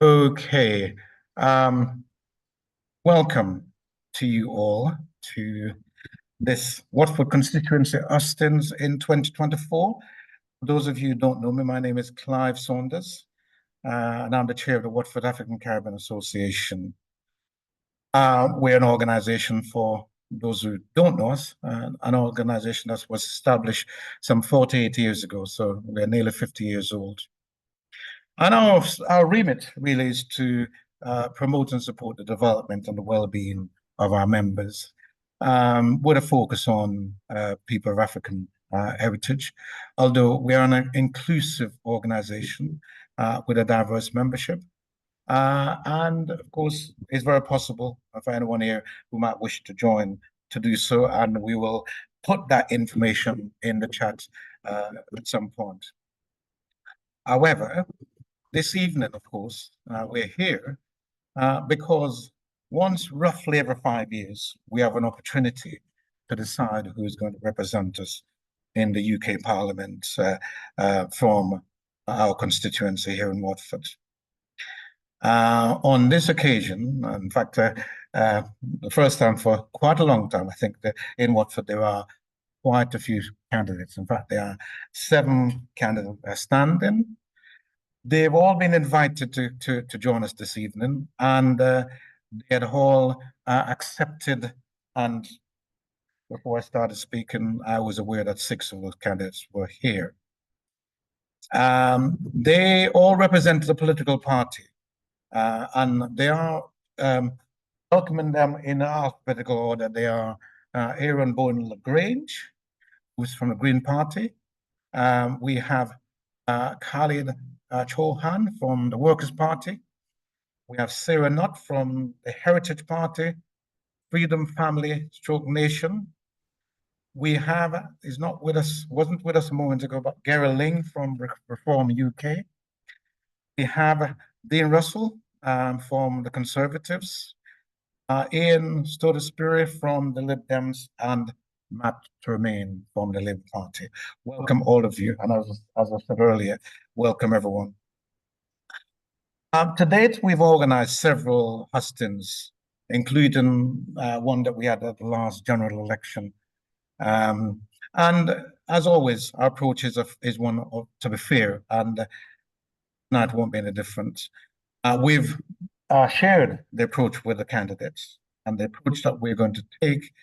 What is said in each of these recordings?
Okay. Um, Welcome to you all to this Watford Constituency Hustings in 2024. For those of you who don't know me, my name is Clive Saunders, and I'm the chair of the Watford African Caribbean Association. We're an organization, for those who don't know us, an organization that was established some 48 years ago, so we're nearly 50 years old. And our remit really is to promote and support the development and the well-being of our members, with a focus on people of African heritage. Although we are an inclusive organization with a diverse membership. And of course, it's very possible for anyone here who might wish to join to do so, and we will put that information in the chat at some point. However, this evening, of course, we're here because once roughly every 5 years, we have an opportunity to decide who is going to represent us in the UK Parliament from our constituency here in Watford. On this occasion, in fact, the first time for quite a long time, I think that in Watford there are quite a few candidates. In fact, there are 7 candidates standing. They've all been invited to join us this evening, and they had all accepted. And before I started speaking, I was aware that 6 of those candidates were here. They all represented a political party, and they are welcoming them in alphabetical order. They are Aaron Bowen Lagrange, who's from the Green Party. We have Khalid Chauhan from the Workers' Party. We have Sarah Nutt from the Heritage Party, Freedom Family Stroke Nation. We have, is not with us, wasn't with us a moment ago, but Gary Ling from Reform UK. We have Dean Russell from the Conservatives, Ian Stodesbury from the Lib Dems, and Matt Tremaine from the Labour Party. Welcome all of you, and as I said earlier, welcome everyone. To date, we've organised several hustings, including one that we had at the last general election. And as always, our approach is one to be fair, and it won't be any different. We've shared the approach with the candidates, and the approach that we're going to take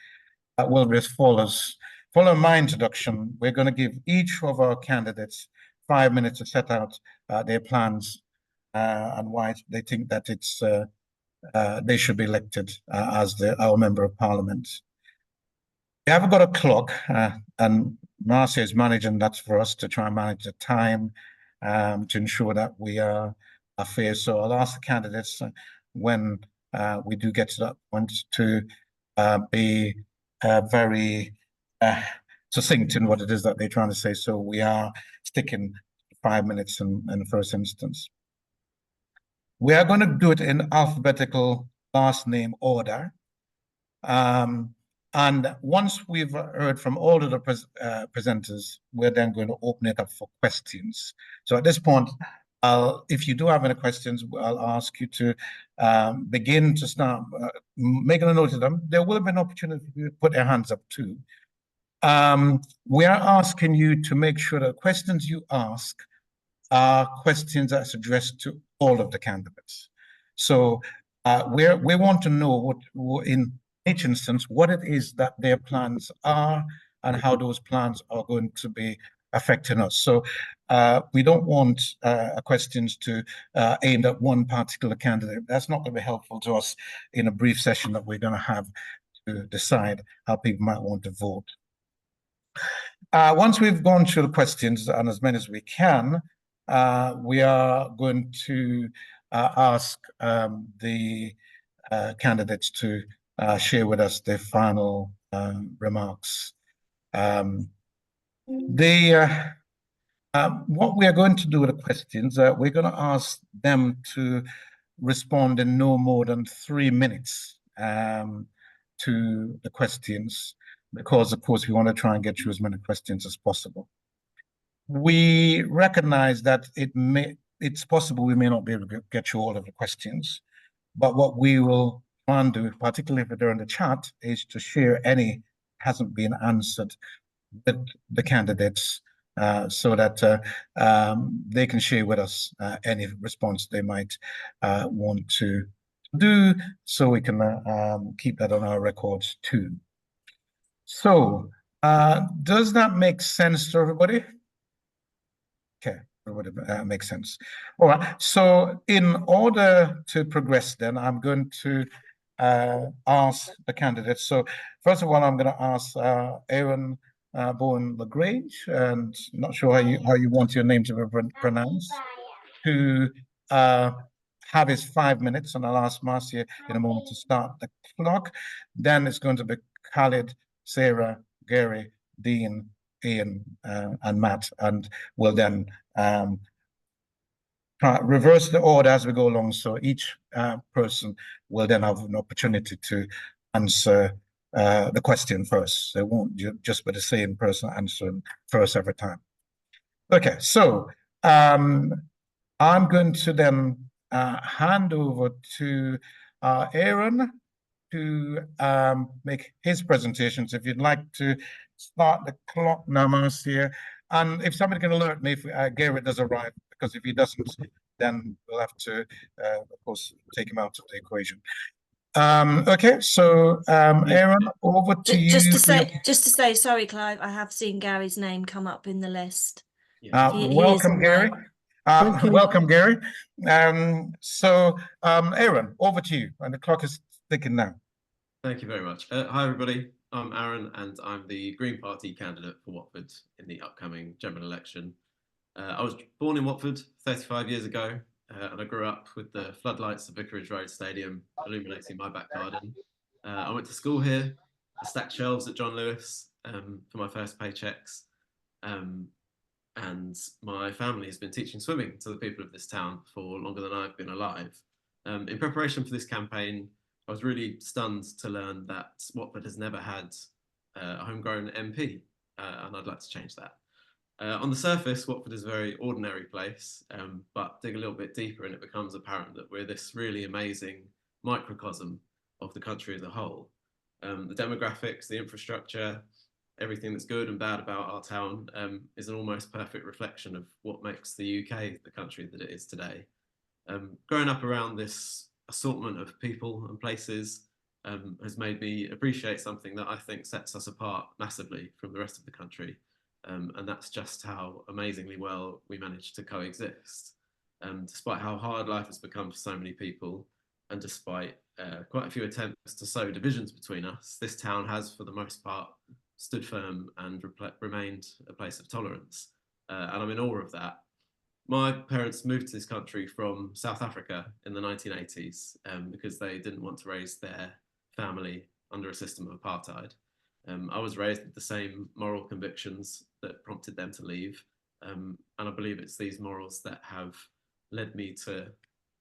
will be as follows. Following my introduction, we're going to give each of our candidates 5 minutes to set out their plans and why they think that they should be elected as our Member of Parliament. We haven't got a clock, and Marcia is managing that for us to try and manage the time to ensure that we are fair. So I'll ask the candidates when we do get to that point to be very succinct in what it is that they're trying to say. So we are sticking 5 minutes in the first instance. We are going to do it in alphabetical last name order. And once we've heard from all of the presenters, we're then going to open it up for questions. So at this point, if you do have any questions, I'll ask you to begin to start making a note of them. There will be an opportunity to put your hands up too. We are asking you to make sure that questions you ask are questions that's addressed to all of the candidates. So we want to know what in each instance, what it is that their plans are and how those plans are going to be affecting us. So we don't want questions to aimed at one particular candidate. That's not going to be helpful to us in a brief session that we're going to have to decide how people might want to vote. Once we've gone through the questions, and as many as we can, we are going to ask the candidates to share with us their final remarks. What we are going to do with the questions, we're going to ask them to respond in no more than 3 minutes to the questions, because of course we want to try and get through as many questions as possible. We recognize that it may, it's possible we may not be able to get you all of the questions, but what we will try and do, particularly if they're in the chat, is to share any hasn't been answered with the candidates, so that they can share with us any response they might want to do, so we can keep that on our records too. So, does that make sense to everybody? Okay, everybody, makes sense. All right. So, in order to progress, then I'm going to ask the candidates. So, first of all, I'm going to ask Aaron Bowen Lagrange, and not sure how you want your name to be pronounced, to have his 5 minutes, and I'll ask Marcia in a moment to start the clock. Then it's going to be Khalid, Sarah, Gary, Dean, Ian, and Matt, and we'll then reverse the order as we go along. So each person will then have an opportunity to answer the question first. So it won't just be the same person answering first every time. Okay, so I'm going to then hand over to Aaron to make his presentations. If you'd like to start the clock now, Marcia, and if somebody can alert me if Garrett does arrive, because if he doesn't, then we'll have to, of course, take him out of the equation. Okay, so Aaron, over to you. Just to say, sorry, Clive, I have seen Gary's name come up in the list. Welcome, Gary. Welcome, Gary. So, Aaron, over to you, and the clock is ticking now. Thank you very much. Hi, everybody. I'm Aaron, and I'm the Green Party candidate for Watford in the upcoming general election. I was born in Watford 35 years ago, and I grew up with the floodlights of Vicarage Road Stadium illuminating my back garden. I went to school here. I stacked shelves at John Lewis for my first paychecks. And my family has been teaching swimming to the people of this town for longer than I've been alive. In preparation for this campaign, I was really stunned to learn that Watford has never had a homegrown MP, and I'd like to change that. On the surface, Watford is a very ordinary place, but dig a little bit deeper and it becomes apparent that we're this really amazing microcosm of the country as a whole. The demographics, the infrastructure, everything that's good and bad about our town is an almost perfect reflection of what makes the UK the country that it is today. Growing up around this assortment of people and places has made me appreciate something that I think sets us apart massively from the rest of the country. And that's just how amazingly well we manage to coexist. Despite how hard life has become for so many people, and despite quite a few attempts to sow divisions between us, this town has, for the most part, stood firm and remained a place of tolerance. And I'm in awe of that. My parents moved to this country from South Africa in the 1980s because they didn't want to raise their family under a system of apartheid. I was raised with the same moral convictions that prompted them to leave. And I believe it's these morals that have led me to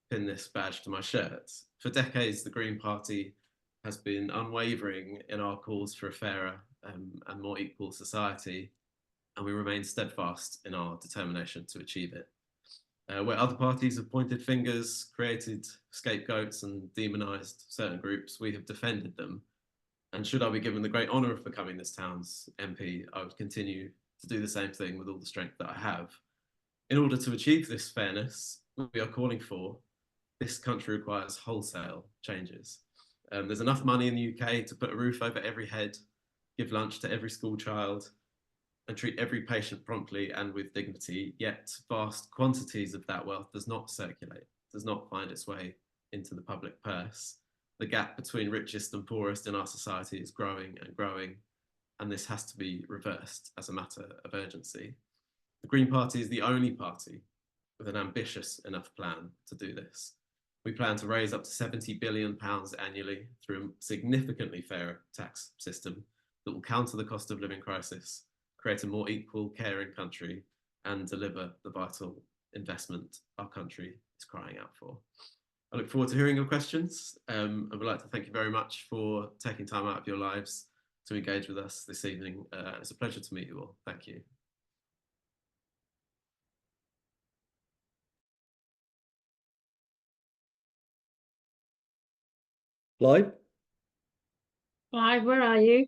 pin this badge to my shirt. For decades, the Green Party has been unwavering in our calls for a fairer and more equal society, and we remain steadfast in our determination to achieve it. Where other parties have pointed fingers, created scapegoats and demonised certain groups, we have defended them. And should I be given the great honour of becoming this town's MP, I would continue to do the same thing with all the strength that I have. In order to achieve this fairness we are calling for, this country requires wholesale changes. There's enough money in the UK to put a roof over every head, give lunch to every school child, and treat every patient promptly and with dignity, yet vast quantities of that wealth does not circulate, does not find its way into the public purse. The gap between richest and poorest in our society is growing and growing, and this has to be reversed as a matter of urgency. The Green Party is the only party with an ambitious enough plan to do this. We plan to raise up to £70 billion annually through a significantly fairer tax system that will counter the cost of living crisis, create a more equal, caring country, and deliver the vital investment our country is crying out for. I look forward to hearing your questions. I would like to thank you very much for taking time out of your lives to engage with us this evening. It's a pleasure to meet you all. Thank you. Clive? Clive, where are you?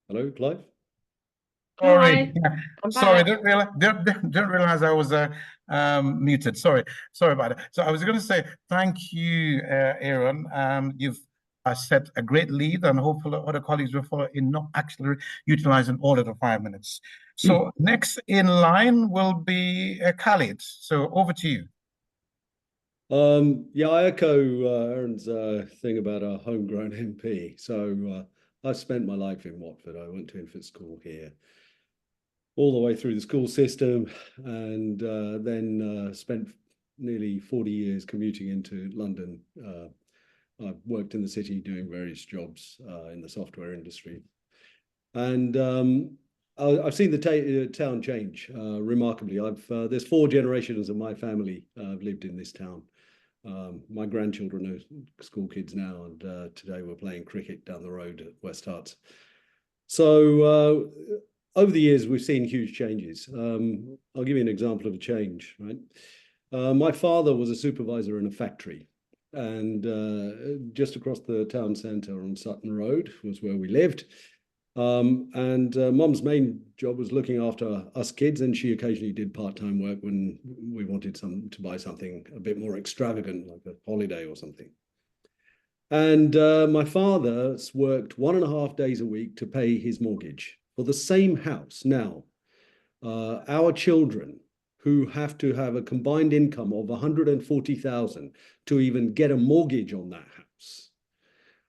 Hello, Clive? Sorry, Hi, I'm sorry, back. didn't realize I was muted. Sorry about it. So I was going to say thank you, Aaron. You've set a great lead, and hopefully other colleagues will follow in not actually utilizing all of the 5 minutes. So next in line will be Khalid. So over to you. Yeah, I echo Aaron's thing about our homegrown MP. So I've spent my life in Watford. I went to infant school here, all the way through the school system, and then spent nearly 40 years commuting into London. I've worked in the city doing various jobs in the software industry. And I've seen the town change remarkably. There's 4 generations of my family have lived in this town. My grandchildren are school kids now, and today we're playing cricket down the road at West Harts. So over the years, we've seen huge changes. I'll give you an example of a change, right? My father was a supervisor in a factory, and just across the town centre on Sutton Road was where we lived. Mum's main job was looking after us kids, and she occasionally did part-time work when we wanted to buy something a bit more extravagant, like a holiday or something. And my father's worked 1.5 days a week to pay his mortgage for the same house. Now, our children who have to have a combined income of 140,000 to even get a mortgage on that house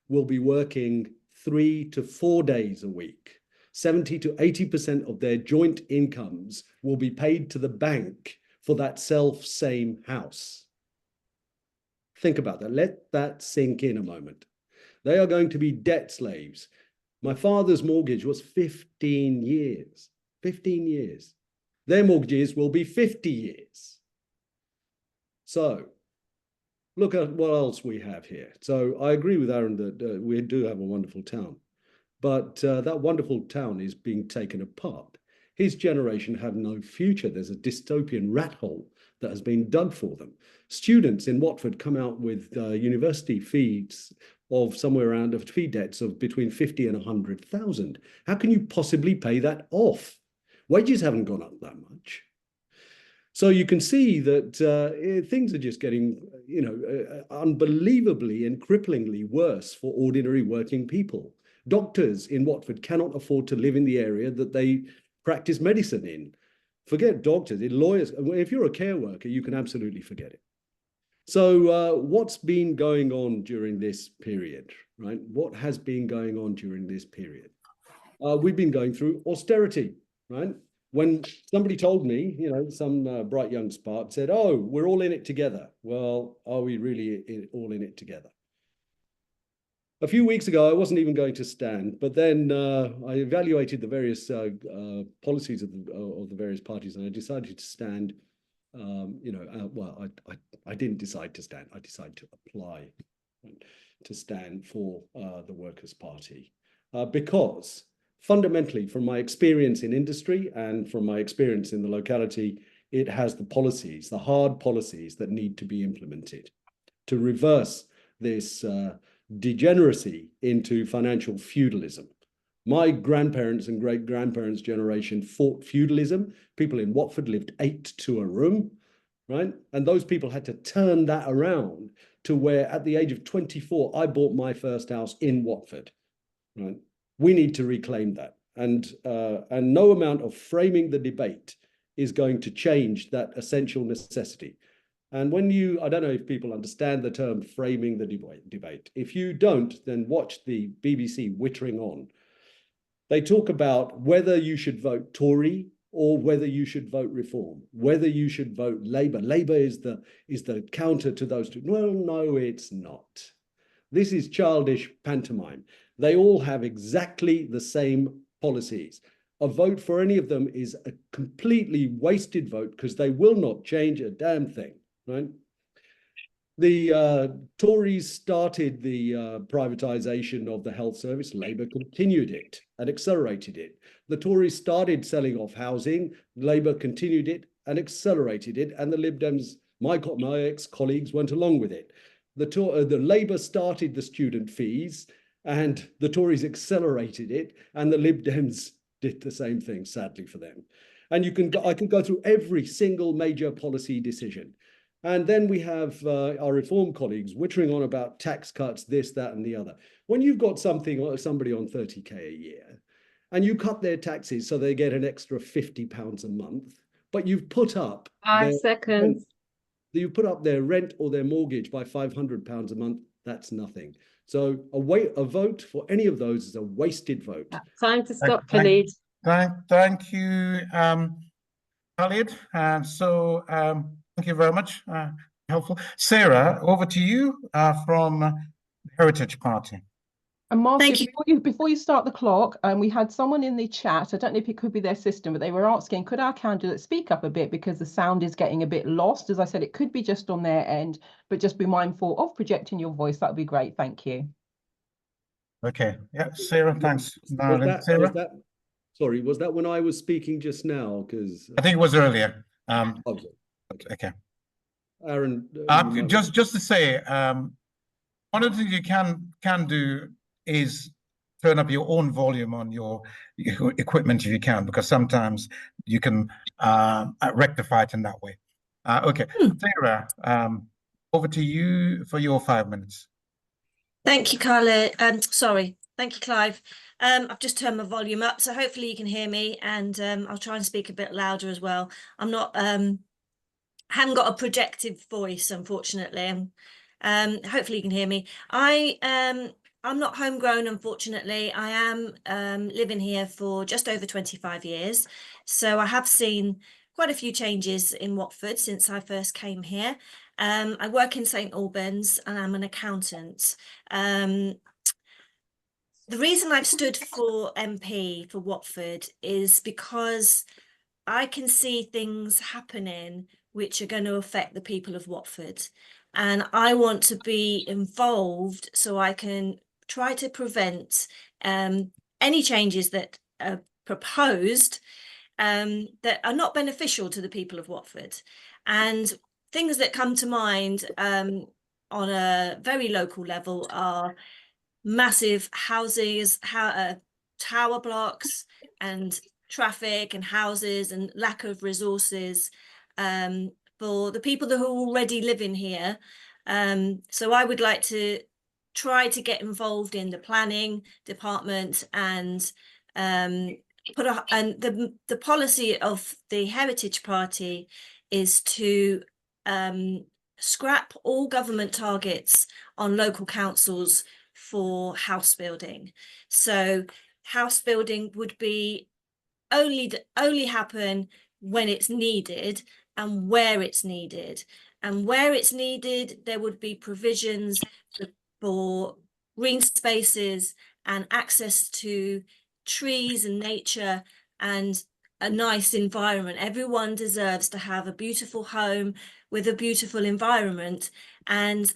will be working 3 to 4 days a week. 70 to 80% of their joint incomes will be paid to the bank for that same house. Think about that. Let that sink in a moment. They are going to be debt slaves. My father's mortgage was 15 years. 15 years. Their mortgages will be 50 years. So look at what else we have here. So I agree with Aaron that we do have a wonderful town, but that wonderful town is being taken apart. His generation have no future. There's a dystopian rat hole that has been dug for them. Students in Watford come out with university fees of somewhere around fee debts of between 50 and 100,000. How can you possibly pay that off? Wages haven't gone up that much. So you can see that things are just getting, unbelievably and cripplingly worse for ordinary working people. Doctors in Watford cannot afford to live in the area that they practice medicine in. Forget doctors, lawyers. If you're a care worker, you can absolutely forget it. So what's been going on during this period, right? What has been going on during this period? We've been going through austerity, right? When somebody told me, some bright young spark said, oh, we're all in it together. Well, are we really all in it together? A few weeks ago, I wasn't even going to stand, but then I evaluated the various policies of the various parties, and I decided to stand. I didn't decide to stand. I decided to apply to stand for the Workers' Party because fundamentally, from my experience in industry and from my experience in the locality, it has the policies, the hard policies that need to be implemented to reverse this degeneracy into financial feudalism. My grandparents and great-grandparents' generation fought feudalism. People in Watford lived 8 to a room, right? And those people had to turn that around to where at the age of 24, I bought my first house in Watford, right? We need to reclaim that. And no amount of framing the debate is going to change that essential necessity. And when I don't know if people understand the term framing the debate. If you don't, then watch the BBC Wittering On. They talk about whether you should vote Tory or whether you should vote Reform, whether you should vote Labour. Labour is the counter to those two. Well, no, it's not. This is childish pantomime. They all have exactly the same policies. A vote for any of them is a completely wasted vote because they will not change a damn thing, right? The Tories started the privatisation of the health service. Labour continued it and accelerated it. The Tories started selling off housing. Labour continued it and accelerated it. And the Lib Dems, my ex-colleagues, went along with it. the Labour started the student fees, and the Tories accelerated it, and the Lib Dems did the same thing, sadly for them. And I could go through every single major policy decision. And then we have our reform colleagues wittering on about tax cuts, this, that, and the other. When you've got somebody on 30k a year, and you cut their taxes so they get an extra £50 a month, but you've put up 5 seconds. You put up their rent or their mortgage by £500 a month, that's nothing. So a vote for any of those is a wasted vote. Time to stop, Thank- Khalid. Thank you, Khalid. Thank you very much. Helpful. Sarah, over to you from the Heritage Party. And Marcia, Thank you. before you start the clock, we had someone in the chat, I don't know if it could be their system, but they were asking, could our candidate speak up a bit because the sound is getting a bit lost? As I said, it could be just on their end, but just be mindful of projecting your voice. That would be great. Thank you. Okay. Yeah, Sarah, thanks. Sorry, was that when I was speaking just now? Because I think it was earlier. okay. Aaron, Aaron, just to say, one of the things you can do is turn up your own volume on your equipment if you can, because sometimes you can rectify it in that way. Okay, Sarah, over to you for your 5 minutes. Thank you, Carla. Sorry. Thank you, Clive. I've just turned my volume up, so hopefully you can hear me, and I'll try and speak a bit louder as well. I'm not, haven't got a projected voice, unfortunately. Hopefully you can hear me. I'm not homegrown, unfortunately. I am living here for just over 25 years. So I have seen quite a few changes in Watford since I first came here. I work in St Albans and I'm an accountant. The reason I've stood for MP for Watford is because I can see things happening which are going to affect the people of Watford. And I want to be involved so I can try to prevent any changes that are proposed that are not beneficial to the people of Watford. And things that come to mind on a very local level are massive houses, tower blocks and traffic and houses and lack of resources for the people that are already living here. So I would like to try to get involved in the planning department and the policy of the Heritage Party is to scrap all government targets on local councils for house building. So house building would be only happen when it's needed and where it's needed. And where it's needed, there would be provisions for green spaces and access to trees and nature and a nice environment. Everyone deserves to have a beautiful home with a beautiful environment. And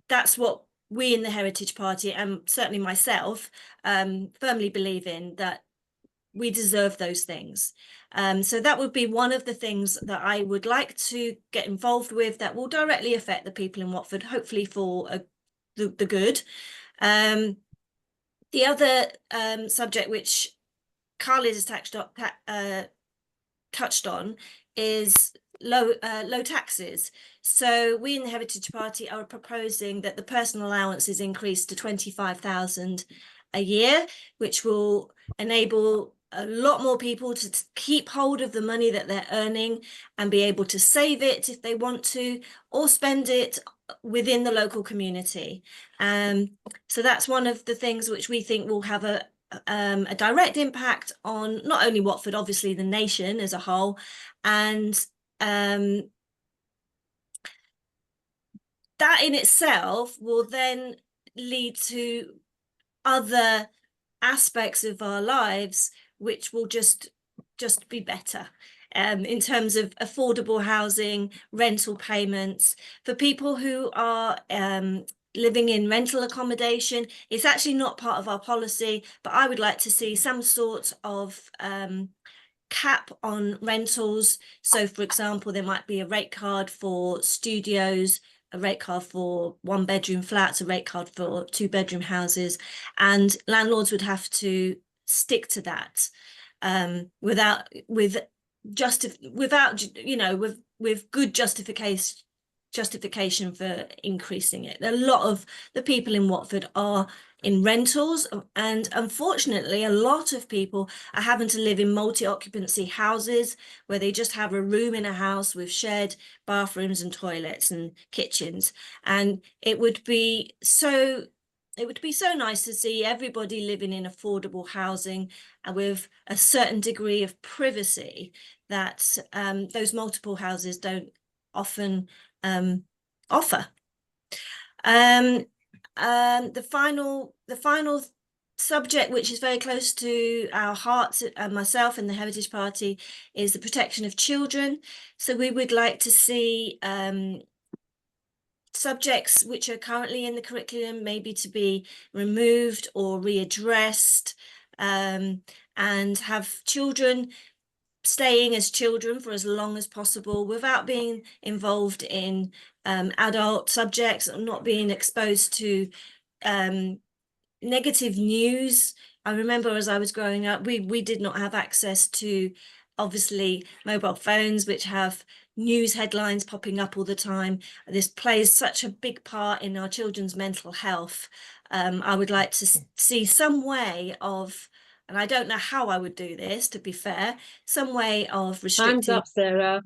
that's what we in the Heritage Party, and certainly myself, firmly believe in, that we deserve those things. So that would be one of the things that I would like to get involved with that will directly affect the people in Watford, hopefully for the good. The other subject which Carly has touched on is low taxes. So we in the Heritage Party are proposing that the personal allowance is increased to 25,000 a year, which will enable a lot more people to keep hold of the money that they're earning and be able to save it if they want to, or spend it within the local community. So that's one of the things which we think will have a direct impact on not only Watford, obviously the nation as a whole, and that in itself will then lead to other aspects of our lives which will just be better in terms of affordable housing, rental payments for people who are living in rental accommodation. It's actually not part of our policy, but I would like to see some sort of cap on rentals. So for example, there might be a rate card for studios, a rate card for 1-bedroom flats, a rate card for 2-bedroom houses, and landlords would have to stick to that without good justification for increasing it. A lot of the people in Watford are in rentals, and unfortunately a lot of people are having to live in multi-occupancy houses where they just have a room in a house with shared bathrooms and toilets and kitchens. And it would be so nice to see everybody living in affordable housing and with a certain degree of privacy that those multiple houses don't often offer. The final subject, which is very close to our hearts, myself and the Heritage Party, is the protection of children. So we would like to see subjects which are currently in the curriculum maybe to be removed or readdressed, and have children staying as children for as long as possible without being involved in adult subjects, or not being exposed to negative news. I remember as I was growing up, we did not have access to, obviously, mobile phones, which have news headlines popping up all the time. This plays such a big part in our children's mental health. I would like to see some way of, and I don't know how I would do this, to be fair, some way of Time's restricting up, Sarah.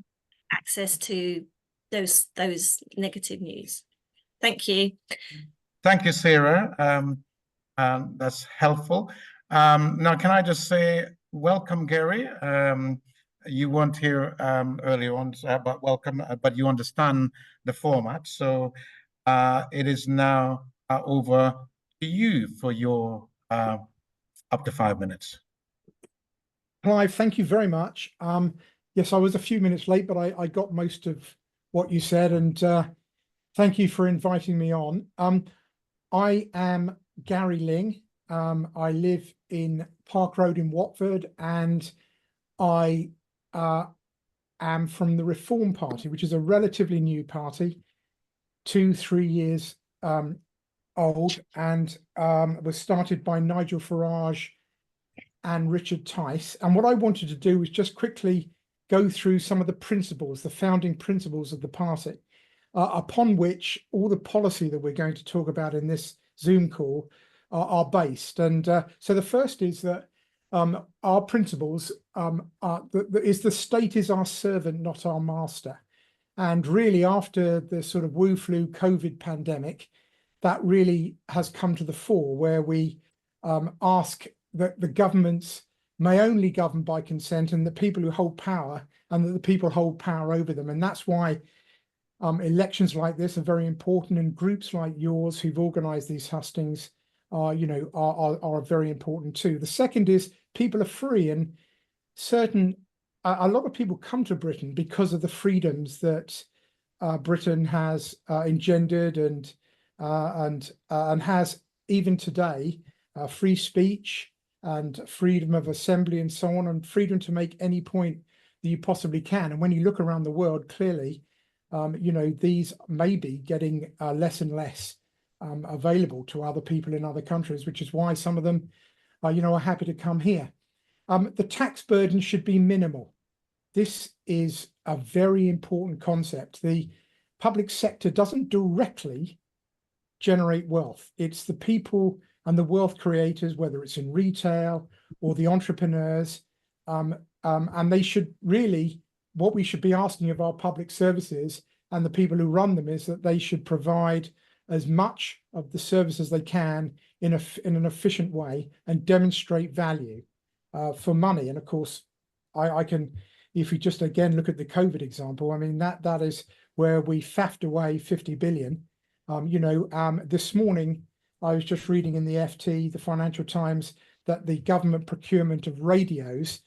access to those negative news. Thank you. Thank you, Sarah. That's helpful. Now, can I just say, welcome, Gary. You weren't here earlier on, but welcome, but you understand the format. So it is now over to you for your up to 5 minutes. Clive, thank you very much. Yes, I was a few minutes late, but I got most of what you said, and thank you for inviting me on. I am Gary Ling. I live in Park Road in Watford, and I am from the Reform Party, which is a relatively new party, 2-3 years old, and was started by Nigel Farage and Richard Tice. And what I wanted to do was just quickly go through some of the principles, the founding principles of the party, upon which all the policy that we're going to talk about in this Zoom call are based. And so the first is that our principles is the state is our servant, not our master. And really, after the sort of Wu-flu COVID pandemic, that really has come to the fore, where we ask that the governments may only govern by consent, and the people who hold power, and that the people hold power over them. And that's why elections like this are very important, and groups like yours who've organised these hustings are very important too. The second is people are free, and a lot of people come to Britain because of the freedoms that Britain has engendered and has even today, free speech and freedom of assembly and so on, and freedom to make any point that you possibly can. And when you look around the world, clearly, these may be getting less and less available to other people in other countries, which is why some of them, are happy to come here. The tax burden should be minimal. This is a very important concept. The public sector doesn't directly generate wealth. It's the people and the wealth creators, whether it's in retail or the entrepreneurs, and they should really, what we should be asking of our public services and the people who run them is that they should provide as much of the service as they can in an efficient way and demonstrate value for money. And of course, I can, if we just again look at the COVID example, I mean, that is where we faffed away 50 billion. This morning, I was just reading in the FT, the Financial Times, that the government procurement of radios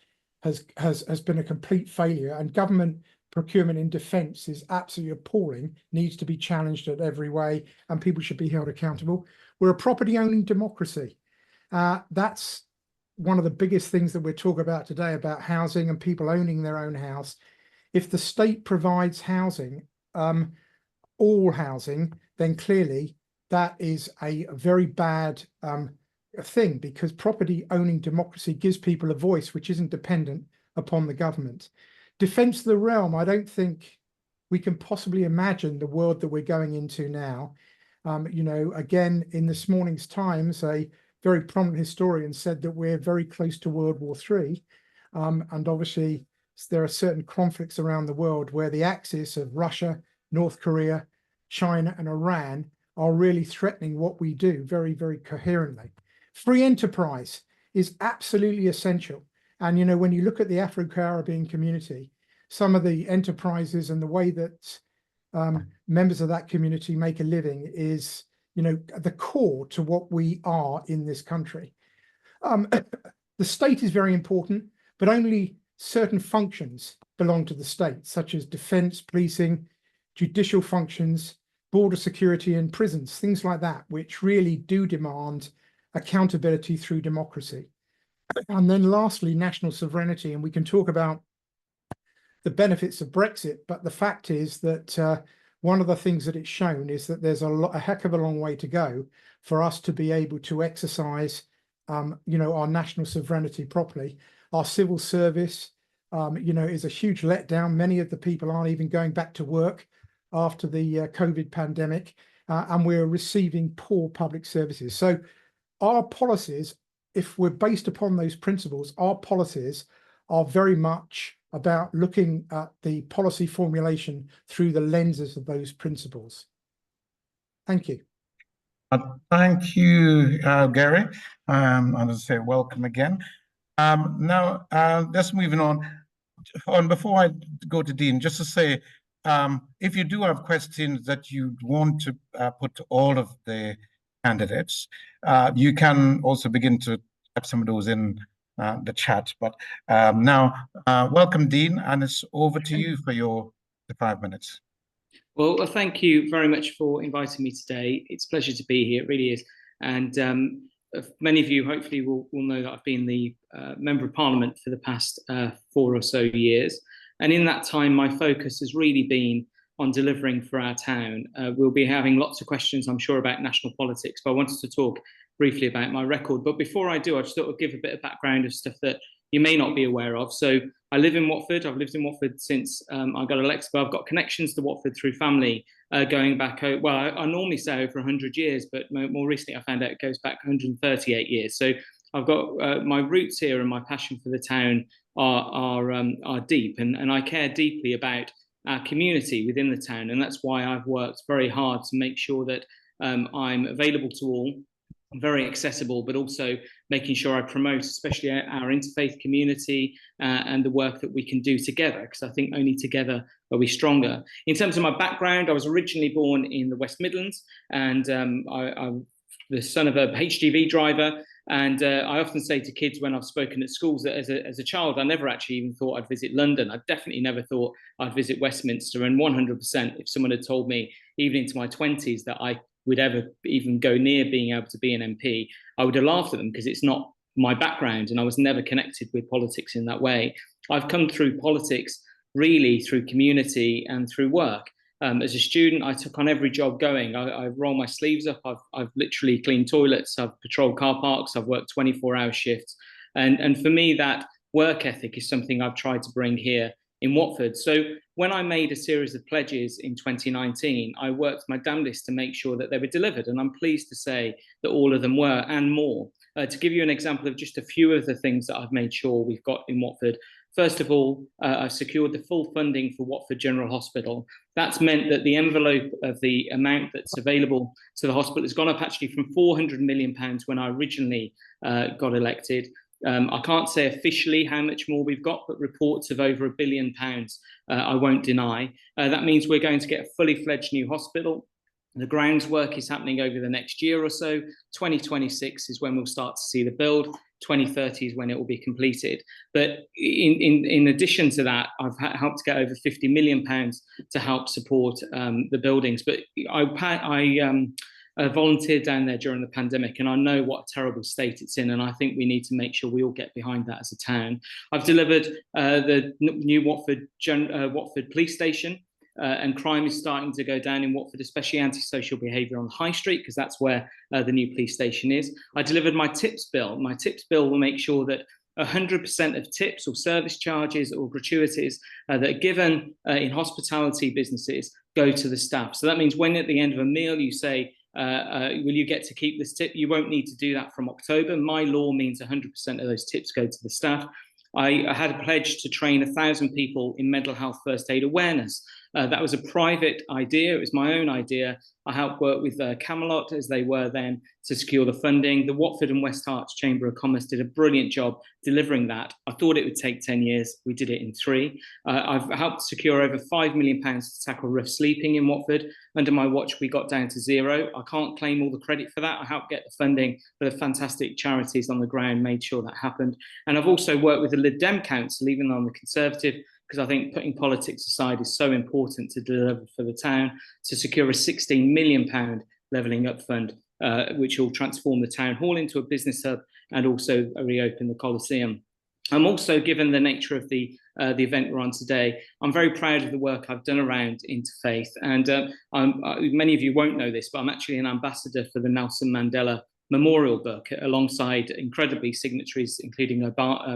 has been a complete failure, and government procurement in defence is absolutely appalling, needs to be challenged at every way, and people should be held accountable. We're a property-owning democracy. That's one of the biggest things that we're talking about today, about housing and people owning their own house. If the state provides housing, all housing, then clearly that is a very bad thing, because property owning democracy gives people a voice which isn't dependent upon the government. Defence of the realm, I don't think we can possibly imagine the world that we're going into now. You know, again, in this morning's Times, a very prominent historian said that we're very close to World War III. And obviously, there are certain conflicts around the world where the axis of Russia, North Korea, China, and Iran are really threatening what we do very, very coherently. Free enterprise is absolutely essential. And, you know, when you look at the Afro-Caribbean community, some of the enterprises and the way that members of that community make a living is, you know, the core to what we are in this country. The state is very important, but only certain functions belong to the state, such as defense, policing, judicial functions, border security and prisons, things like that, which really do demand accountability through democracy. And then lastly, national sovereignty. And we can talk about the benefits of Brexit, but the fact is that one of the things that it's shown is that there's a heck of a long way to go for us to be able to exercise, you know, our national sovereignty properly. Our civil service, you know, is a huge letdown. Many of the people aren't even going back to work after the COVID pandemic, and we're receiving poor public services. So our policies, if we're based upon those principles, our policies are very much about looking at the policy formulation through the lenses of those principles. Thank you. Thank you, Gary. And as I say, welcome again. Now, just moving on. Before I go to Dean, just to say, if you do have questions that you want to put to all of the candidates, you can also begin to type some of those in the chat. But now, welcome, Dean, and it's over to you for the 5 minutes. Well, thank you very much for inviting me today. It's a pleasure to be here, it really is. And many of you hopefully will know that I've been the Member of Parliament for the past 4 or so years. And in that time, my focus has really been on delivering for our town. We'll be having lots of questions, I'm sure, about national politics, but I wanted to talk briefly about my record. But before I do, I just thought I'd give a bit of background of stuff that you may not be aware of. So I live in Watford. I've lived in Watford since I got elected, but I've got connections to Watford through family going back, well, I normally say over 100 years, but more recently I found out it goes back 138 years. So I've got my roots here, and my passion for the town are deep, and I care deeply about our community within the town. And that's why I've worked very hard to make sure that I'm available to all, very accessible, but also making sure I promote especially our interfaith community and the work that we can do together, because I think only together are we stronger. In terms of my background, I was originally born in the West Midlands, and I'm the son of a HGV driver. And I often say to kids when I've spoken at schools that as a child, I never actually even thought I'd visit London. I definitely never thought I'd visit Westminster. And 100%, if someone had told me even into my 20s that I would ever even go near being able to be an MP, I would have laughed at them, because it's not my background and I was never connected with politics in that way. I've come through politics really through community and through work. As a student, I took on every job going. I roll my sleeves up. I've literally cleaned toilets. I've patrolled car parks. I've worked 24-hour shifts. And for me, that work ethic is something I've tried to bring here in Watford. So when I made a series of pledges in 2019, I worked my damnedest to make sure that they were delivered. And I'm pleased to say that all of them were, and more. To give you an example of just a few of the things that I've made sure we've got in Watford. First of all, I've secured the full funding for Watford General Hospital. That's meant that the envelope of the amount that's available to the hospital has gone up actually from £400 million when I originally got elected. I can't say officially how much more we've got, but reports of over £1 billion, I won't deny. That means we're going to get a fully fledged new hospital. The grounds work is happening over the next year or so. 2026 is when we'll start to see the build. 2030 is when it will be completed. But in addition to that, I've helped get over £50 million to help support the buildings. But I volunteered down there during the pandemic, and I know what a terrible state it's in, and I think we need to make sure we all get behind that as a town. I've delivered the new Watford Police Station. and crime is starting to go down in Watford, especially antisocial behaviour on High Street, because that's where the new police station is. I delivered my tips bill. My tips bill will make sure that 100% of tips or service charges or gratuities that are given in hospitality businesses go to the staff. So that means when at the end of a meal you say, will you get to keep this tip? You won't need to do that from October. My law means 100% of those tips go to the staff. I had a pledge to train 1,000 people in mental health first aid awareness. That was a private idea. It was my own idea. I helped work with Camelot, as they were then, to secure the funding. The Watford and West Herts Chamber of Commerce did a brilliant job delivering that. I thought it would take 10 years. We did it in 3. I've helped secure over £5 million to tackle rough sleeping in Watford. Under my watch, we got down to 0. I can't claim all the credit for that. I helped get the funding, but the fantastic charities on the ground made sure that happened. And I've also worked with the Lib Dem Council, even though I'm a Conservative, because I think putting politics aside is so important to deliver for the town, to secure a £16 million levelling up fund, which will transform the town hall into a business hub and also reopen the Coliseum. I'm also, given the nature of the event we're on today, I'm very proud of the work I've done around interfaith. And many of you won't know this, but I'm actually an ambassador for the Nelson Mandela Memorial Book, alongside incredibly signatories, including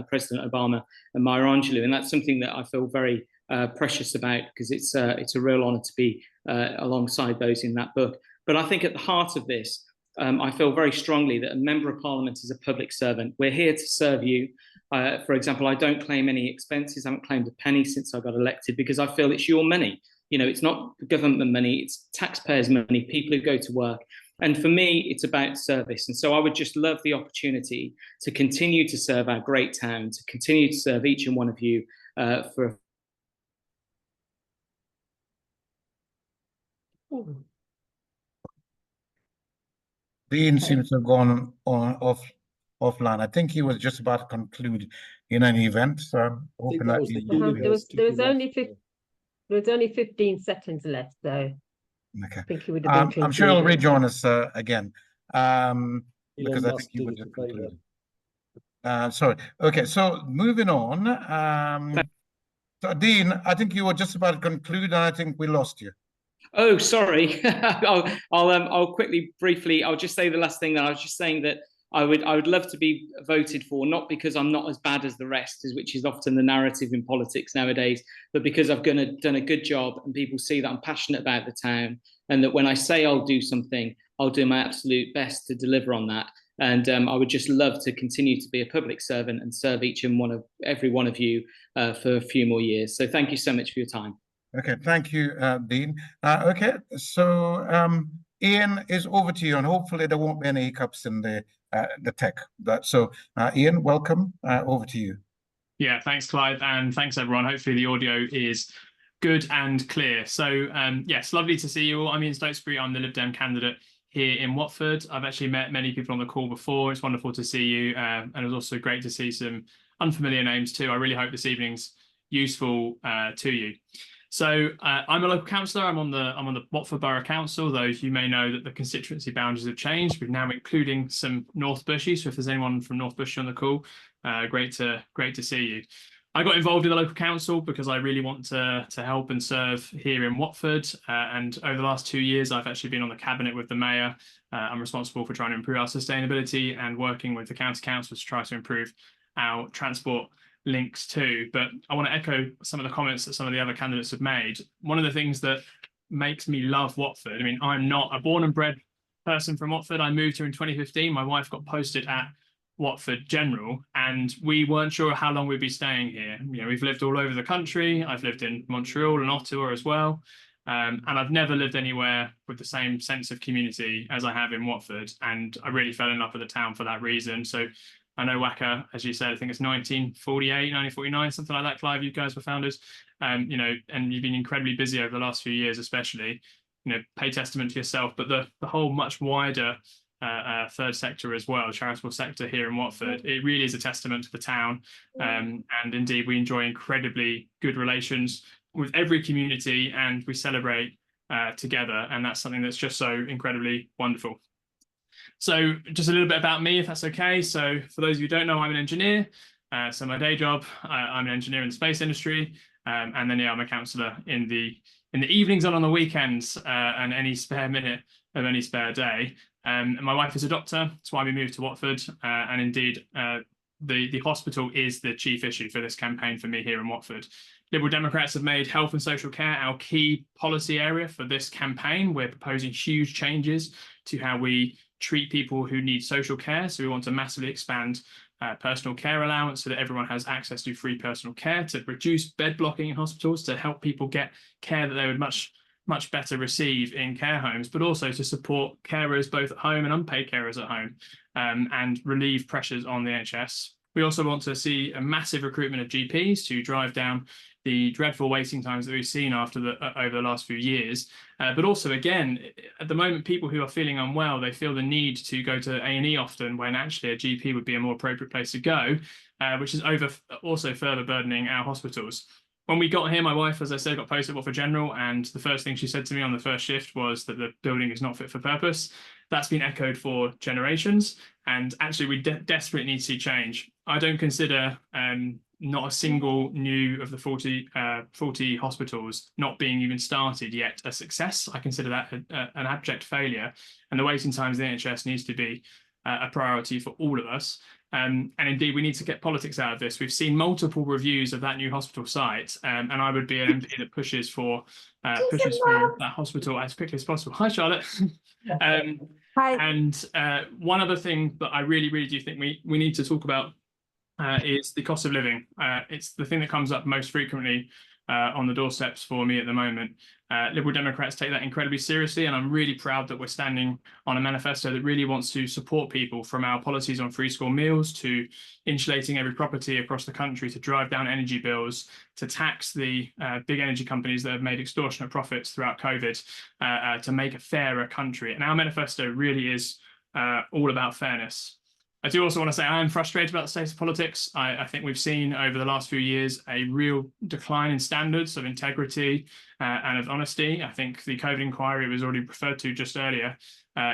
President Obama and Maya Angelou. And that's something that I feel very precious about, because it's a real honour to be alongside those in that book. But I think at the heart of this, I feel very strongly that a Member of Parliament is a public servant. We're here to serve you. For example, I don't claim any expenses. I haven't claimed a penny since I got elected, because I feel it's your money. You know, it's not government money, it's taxpayers' money, people who go to work. And for me, it's about service. And so I would just love the opportunity to continue to serve our great town, to continue to serve each and one of you for. Dean seems to have gone offline. I think he was just about to conclude in an event, so I'm hoping that there was only 15 seconds left, so okay. I think he would have been I'm sure he'll concluded. rejoin us again, because I think he would have concluded. Sorry. Okay, so moving on. So Dean, I think you were just about to conclude, and I think we lost you. Oh, sorry. I'll quickly, briefly, I'll just say the last thing. That I was just saying that I would love to be voted for, not because I'm not as bad as the rest, which is often the narrative in politics nowadays, but because I've done a good job, and people see that I'm passionate about the town, and that when I say I'll do something, I'll do my absolute best to deliver on that. And I would just love to continue to be a public servant and serve every one of you for a few more years. So thank you so much for your time. Okay, thank you, Dean. Okay, so Ian, is over to you, and hopefully there won't be any hiccups in the tech. So Ian, welcome. Over to you. Yeah, thanks, Clive, and thanks everyone. Hopefully the audio is good and clear. So yes, lovely to see you all. I'm Ian Stokesbury. I'm the Lib Dem candidate here in Watford. I've actually met many people on the call before. It's wonderful to see you, and it was also great to see some unfamiliar names too. I really hope this evening's useful to you. So I'm a local councillor. I'm on the Watford Borough Council, though you may know that the constituency boundaries have changed. We're now including some North Bushies. So if there's anyone from North Bushy on the call, great to see you. I got involved in the local council because I really want to help and serve here in Watford. And over the last 2 years, I've actually been on the cabinet with the mayor. I'm responsible for trying to improve our sustainability and working with the county council to try to improve our transport links too. But I want to echo some of the comments that some of the other candidates have made. One of the things that makes me love Watford, I mean, I'm not a born and bred person from Watford. I moved here in 2015. My wife got posted at Watford General, and we weren't sure how long we'd be staying here. You know, we've lived all over the country. I've lived in Montreal and Ottawa as well. And I've never lived anywhere with the same sense of community as I have in Watford. And I really fell in love with the town for that reason. So I know WACA, as you said, I think it's 1948, 1949, something like that. Clive, you guys were founders, you know, and you've been incredibly busy over the last few years, especially, you know, pay testament to yourself, but the whole much wider third sector as well, charitable sector here in Watford, it really is a testament to the town. And indeed, we enjoy incredibly good relations with every community, and we celebrate together. And that's something that's just so incredibly wonderful. So just a little bit about me, if that's okay. So for those of you who don't know, I'm an engineer. So my day job, I'm an engineer in the space industry. And then, yeah, I'm a councillor in the in the evenings and on the weekends and any spare minute of any spare day. And my wife is a doctor. That's why we moved to Watford. And indeed, the hospital is the chief issue for this campaign for me here in Watford. Liberal Democrats have made health and social care our key policy area for this campaign. We're proposing huge changes to how we treat people who need social care. So we want to massively expand personal care allowance so that everyone has access to free personal care, to reduce bed blocking in hospitals, to help people get care that they would much better receive in care homes, but also to support carers both at home and unpaid carers at home, and relieve pressures on the NHS. We also want to see a massive recruitment of GPs to drive down the dreadful waiting times that we've seen over the last few years. But also, again, at the moment, people who are feeling unwell, they feel the need to go to A&E often, when actually a GP would be a more appropriate place to go, which is also further burdening our hospitals. When we got here, my wife, as I said, got posted at Watford General, and the first thing she said to me on the first shift was that the building is not fit for purpose. That's been echoed for generations, and actually we desperately need to see change. I don't consider not a single new of the 40 hospitals not being even started yet a success. I consider that an abject failure, and the waiting times in the NHS needs to be a priority for all of us. And indeed, we need to get politics out of this. We've seen multiple reviews of that new hospital site, and I would be an MP that pushes for that hospital as quickly as possible. Hi, Charlotte. Hi. And one other thing that I really do think we need to talk about is the cost of living. It's the thing that comes up most frequently on the doorsteps for me at the moment. Liberal Democrats take that incredibly seriously, and I'm really proud that we're standing on a manifesto that really wants to support people, from our policies on free school meals to insulating every property across the country, to drive down energy bills, to tax the big energy companies that have made extortionate profits throughout COVID, to make a fairer country. And our manifesto really is all about fairness. I do also want to say I am frustrated about the state of politics. I think we've seen over the last few years a real decline in standards of integrity and of honesty. I think the COVID inquiry was already referred to just earlier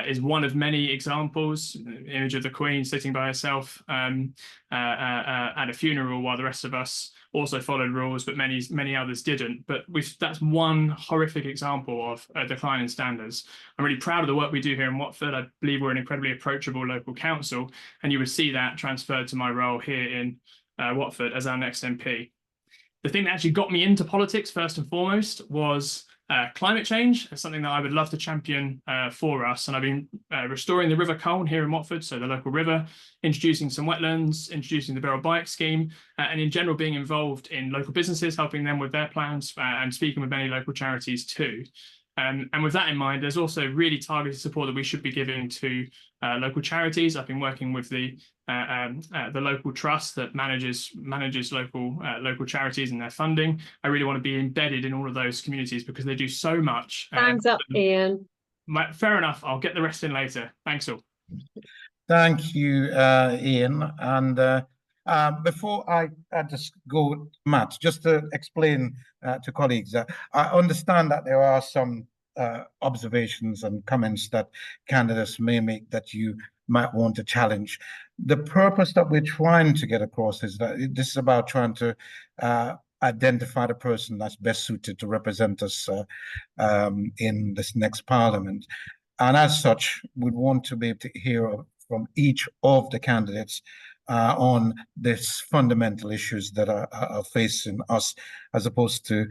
is one of many examples. Image of the Queen sitting by herself at a funeral while the rest of us also followed rules, but many others didn't. But that's one horrific example of a decline in standards. I'm really proud of the work we do here in Watford. I believe we're an incredibly approachable local council, and you would see that transferred to my role here in Watford as our next MP. The thing that actually got me into politics, first and foremost, was climate change. It's something that I would love to champion for us. And I've been restoring the River Colne here in Watford, so the local river, introducing some wetlands, introducing the Beryl Bike Scheme, and in general being involved in local businesses, helping them with their plans, and speaking with many local charities too. And with that in mind, there's also really targeted support that we should be giving to local charities. I've been working with the local trust that manages local charities and their funding. I really want to be embedded in all of those communities because they do so much. Hands up, Ian. Fair enough. I'll get the rest in later. Thanks all. Thank you, Ian. And before I just go, Matt, just to explain to colleagues, I understand that there are some observations and comments that candidates may make that you might want to challenge. The purpose that we're trying to get across is that this is about trying to identify the person that's best suited to represent us in this next parliament. And as such, we'd want to be able to hear from each of the candidates on these fundamental issues that are facing us, as opposed to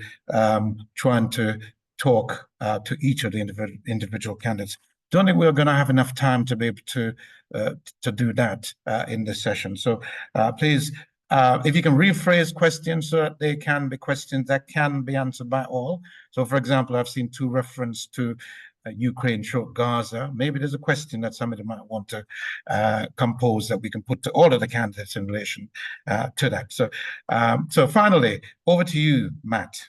trying to talk to each of the individual candidates. Don't think we're going to have enough time to be able to do that in this session. So please, if you can rephrase questions so that they can be questions that can be answered by all. So, for example, I've seen two references to Ukraine, Gaza. Maybe there's a question that somebody might want to compose that we can put to all of the candidates in relation to that. So finally, over to you, Matt,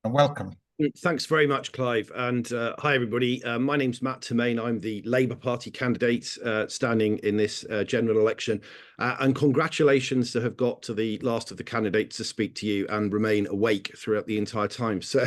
and welcome. Thanks very much, Clive. And hi, everybody. My name's Matt Termaine. I'm the Labour Party candidate standing in this general election. And congratulations to have got to the last of the candidates to speak to you and remain awake throughout the entire time. So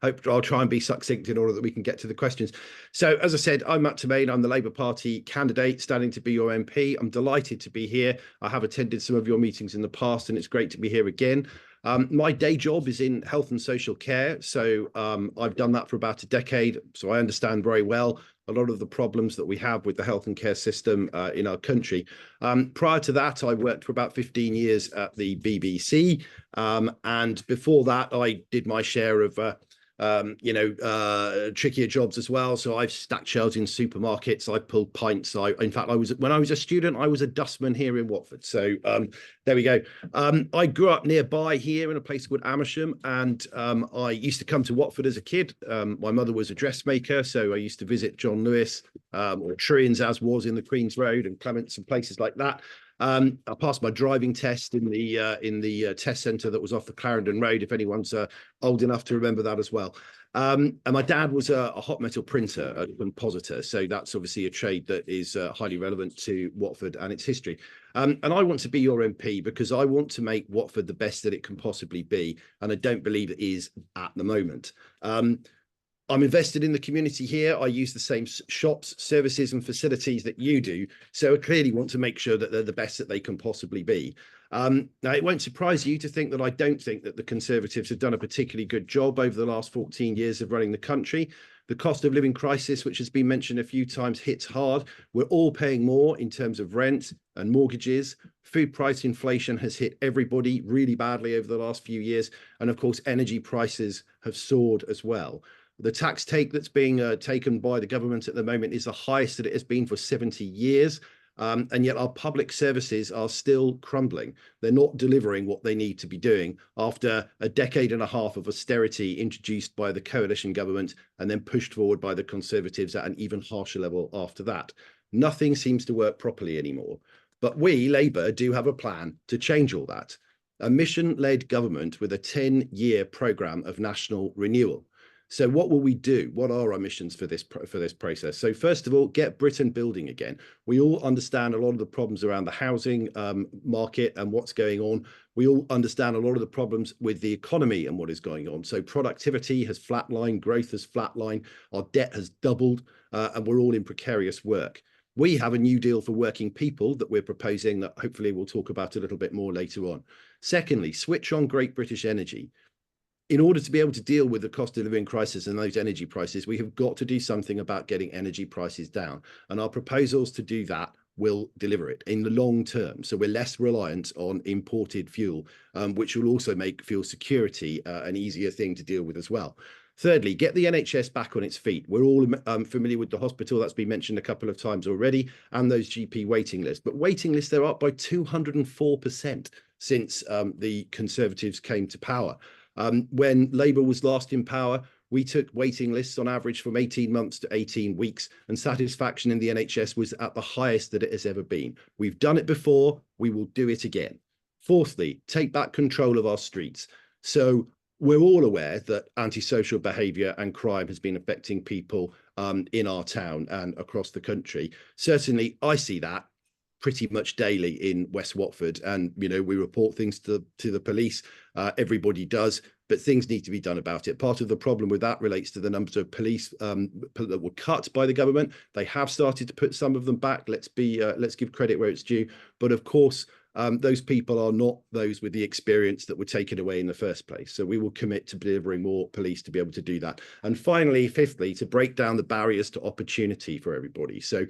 hope I'll try and be succinct in order that we can get to the questions. So, as I said, I'm Matt Termaine. I'm the Labour Party candidate standing to be your MP. I'm delighted to be here. I have attended some of your meetings in the past, and it's great to be here again. My day job is in health and social care. So I've done that for about a decade. So I understand very well a lot of the problems that we have with the health and care system in our country. Prior to that, I worked for about 15 years at the BBC. And before that, I did my share of trickier jobs as well. So I've stacked shelves in supermarkets. I pulled pints. In fact, when I was a student, I was a dustman here in Watford. So there we go. I grew up nearby here in a place called Amersham, and I used to come to Watford as a kid. My mother was a dressmaker, so I used to visit John Lewis or Trian's, as was in the Queen's Road, and Clements and places like that. I passed my driving test in the test centre that was off the Clarendon Road, if anyone's old enough to remember that as well. And my dad was a hot metal printer, a compositor, so that's obviously a trade that is highly relevant to Watford and its history. And I want to be your MP because I want to make Watford the best that it can possibly be, and I don't believe it is at the moment. I'm invested in the community here. I use the same shops, services and facilities that you do. So I clearly want to make sure that they're the best that they can possibly be. Now, it won't surprise you to think that I don't think that the Conservatives have done a particularly good job over the last 14 years of running the country. The cost of living crisis, which has been mentioned a few times, hits hard. We're all paying more in terms of rent and mortgages. Food price inflation has hit everybody really badly over the last few years. And of course, energy prices have soared as well. The tax take that's being taken by the government at the moment is the highest that it has been for 70 years. And yet our public services are still crumbling. They're not delivering what they need to be doing after a decade and a half of austerity introduced by the coalition government and then pushed forward by the Conservatives at an even harsher level after that. Nothing seems to work properly anymore. But we, Labour, do have a plan to change all that. A mission-led government with a 10-year programme of national renewal. So what will we do? What are our missions for this process? So first of all, get Britain building again. We all understand a lot of the problems around the housing market and what's going on. We all understand a lot of the problems with the economy and what is going on. So productivity has flatlined, growth has flatlined, our debt has doubled, and we're all in precarious work. We have a new deal for working people that we're proposing that hopefully we'll talk about a little bit more later on. Secondly, switch on Great British Energy. In order to be able to deal with the cost of living crisis and those energy prices, we have got to do something about getting energy prices down. And our proposals to do that will deliver it in the long term. So we're less reliant on imported fuel, which will also make fuel security an easier thing to deal with as well. Thirdly, get the NHS back on its feet. We're all familiar with the hospital that's been mentioned a couple of times already, and those GP waiting lists. But waiting lists, they're up by 204% since the Conservatives came to power. When Labour was last in power, we took waiting lists on average from 18 months to 18 weeks, and satisfaction in the NHS was at the highest that it has ever been. We've done it before, we will do it again. Fourthly, take back control of our streets. So we're all aware that antisocial behaviour and crime has been affecting people in our town and across the country. Certainly, I see that pretty much daily in West Watford, and we report things to the police. Everybody does, but things need to be done about it. Part of the problem with that relates to the numbers of police that were cut by the government. They have started to put some of them back. Let's give credit where it's due, but of course those people are not those with the experience that were taken away in the first place. So we will commit to delivering more police to be able to do that. And finally, fifthly, to break down the barriers to opportunity for everybody. So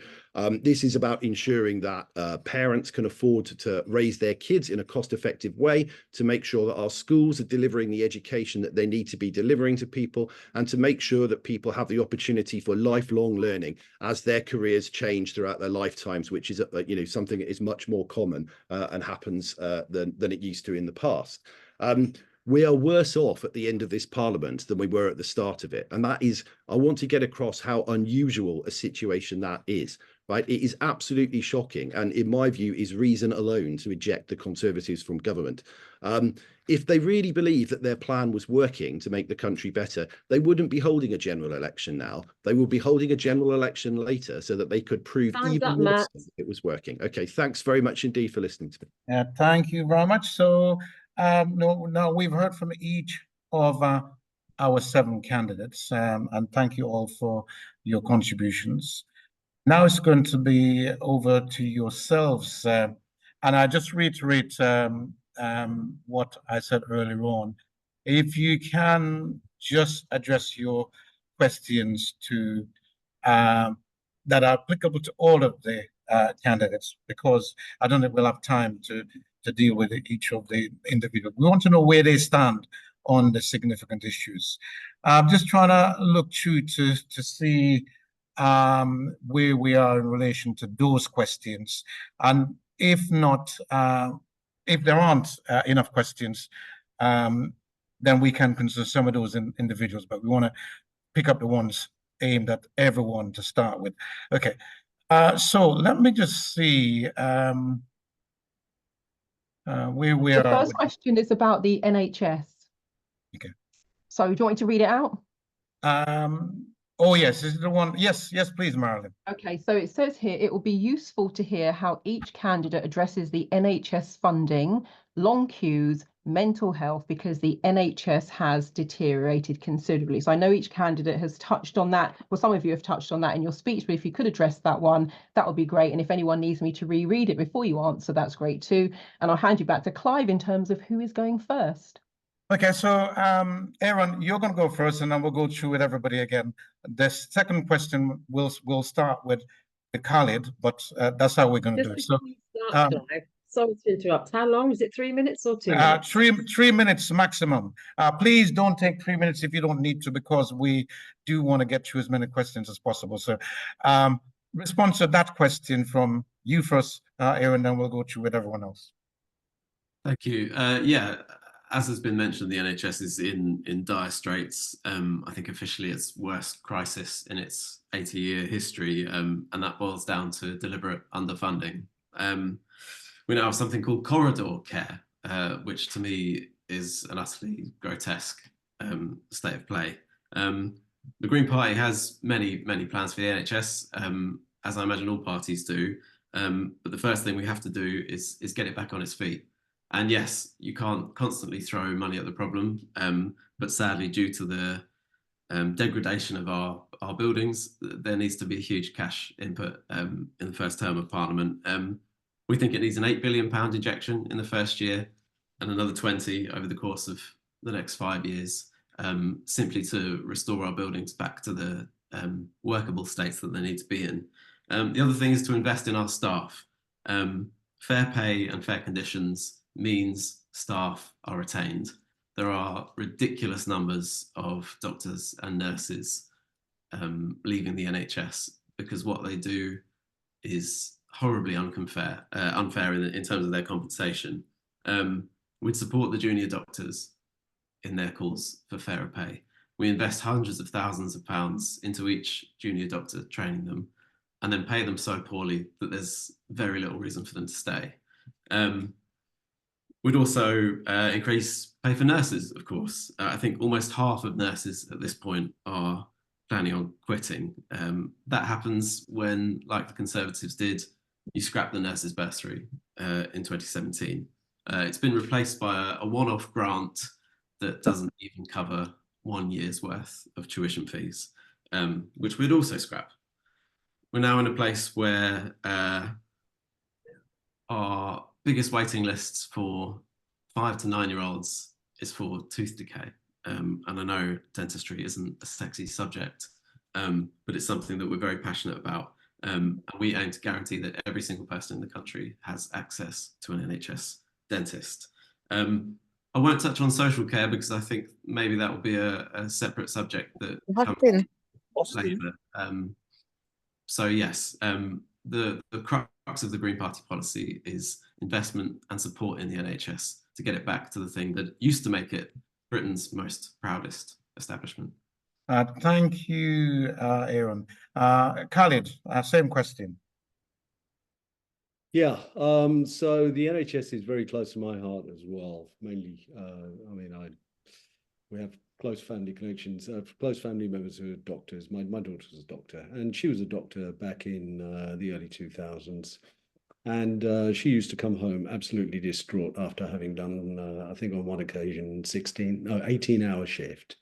this is about ensuring that parents can afford to raise their kids in a cost-effective way, to make sure that our schools are delivering the education that they need to be delivering to people, and to make sure that people have the opportunity for lifelong learning as their careers change throughout their lifetimes, which is something that is much more common and happens than it used to in the past. We are worse off at the end of this parliament than we were at the start of it. And that is, I want to get across how unusual a situation that is, right? It is absolutely shocking. And in my view, is reason alone to eject the Conservatives from government. If they really believe that their plan was working to make the country better, they wouldn't be holding a general election now. They will be holding a general election later so that they could prove even more so that it was working. Okay, thanks very much indeed for listening to me. Thank you very much. So now we've heard from each of our 7 candidates, and thank you all for your contributions. Now it's going to be over to yourselves. And I just reiterate what I said earlier on. If you can just address your questions to that are applicable to all of the candidates, because I don't think we'll have time to deal with each of the individuals. We want to know where they stand on the significant issues. I'm just trying to look through to see where we are in relation to those questions, and if not, if there aren't enough questions, then we can consider some of those individuals, but we want to pick up the ones aimed at everyone to start with. Okay, so let me just see where we The are. first question is about the NHS. Okay. So do you want me to read it out? Oh yes, is it the one? Yes, please, Marilyn. Okay, so it says here, it will be useful to hear how each candidate addresses the NHS funding, long queues, mental health, because the NHS has deteriorated considerably. So I know each candidate has touched on that. Well, some of you have touched on that in your speech, but if you could address that one, that would be great. And if anyone needs me to reread it before you answer, that's great too. And I'll hand you back to Clive in terms of who is going first. Okay, so Aaron, you're going to go first, and then we'll go through with everybody again. The second question we'll start with Khalid, but that's how we're going to do it. So, sorry to interrupt. How long is it? 3 minutes or 2 minutes? 3 minutes maximum. Please don't take 3 minutes if you don't need to, because we do want to get through as many questions as possible. So, response to that question from you first, Aaron, then we'll go through with everyone else. Thank you. Yeah. As has been mentioned, the NHS is in dire straits. I think officially its worst crisis in its 80-year history, and that boils down to deliberate underfunding. We now have something called corridor care, which to me is an utterly grotesque state of play. The Green Party has many plans for the NHS, as I imagine all parties do, but the first thing we have to do is get it back on its feet. And yes, you can't constantly throw money at the problem, but sadly, due to the degradation of our buildings, there needs to be a huge cash input in the first term of Parliament. We think it needs an £8 billion injection in the first year and another 20 over the course of the next 5 years, simply to restore our buildings back to the workable states that they need to be in. The other thing is to invest in our staff. Fair pay and fair conditions means staff are retained. There are ridiculous numbers of doctors and nurses leaving the NHS because what they do is horribly unfair in terms of their compensation. We'd support the junior doctors in their calls for fairer pay. We invest hundreds of thousands of pounds into each junior doctor, training them, and then pay them so poorly that there's very little reason for them to stay. We'd also increase pay for nurses, of course. I think almost half of nurses at this point are planning on quitting. That happens when, like the Conservatives did, you scrap the nurses' bursary in 2017. It's been replaced by a one-off grant that doesn't even cover 1 year's worth of tuition fees, which we'd also scrap. We're now in a place where our biggest waiting lists for 5 to 9-year-olds is for tooth decay. And I know dentistry isn't a sexy subject, but it's something that we're very passionate about. And we aim to guarantee that every single person in the country has access to an NHS dentist. I won't touch on social care because I think maybe that will be a separate subject that comes later. So yes, the crux of the Green Party policy is investment and support in the NHS to get it back to the thing that used to make it Britain's most proudest establishment. Thank you, Aaron. Khalid, same question. Yeah, so the NHS is very close to my heart as well. Mainly, we have close family connections, close family members who are doctors. My daughter was a doctor, and she was a doctor back in the early 2000s. And she used to come home absolutely distraught after having done, I think on one occasion, 18-hour shift.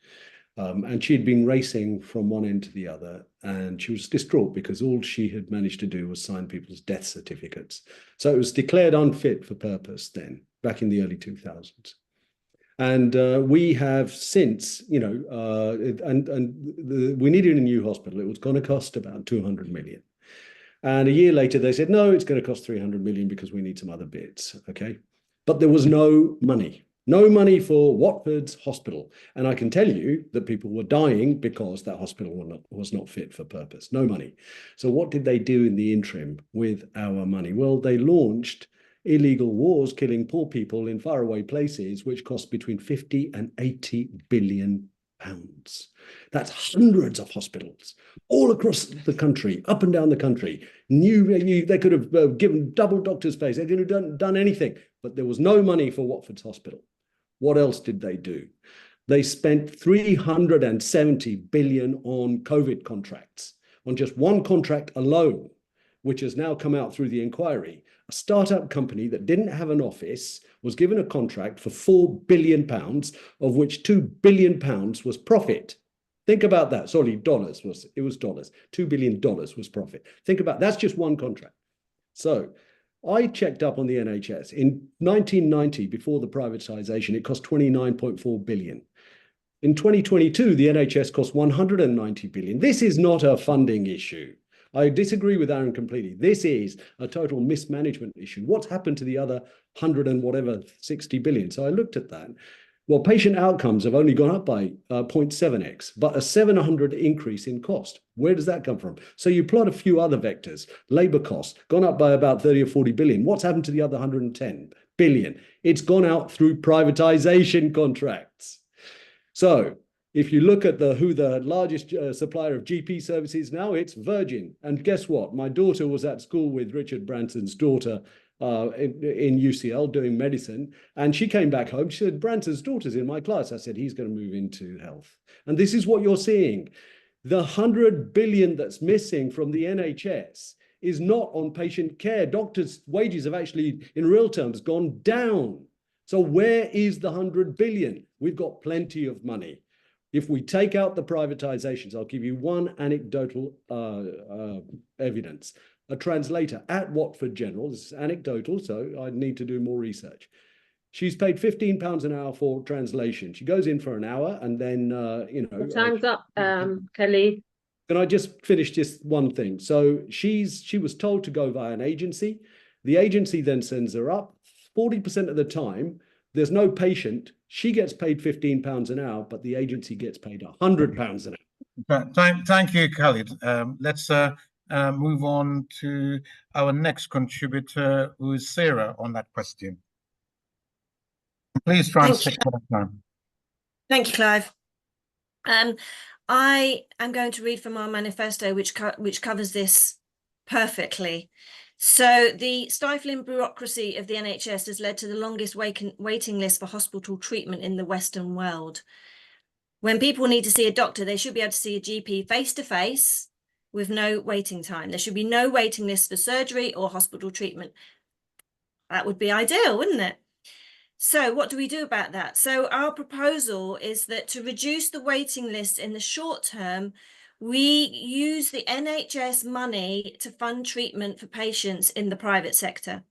And she'd been racing from one end to the other, and she was distraught because all she had managed to do was sign people's death certificates. So it was declared unfit for purpose then. back in the early 2000s. And we have since, we needed a new hospital. It was going to cost about 200 million. And a year later, they said, no, it's going to cost 300 million because we need some other bits. Okay. But there was no money for Watford's hospital. And I can tell you that people were dying because that hospital was not fit for purpose. No money. So what did they do in the interim with our money? Well, they launched illegal wars, killing poor people in faraway places, which cost between 50 and 80 billion pounds. That's hundreds of hospitals all across the country, up and down the country. They could have given double doctor's pays. They could have done anything, but there was no money for Watford's hospital. What else did they do? They spent 370 billion on COVID contracts, on just one contract alone, which has now come out through the inquiry. A startup company that didn't have an office was given a contract for £4 billion, of which £2 billion was profit. Think about that. Sorry, it was dollars. $2 billion was profit. Think about that's just one contract. So I checked up on the NHS. In 1990, before the privatization, it cost 29.4 billion. In 2022, the NHS cost 190 billion. This is not a funding issue. I disagree with Aaron completely. This is a total mismanagement issue. What's happened to the other 100 and whatever 60 billion? So I looked at that. Well, patient outcomes have only gone up by 0.7x, but a 700 increase in cost. Where does that come from? So you plot a few other vectors. Labour costs gone up by about 30 or 40 billion. What's happened to the other 110 billion? It's gone out through privatization contracts. So if you look at who the largest supplier of GP services now, it's Virgin. And guess what? My daughter was at school with Richard Branson's daughter in UCL doing medicine. And she came back home. She said, Branson's daughter's in my class. I said, he's going to move into health. And this is what you're seeing. The 100 billion that's missing from the NHS is not on patient care. Doctors' wages have actually, in real terms, gone down. So where is the 100 billion? We've got plenty of money. If we take out the privatizations, I'll give you one anecdotal evidence. A translator at Watford General, this is anecdotal, so I need to do more research. She's paid £15 an hour for translation. She goes in for an hour and then, Time's up, Kelly. Can I just finish just one thing? So she was told to go via an agency. The agency then sends her up. 40% of the time, there's no patient. She gets paid £15 an hour, but the agency gets paid £100 an hour. Thank you, Khalid. Let's move on to our next contributor, who is Sarah, on that question. Please try and stick to the time. Thank you, Clive. I am going to read from our manifesto, which covers this perfectly. So the stifling bureaucracy of the NHS has led to the longest waiting list for hospital treatment in the Western world. When people need to see a doctor, they should be able to see a GP face-to-face with no waiting time. There should be no waiting list for surgery or hospital treatment. That would be ideal, wouldn't it? So what do we do about that? So our proposal is that to reduce the waiting list in the short term, we use the NHS money to fund treatment for patients in the private sector.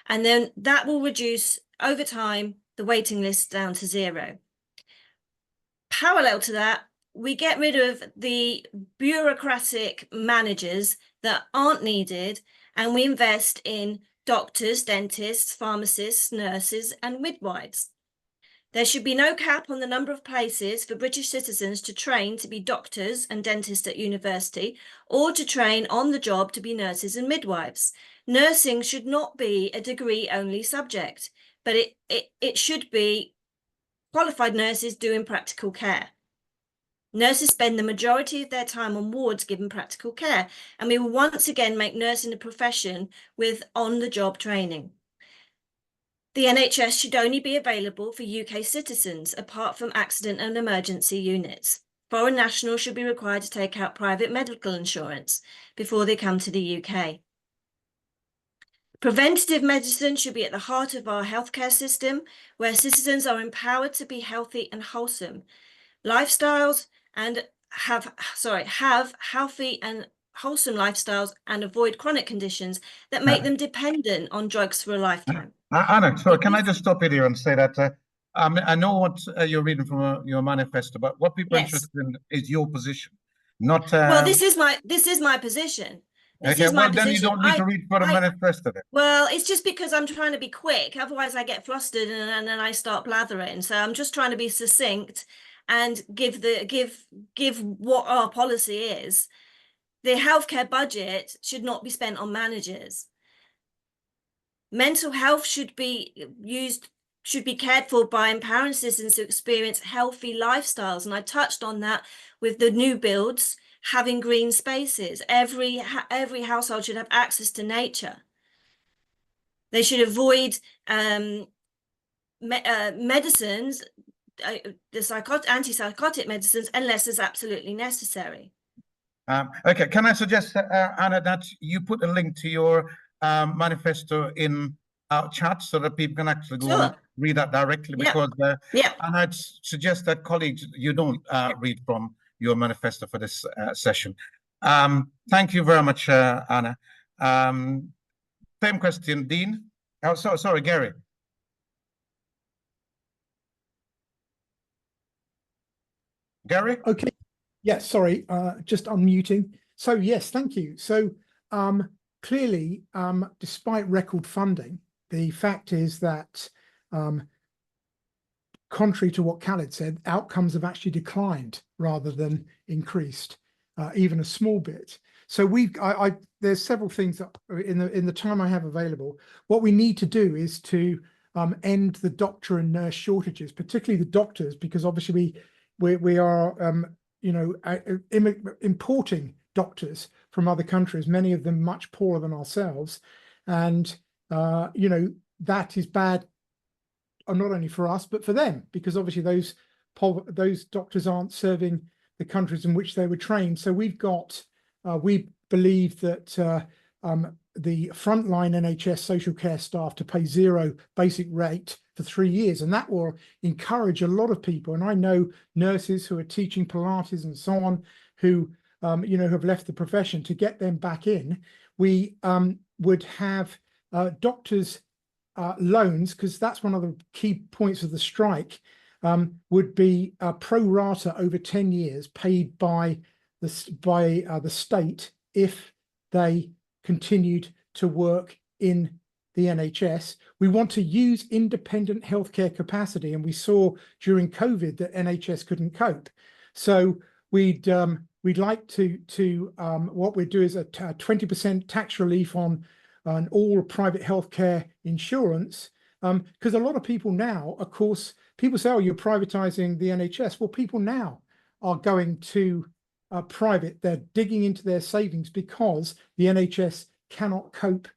And then that will reduce over time the waiting list down to zero. Parallel to that, we get rid of the bureaucratic managers that aren't needed, and we invest in doctors, dentists, pharmacists, nurses, and midwives. There should be no cap on the number of places for British citizens to train to be doctors and dentists at university, or to train on the job to be nurses and midwives. Nursing should not be a degree-only subject, but it should be qualified nurses doing practical care. Nurses spend the majority of their time on wards given practical care, and we will once again make nursing a profession with on-the-job training. The NHS should only be available for UK citizens, apart from accident and emergency units. Foreign nationals should be required to take out private medical insurance before they come to the UK. Preventative medicine should be at the heart of our healthcare system, where citizens are empowered to be healthy and wholesome. Lifestyles and have healthy and wholesome lifestyles and avoid chronic conditions that make them dependent on drugs for a lifetime. Anna, sorry, can I just stop you here and say that I know what you're reading from your manifesto, but what people are Yes. interested in is your position, not. Well, this is my position. This Okay, is my well, then you position. don't need to read for the manifesto then. Well, it's just because I'm trying to be quick. Otherwise, I get flustered and then I start blathering. So I'm just trying to be succinct and give what our policy is. The healthcare budget should not be spent on managers. Mental health should be cared for by empowering citizens to experience healthy lifestyles. And I touched on that with the new builds, having green spaces. Every household should have access to nature. They should avoid medicines, the antipsychotic medicines, unless it's absolutely necessary. Okay, can I suggest, Anna, that you put a link to your manifesto in our chat so that people can actually go and read that directly? Because and I'd suggest that colleagues, you don't read from your manifesto for this session. Thank you very much, Anna. Same question, Dean. Oh, sorry, Gary. Gary? Okay. Yes, sorry, just unmuting. So yes, thank you. So clearly, despite record funding, the fact is that contrary to what Khaled said, outcomes have actually declined rather than increased, even a small bit. So there's several things that in the time I have available. What we need to do is to end the doctor and nurse shortages, particularly the doctors, because obviously we are importing doctors from other countries, many of them much poorer than ourselves, and that is bad, not only for us but for them, because obviously those doctors aren't serving the countries in which they were trained. So we believe that the frontline NHS social care staff to pay zero basic rate for 3 years, and that will encourage a lot of people. And I know nurses who are teaching Pilates and so on, who have left the profession, to get them back in. We would have doctors' loans, because that's one of the key points of the strike, would be pro rata over 10 years, paid by the state if they continued to work in the NHS. We want to use independent healthcare capacity, and we saw during COVID that NHS couldn't cope. So we'd like to what we'd do is a 20% tax relief on all private healthcare insurance, because a lot of people now, of course, people say, oh, you're privatizing the NHS. Well, people now are going to private. They're digging into their savings because the NHS cannot cope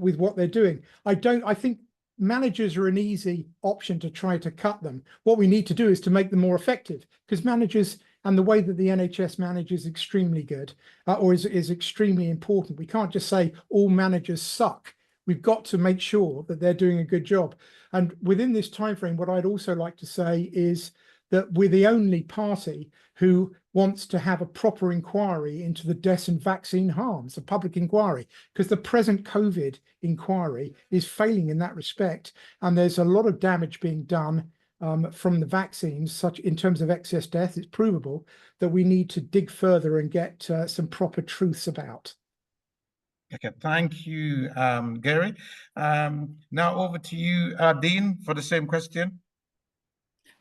with what they're doing. I think managers are an easy option to try to cut them. What we need to do is to make them more effective, because managers and the way that the NHS manages is extremely good, or is extremely important. We can't just say all managers suck. We've got to make sure that they're doing a good job. And within this time frame, what I'd also like to say is that we're the only party who wants to have a proper inquiry into the deaths and vaccine harms, a public inquiry, because the present COVID inquiry is failing in that respect. And there's a lot of damage being done from the vaccines, such in terms of excess death. It's provable that we need to dig further and get some proper truths about. Okay, thank you, Gary. Now over to you, Dean, for the same question.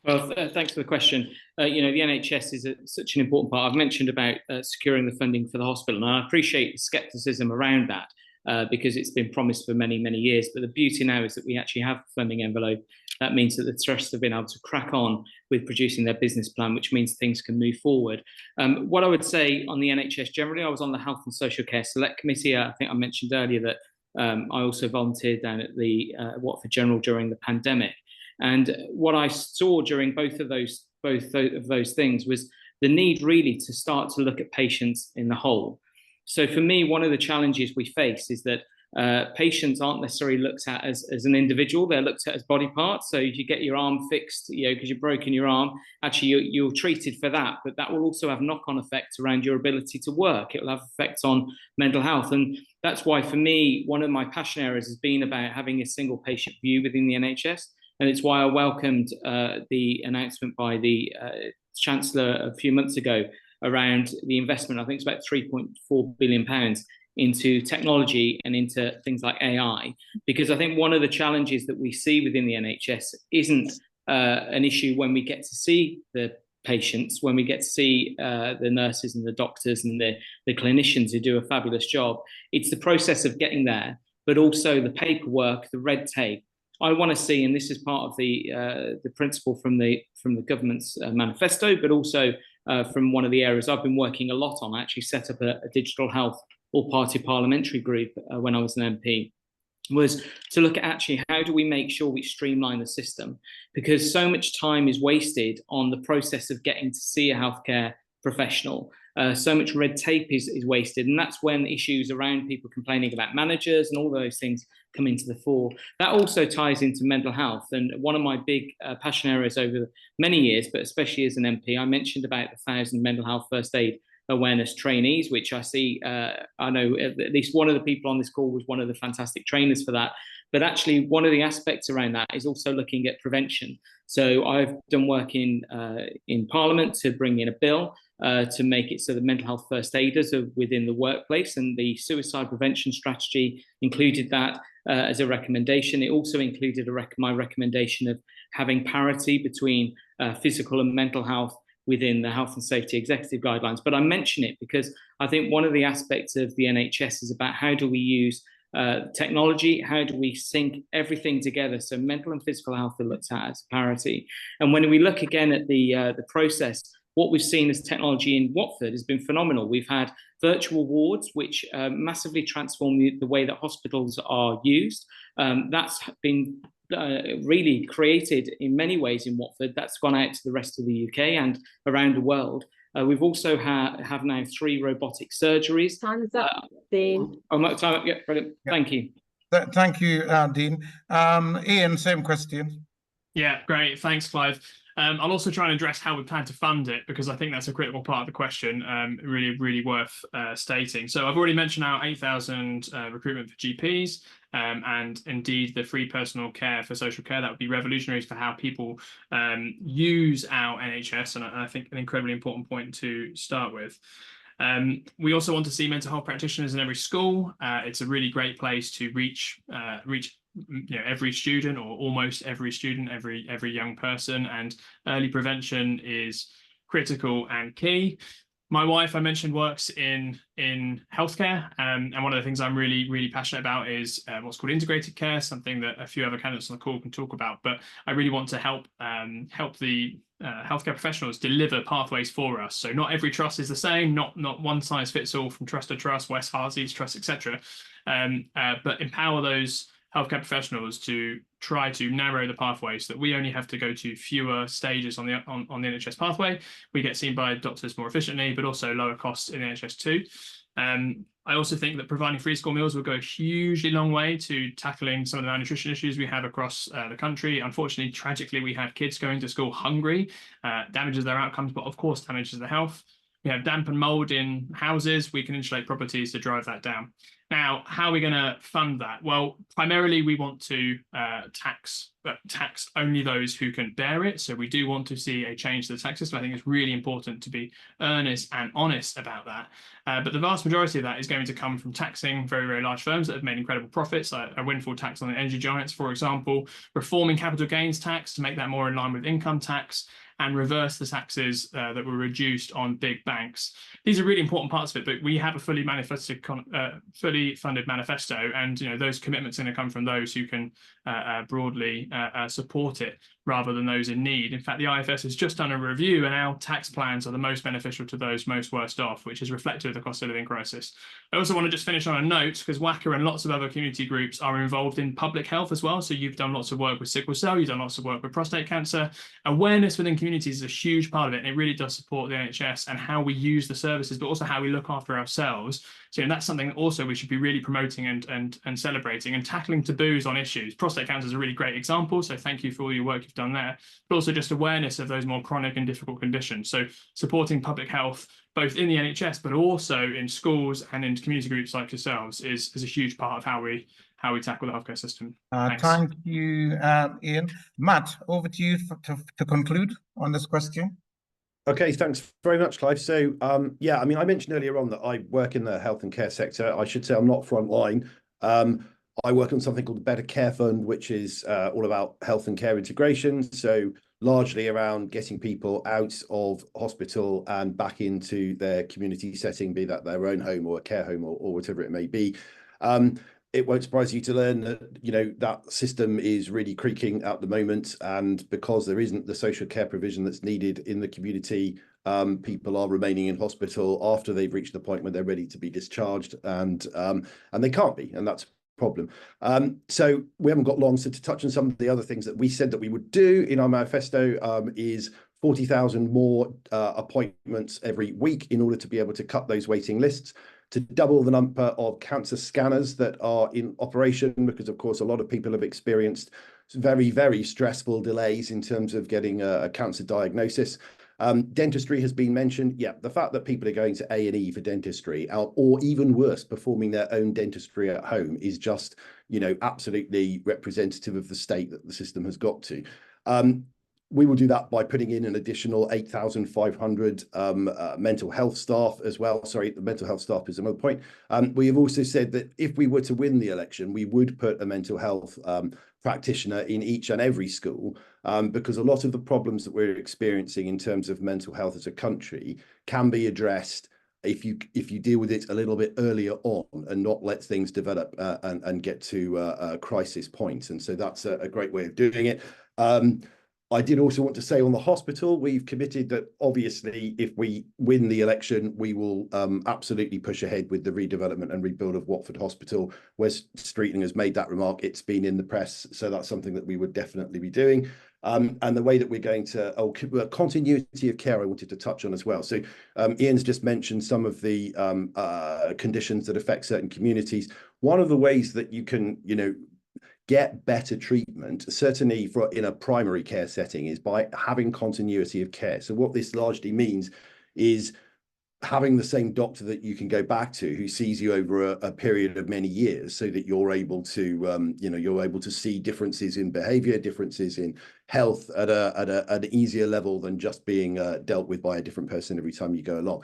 Well, thanks for the question. The NHS is such an important part. I've mentioned about securing the funding for the hospital, and I appreciate the scepticism around that because it's been promised for many, many years. But the beauty now is that we actually have a funding envelope. That means that the trusts have been able to crack on with producing their business plan, which means things can move forward. What I would say on the NHS generally, I was on the Health and Social Care Select Committee. I think I mentioned earlier that I also volunteered down at the Watford General during the pandemic. And what I saw during both of those things was the need really to start to look at patients in the whole. So for me, one of the challenges we face is that patients aren't necessarily looked at as an individual, they're looked at as body parts. So if you get your arm fixed, because you've broken your arm, actually you're treated for that, but that will also have knock-on effects around your ability to work. It will have effects on mental health. And that's why, for me, one of my passion areas has been about having a single patient view within the NHS. And it's why I welcomed the announcement by the Chancellor a few months ago around the investment. I think it's about £3.4 billion into technology and into things like AI, because I think one of the challenges that we see within the NHS isn't an issue when we get to see the patients, when we get to see the nurses and the doctors and the clinicians who do a fabulous job. It's the process of getting there, but also the paperwork, the red tape. I want to see, and this is part of the principle from the government's manifesto, but also from one of the areas I've been working a lot on. I actually set up a digital health all-party parliamentary group when I was an MP, was to look at actually how do we make sure we streamline the system, because so much time is wasted on the process of getting to see a healthcare professional. So much red tape is wasted, and that's when issues around people complaining about managers and all those things come into the fore. That also ties into mental health, and one of my big passion areas over many years, but especially as an MP, I mentioned about the 1,000 mental health first aid awareness trainees, which I see, I know at least one of the people on this call was one of the fantastic trainers for that. But actually, one of the aspects around that is also looking at prevention. So I've done work in Parliament to bring in a bill to make it so that mental health first aiders are within the workplace, and the suicide prevention strategy included that as a recommendation. It also included my recommendation of having parity between physical and mental health within the health and safety executive guidelines. But I mention it because I think one of the aspects of the NHS is about how do we use technology, how do we sync everything together so mental and physical health are looked at as parity. And when we look again at the process, what we've seen as technology in Watford has been phenomenal. We've had virtual wards, which massively transform the way that hospitals are used. That's been really created in many ways in Watford. That's gone out to the rest of the UK and around the world. We've also have now 3 robotic surgeries. Time's up, Dean. Oh, my time up. Yeah, brilliant. Yeah. Thank you. Thank you, Dean. Ian, same question. Yeah, great. Thanks, Clive. I'll also try and address how we plan to fund it, because I think that's a critical part of the question, really worth stating. So I've already mentioned our 8,000 recruitment for GPs, and indeed the free personal care for social care. That would be revolutionary for how people use our NHS, and I think an incredibly important point to start with. We also want to see mental health practitioners in every school. It's a really great place to reach every student, or almost every student, every young person, and early prevention is critical and key. My wife, I mentioned, works in healthcare, and one of the things I'm really passionate about is what's called integrated care, something that a few other candidates on the call can talk about. But I really want to help the healthcare professionals deliver pathways for us. So not every trust is the same, not one size fits all from trust to trust, West Hart, East Trust, etc. But empower those healthcare professionals to try to narrow the pathway so that we only have to go to fewer stages on the NHS pathway. We get seen by doctors more efficiently, but also lower costs in the NHS too. I also think that providing free school meals will go a hugely long way to tackling some of the malnutrition issues we have across the country. Unfortunately, tragically, we have kids going to school hungry, damages their outcomes, but of course damages their health. We have damp and mold in houses. We can insulate properties to drive that down. Now, how are we going to fund that? Well, primarily we want to tax only those who can bear it. So we do want to see a change to the tax system. I think it's really important to be earnest and honest about that. But the vast majority of that is going to come from taxing very large firms that have made incredible profits, like a windfall tax on the energy giants, for example, reforming capital gains tax to make that more in line with income tax, and reverse the taxes that were reduced on big banks. These are really important parts of it, but we have a fully funded manifesto, and those commitments are going to come from those who can broadly support it. rather than those in need. In fact, the IFS has just done a review, and our tax plans are the most beneficial to those most worst off, which is reflective of the cost of living crisis. I also want to just finish on a note, because WACA and lots of other community groups are involved in public health as well. So you've done lots of work with sickle cell, you've done lots of work with prostate cancer. Awareness within communities is a huge part of it, and it really does support the NHS and how we use the services, but also how we look after ourselves. So that's something also we should be really promoting and celebrating, and tackling taboos on issues. Prostate cancer is a really great example, so thank you for all your work you've done there, but also just awareness of those more chronic and difficult conditions. So supporting public health, both in the NHS, but also in schools and in community groups like yourselves, is a huge part of how we tackle the healthcare system. Thank you, Ian. Matt, over to you to conclude on this question. Okay, thanks very much, Clive. So, yeah, I mean, I mentioned earlier on that I work in the health and care sector. I should say I'm not frontline. I work on something called the Better Care Fund, which is all about health and care integration. So largely around getting people out of hospital and back into their community setting, be that their own home or a care home or whatever it may be. It won't surprise you to learn that, you know, that system is really creaking at the moment. And because there isn't the social care provision that's needed in the community, people are remaining in hospital after they've reached the point when they're ready to be discharged, and they can't be, and that's a problem. So we haven't got long. So to touch on some of the other things that we said that we would do in our manifesto, is 40,000 more appointments every week in order to be able to cut those waiting lists, to double the number of cancer scanners that are in operation, because of course a lot of people have experienced very, very stressful delays in terms of getting a cancer diagnosis. Dentistry has been mentioned. Yeah, the fact that people are going to A&E for dentistry, or even worse, performing their own dentistry at home, is just, you know, absolutely representative of the state that the system has got to. We will do that by putting in an additional 8,500 mental health staff as well. Sorry, the mental health staff is another point. We have also said that if we were to win the election, we would put a mental health practitioner in each and every school, because a lot of the problems that we're experiencing in terms of mental health as a country can be addressed if you deal with it a little bit earlier on and not let things develop and get to a crisis point. And so that's a great way of doing it. I did also want to say on the hospital, we've committed that obviously if we win the election, we will absolutely push ahead with the redevelopment and rebuild of Watford Hospital. Wes Streeting has made that remark. It's been in the press, so that's something that we would definitely be doing. And the way that we're going to, continuity of care, I wanted to touch on as well. So Ian's just mentioned some of the conditions that affect certain communities. One of the ways that you can, you know, get better treatment, certainly in a primary care setting, is by having continuity of care. So what this largely means is having the same doctor that you can go back to, who sees you over a period of many years, so that you're able to, you're able to see differences in behavior, differences in health at an easier level than just being dealt with by a different person every time you go along.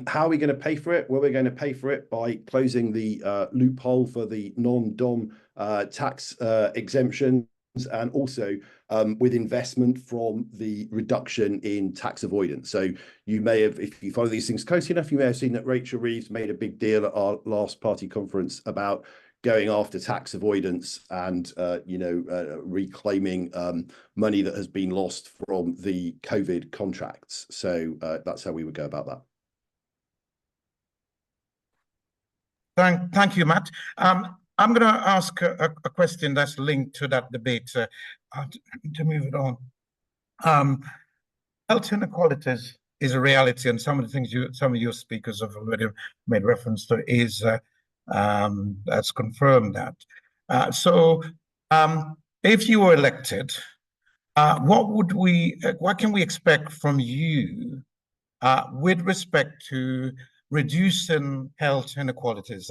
How are we going to pay for it? Well, we're going to pay for it by closing the loophole for the non-dom tax exemptions, and also with investment from the reduction in tax avoidance. So you may have, if you follow these things close enough, you may have seen that Rachel Reeves made a big deal at our last party conference about going after tax avoidance and reclaiming money that has been lost from the COVID contracts. So that's how we would go about that. Thank you, Matt. I'm going to ask a question that's linked to that debate to move it on. Health inequalities is a reality, and some of the things some of your speakers have already made reference to is that's confirmed that. So if you were elected, what can we expect from you with respect to reducing health inequalities?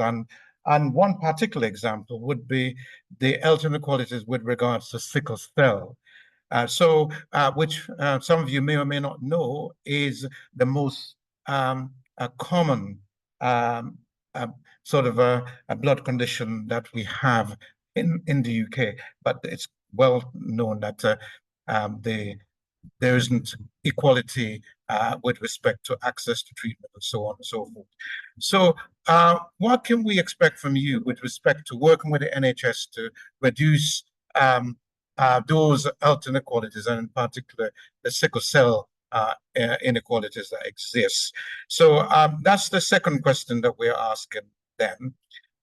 And one particular example would be the health inequalities with regards to sickle cell. Which some of you may or may not know is the most common sort of a blood condition that we have in the UK. But it's well known that there isn't equality with respect to access to treatment and so on and so forth. So what can we expect from you with respect to working with the NHS to reduce those health inequalities, and in particular the sickle cell inequalities that exist. So that's the second question that we're asking them.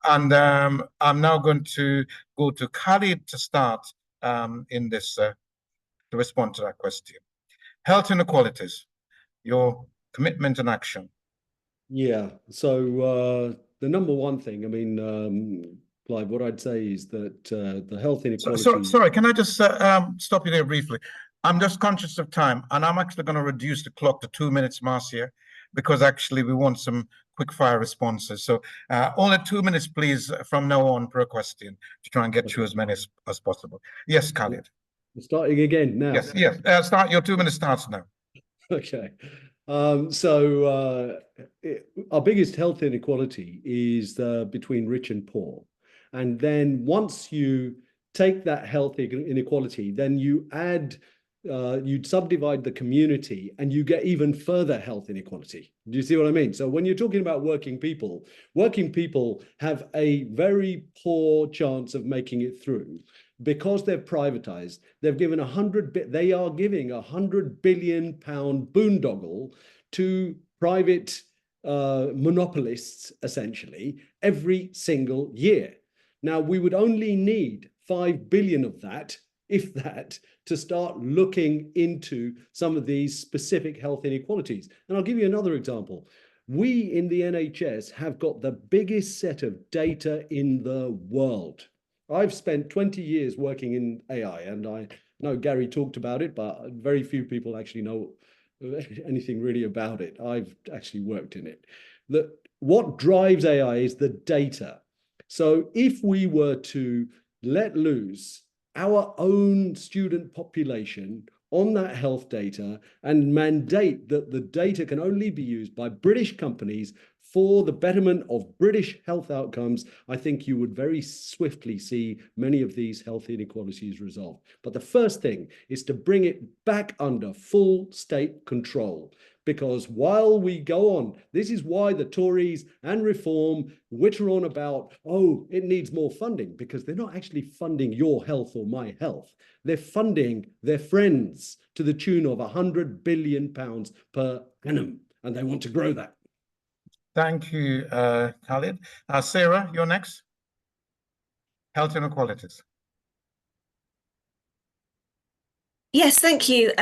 And I'm now going to go to Khalid to start in this to respond to that question. Health inequalities, your commitment and action. Yeah, so the number one thing, I mean, Clive, what I'd say is that the health inequality. Sorry, can I just stop you there briefly? I'm just conscious of time, and I'm actually going to reduce the clock to 2 minutes, Marcia, because actually we want some quick fire responses. So only 2 minutes, please, from now on per question to try and get through as many as possible. Yes, Khalid. We're starting again now. Yes. Start. Your 2 minutes starts now. Okay. Our biggest health inequality is between rich and poor. And then once you take that health inequality, then you add, you'd subdivide the community and you get even further health inequality. Do you see what I mean? So when you're talking about working people have a very poor chance of making it through because they're privatized. They've given they are giving £100 billion boondoggle to private monopolists, essentially, every single year. Now, we would only need 5 billion of that, if that, to start looking into some of these specific health inequalities. And I'll give you another example. We in the NHS have got the biggest set of data in the world. I've spent 20 years working in AI, and I know Gary talked about it, but very few people actually know anything really about it. I've actually worked in it. What drives AI is the data. So if we were to let loose our own student population on that health data and mandate that the data can only be used by British companies for the betterment of British health outcomes, I think you would very swiftly see many of these health inequalities resolved. But the first thing is to bring it back under full state control. Because while we go on, this is why the Tories and Reform witter on about, oh, it needs more funding, because they're not actually funding your health or my health. They're funding their friends to the tune of £100 billion per annum, and they want to grow that. Thank you, Khalid. Sarah, you're next. Health inequalities. Yes, thank you.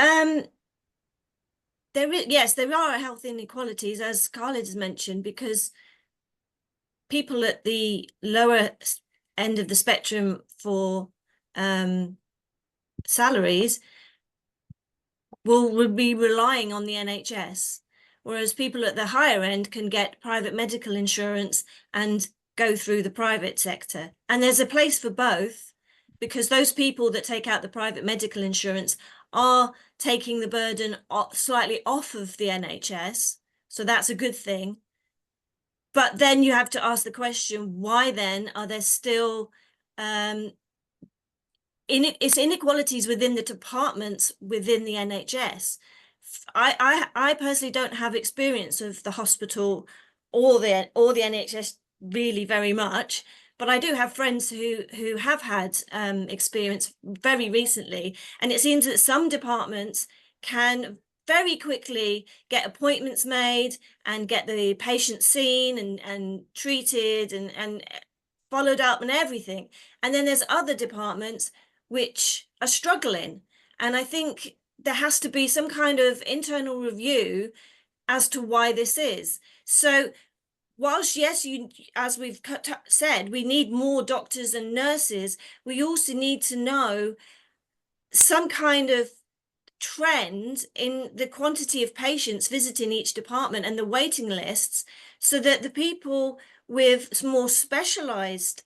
There are health inequalities, as Khalid has mentioned, because people at the lower end of the spectrum for salaries will be relying on the NHS, whereas people at the higher end can get private medical insurance and go through the private sector. And there's a place for both, because those people that take out the private medical insurance are taking the burden slightly off of the NHS. So that's a good thing. But then you have to ask the question, why then are there still it's inequalities within the departments within the NHS? I personally don't have experience of the hospital or the NHS really very much, but I do have friends who have had experience very recently, and it seems that some departments can very quickly get appointments made and get the patient seen and treated and followed up and everything. And then there's other departments which are struggling. And I think there has to be some kind of internal review as to why this is. So whilst, yes, as we've said, we need more doctors and nurses, we also need to know some kind of trend in the quantity of patients visiting each department and the waiting lists, so that the people with more specialized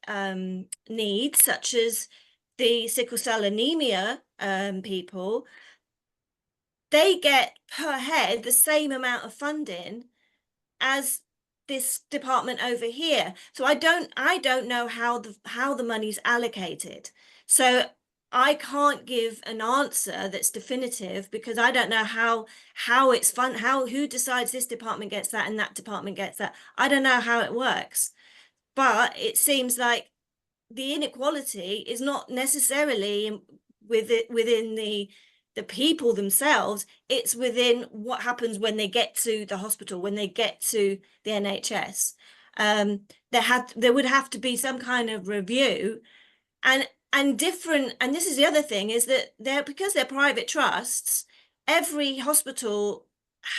needs, such as the sickle cell anemia people, they get per head the same amount of funding as this department over here. So I don't know how the money's allocated. So I can't give an answer that's definitive, because I don't know how it's who decides this department gets that and that department gets that. I don't know how it works. But it seems like the inequality is not necessarily within the people themselves. It's within what happens when they get to the hospital, when they get to the NHS. There would have to be some kind of review, and different. And this is the other thing, is that because they're private trusts, every hospital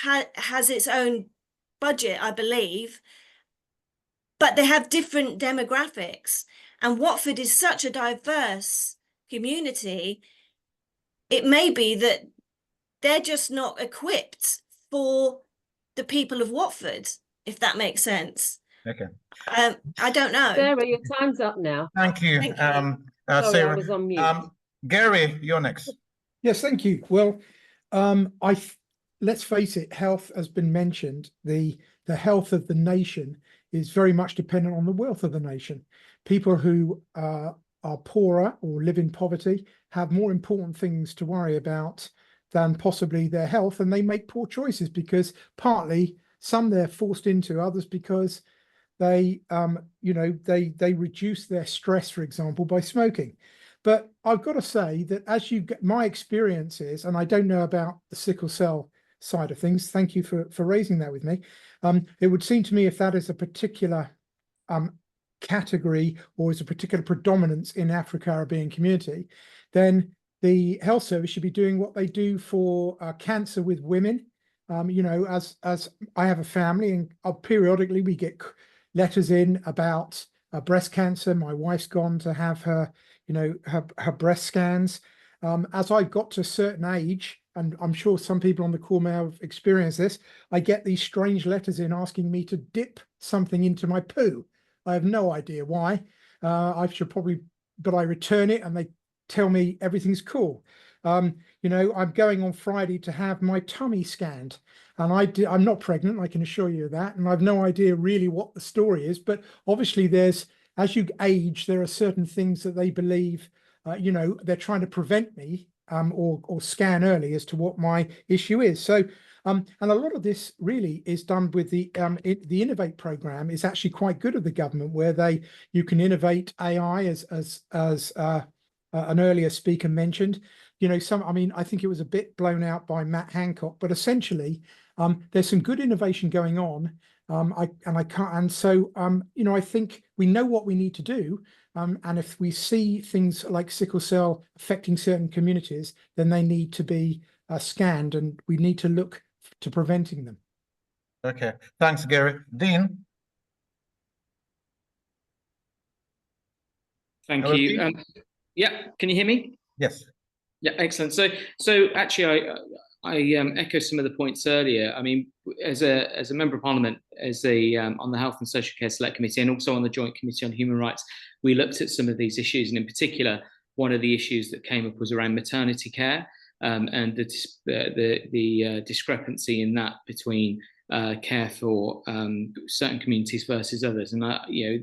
has its own budget, I believe, but they have different demographics. And Watford is such a diverse community. It may be that they're just not equipped for the people of Watford, if that makes sense. Okay. I don't know. Sarah, your time's up now. Thank you. Thank you. Sorry, I Sarah. was on mute. Gary, you're next. Yes, thank you. Well, let's face it, health has been mentioned. The health of the nation is very much dependent on the wealth of the nation. People who are poorer or live in poverty have more important things to worry about than possibly their health, and they make poor choices because partly some they're forced into, others because they they reduce their stress, for example, by smoking. But I've got to say that as you get my experiences, and I don't know about the sickle cell side of things, thank you for raising that with me. It would seem to me if that is a particular category or is a particular predominance in Afro-Caribbean community, then the health service should be doing what they do for cancer with women. As I have a family, and periodically we get letters in about breast cancer. My wife's gone to have her breast scans. As I got to a certain age, and I'm sure some people on the call may have experienced this, I get these strange letters in asking me to dip something into my poo. I have no idea why. I should probably, but I return it and they tell me everything's cool. I'm going on Friday to have my tummy scanned, and I'm not pregnant, I can assure you of that, and I've no idea really what the story is. But obviously as you age, there are certain things that they believe, they're trying to prevent me or scan early as to what my issue is. So, and a lot of this really is done with the Innovate program is actually quite good of the government, where you can innovate AI as an earlier speaker mentioned. I think it was a bit blown out by Matt Hancock, but essentially there's some good innovation going on. I think we know what we need to do. And if we see things like sickle cell affecting certain communities, then they need to be scanned, and we need to look to preventing them. Okay, thanks, Gary. Dean? Thank Hello, you. Dean? Yeah, can you hear me? Yes. Yeah, excellent. So actually, I echo some of the points earlier. I mean, as a member of Parliament, on the Health and Social Care Select Committee, and also on the Joint Committee on Human Rights, we looked at some of these issues, and in particular, one of the issues that came up was around maternity care, and the discrepancy in that between care for certain communities versus others. And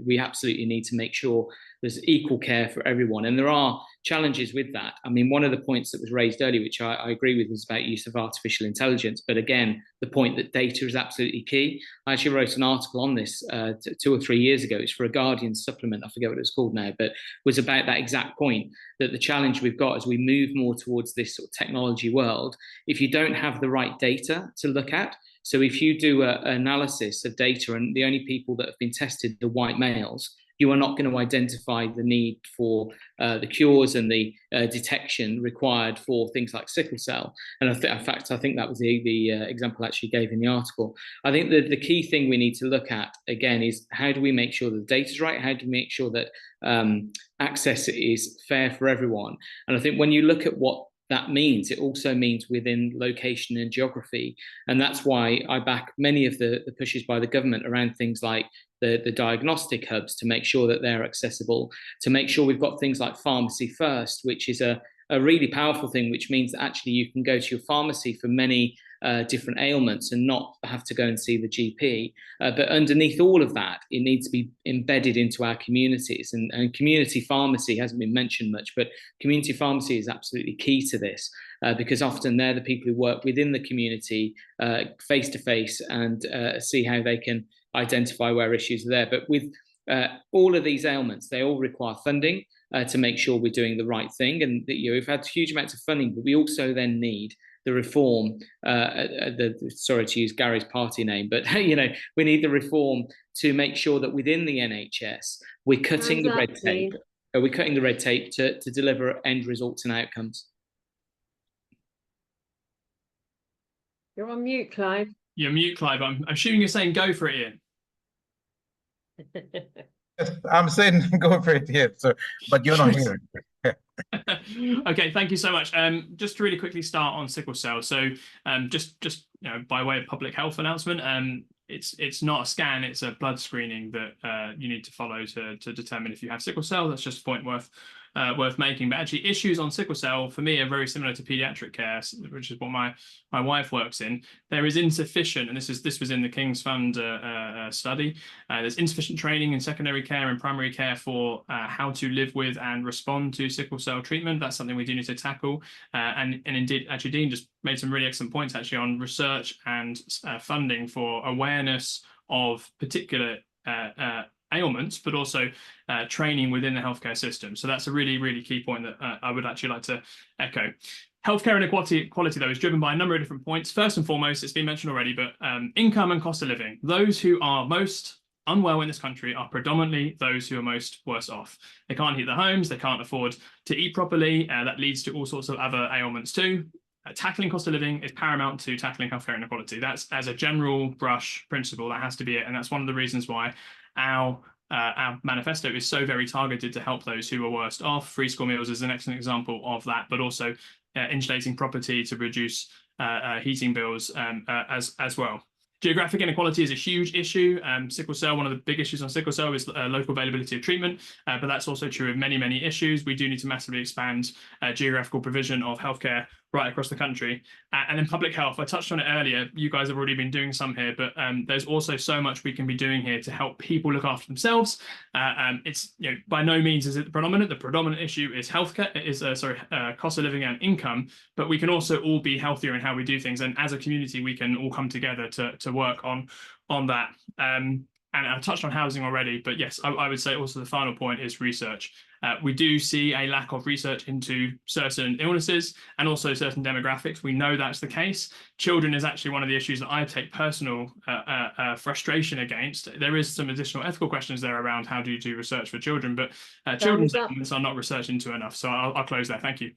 we absolutely need to make sure there's equal care for everyone, and there are challenges with that. I mean, one of the points that was raised earlier, which I agree with, is about use of artificial intelligence. But again, the point that data is absolutely key. I actually wrote an article on this 2 or 3 years ago. It's for a Guardian supplement, I forget what it's called now, but was about that exact point, that the challenge we've got as we move more towards this sort of technology world, if you don't have the right data to look at, so if you do an analysis of data and the only people that have been tested are white males, you are not going to identify the need for the cures and the detection required for things like sickle cell. And in fact, I think that was the example I actually gave in the article. I think that the key thing we need to look at, again, is how do we make sure that the data is right? How do we make sure that access is fair for everyone? And I think when you look at what that means, it also means within location and geography. And that's why I back many of the pushes by the government around things like the diagnostic hubs, to make sure that they're accessible, to make sure we've got things like Pharmacy First, which is a really powerful thing, which means that actually you can go to your pharmacy for many different ailments and not have to go and see the GP. But underneath all of that, it needs to be embedded into our communities. And community pharmacy hasn't been mentioned much, but community pharmacy is absolutely key to this, because often they're the people who work within the community face to face and see how they can identify where issues are there. But with all of these ailments, they all require funding. to make sure we're doing the right thing. And that, we've had huge amounts of funding, but we also then need the reform, sorry to use Gary's party name, but we need the reform to make sure that within the NHS we're cutting the red tape. We're cutting the red tape to deliver end results and outcomes. You're on mute, Clive. You're mute, Clive. I'm assuming you're saying go for it, Ian. Yes, I'm saying go for it, yes. So, but you're not hearing. Okay, thank you so much. Just to really quickly start on sickle cell. So, just by way of public health announcement, it's not a scan; it's a blood screening that you need to follow to determine if you have sickle cell. That's just a point worth making. But actually, issues on sickle cell for me are very similar to paediatric care, which is what my wife works in. There is insufficient, and this was in the King's Fund study. There's insufficient training in secondary care and primary care for how to live with and respond to sickle cell treatment. That's something we do need to tackle. And indeed, actually, Dean just made some really excellent points actually on research and funding for awareness of particular ailments, but also training within the healthcare system. So that's a really, really key point that I would actually like to echo. Healthcare inequality, though, is driven by a number of different points. First and foremost, it's been mentioned already, but income and cost of living. Those who are most unwell in this country are predominantly those who are most worse off. They can't heat their homes, they can't afford to eat properly. That leads to all sorts of other ailments too. Tackling cost of living is paramount to tackling healthcare inequality. That's, as a general brush principle, that has to be it. And that's one of the reasons why our manifesto is so very targeted to help those who are worst off. Free school meals is an excellent example of that, but also insulating property to reduce heating bills as well. Geographic inequality is a huge issue. Sickle cell, one of the big issues on sickle cell is local availability of treatment, but that's also true of many, many issues. We do need to massively expand geographical provision of healthcare right across the country. And then public health, I touched on it earlier. You guys have already been doing some here, but there's also so much we can be doing here to help people look after themselves. It's by no means is it the predominant. The predominant issue is healthcare, cost of living and income, but we can also all be healthier in how we do things. And as a community, we can all come together to work on that. And I touched on housing already, but yes, I would say also the final point is research. We do see a lack of research into certain illnesses and also certain demographics. We know that's the case. Children is actually one of the issues that I take personal frustration against. There is some additional ethical questions there around how do you do research for children, but children's ailments are not researched into enough. So I'll close there. Thank you.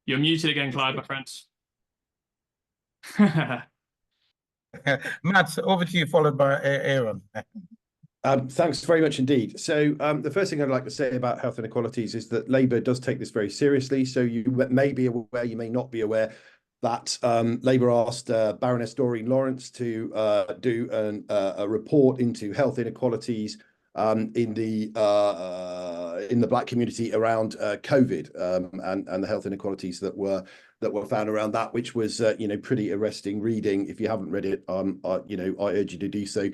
You're muted again, Clive, my friends. Matt, over to you, followed by Aaron. Thanks very much indeed. So the first thing I'd like to say about health inequalities is that Labour does take this very seriously. So you may be aware, you may not be aware, that Labour asked Baroness Doreen Lawrence to do a report into health inequalities in the Black community around COVID and the health inequalities that were found around that, which was pretty arresting reading. If you haven't read it, I urge you to do so.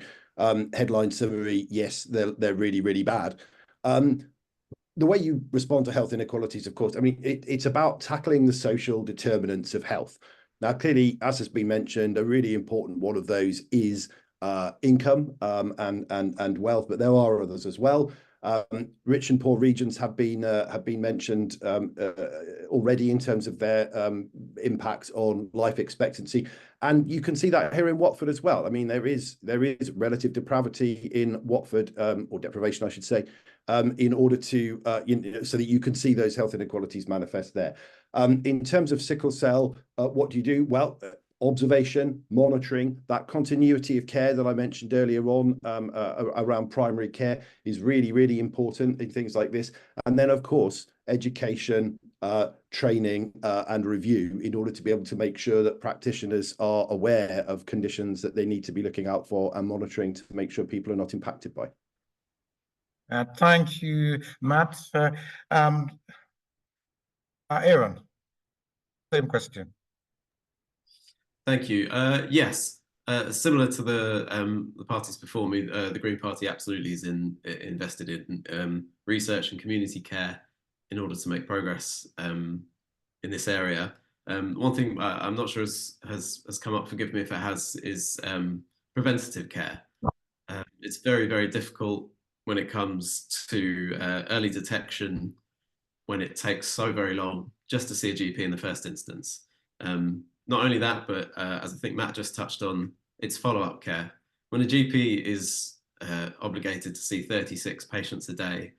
Headline summary: yes, they're really, really bad. The way you respond to health inequalities, of course, I mean, it's about tackling the social determinants of health. Now, clearly, as has been mentioned, a really important one of those is income and wealth, but there are others as well. Rich and poor regions have been mentioned already in terms of their impact on life expectancy, and you can see that here in Watford as well. I mean, there is relative depravity in Watford, or deprivation, I should say, in order to so that you can see those health inequalities manifest there. In terms of sickle cell, what do you do? Well, observation, monitoring, that continuity of care that I mentioned earlier on around primary care is really, really important in things like this. And then, of course, education, training and review in order to be able to make sure that practitioners are aware of conditions that they need to be looking out for and monitoring to make sure people are not impacted by. Thank you, Matt. Aaron, same question. Thank you. Yes, similar to the parties before me, the Green Party absolutely is invested in research and community care in order to make progress in this area. One thing I'm not sure has come up, forgive me if it has, is preventative care. It's very, very difficult when it comes to early detection, when it takes so very long just to see a GP in the first instance. Not only that, but as I think Matt just touched on, it's follow-up care. When a GP is obligated to see 36 patients a day,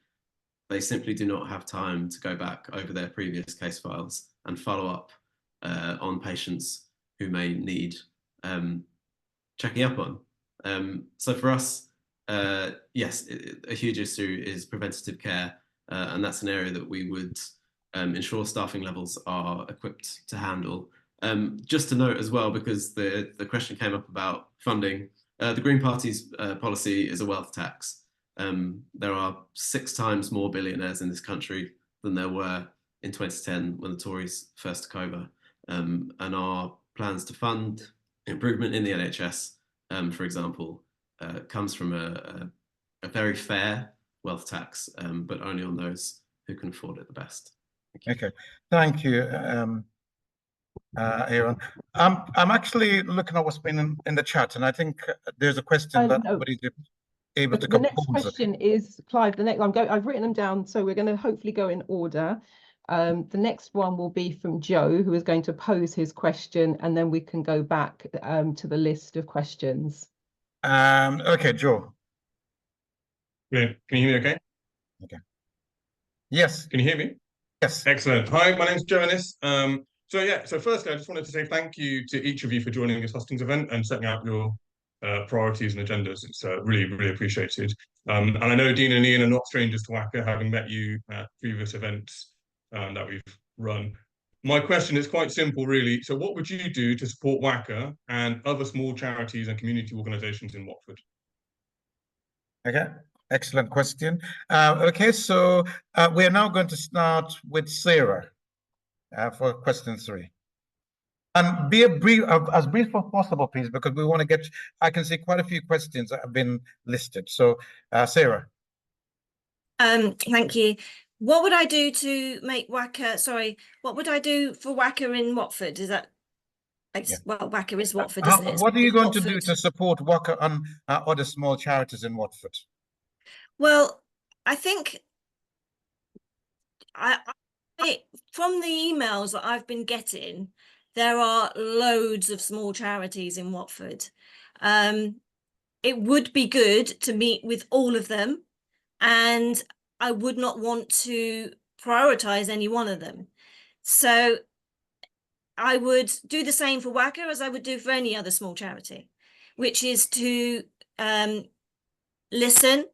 they simply do not have time to go back over their previous case files and follow up on patients who may need checking up on. So for us, yes, a huge issue is preventative care, and that's an area that we would ensure staffing levels are equipped to handle. Just to note as well, because the question came up about funding, the Green Party's policy is a wealth tax. There are 6 times more billionaires in this country than there were in 2010 when the Tories first took over. And our plans to fund improvement in the NHS, for example, comes from a very fair wealth tax, but only on those who can afford it the best. Okay, thank you, Aaron. I'm actually looking at what's been in the chat, and I think there's a question that no. nobody's able to The next compose. question is, Clive, the next I've written them down, so we're going to hopefully go in order. The next one will be from Joe, who is going to pose his question, and then we can go back to the list of questions. Okay, Joe. Brilliant. Can you hear me okay? Okay. Yes. Can you hear me? Yes. Excellent. Hi, my name's Joannis. So firstly, I just wanted to say thank you to each of you for joining this Hustings event and setting out your priorities and agendas. It's really, really appreciated. And I know Dean and Ian are not strangers to WACA, having met you at previous events that we've run. My question is quite simple, really. So what would you do to support WACA and other small charities and community organisations in Watford? Okay, excellent question. Okay, so we're now going to start with Sarah for question 3. And be as brief as possible, please, because we want to get, I can see quite a few questions that have been listed. So, Sarah. Thank you. What would I do to make WACA, what would I do for WACA in Watford? Is that, well, WACA is Watford, isn't it? What are you going to do to support WACA and other small charities in Watford? Well, I think from the emails that I've been getting, there are loads of small charities in Watford. It would be good to meet with all of them, and I would not want to prioritize any one of them. So I would do the same for WACA as I would do for any other small charity, which is to listen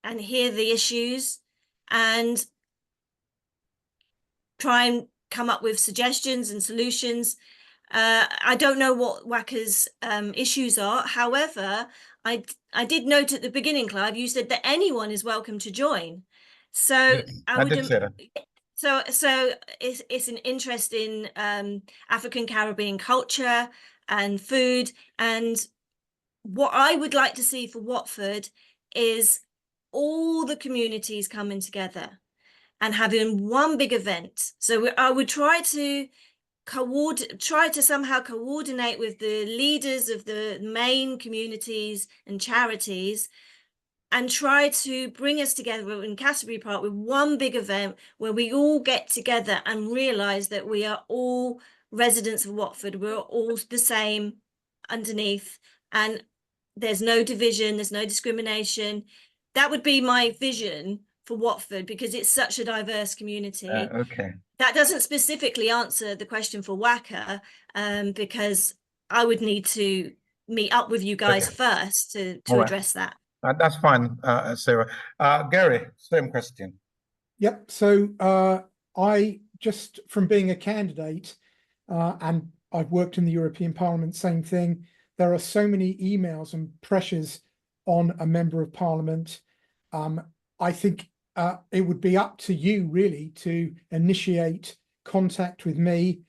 and hear the issues and try and come up with suggestions and solutions. I don't know what WACA's issues are. However, I did note at the beginning, Clive, you said that anyone is welcome to join. So I did say that. So it's an interest in African Caribbean culture and food. And what I would like to see for Watford is all the communities coming together and having one big event. So I would try to somehow coordinate with the leaders of the main communities and charities and try to bring us together in Canterbury Park with one big event where we all get together and realise that we are all residents of Watford. We're all the same underneath, and there's no division, there's no discrimination. That would be my vision for Watford, because it's such a diverse community. Okay. That doesn't specifically answer the question for WACA, because I would need to meet up with you guys first to address that. That's fine, Sarah. Gary, same question. Yep. So I just, from being a candidate, and I've worked in the European Parliament, same thing. There are so many emails and pressures on a member of Parliament. I think it would be up to you really to initiate contact with me,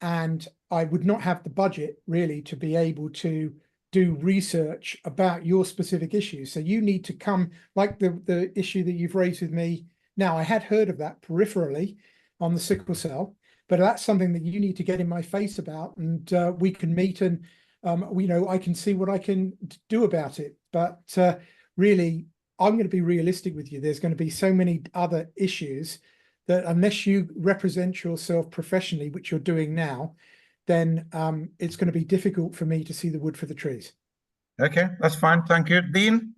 and I would not have the budget really to be able to do research about your specific issues. So you need to come, like the issue that you've raised with me. Now, I had heard of that peripherally on the sickle cell, but that's something that you need to get in my face about, and we can meet and I can see what I can do about it. But really, I'm going to be realistic with you. There's going to be so many other issues that unless you represent yourself professionally, which you're doing now, then it's going to be difficult for me to see the wood for the trees. Okay, that's fine. Thank you. Dean?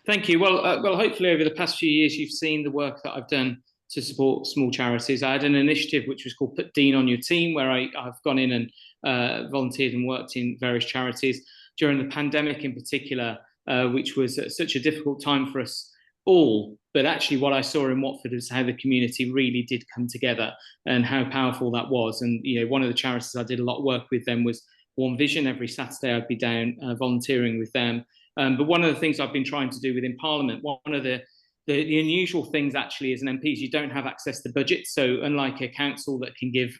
Thank you. Well, hopefully over the past few years, you've seen the work that I've done to support small charities. I had an initiative which was called Put Dean on Your Team, where I've gone in and volunteered and worked in various charities during the pandemic in particular, which was such a difficult time for us all. But actually what I saw in Watford is how the community really did come together and how powerful that was. And, you know, one of the charities I did a lot of work with them was One Vision. Every Saturday I'd be down volunteering with them. But one of the things I've been trying to do within Parliament, one of the unusual things actually as an MP is you don't have access to budgets. So unlike a council that can give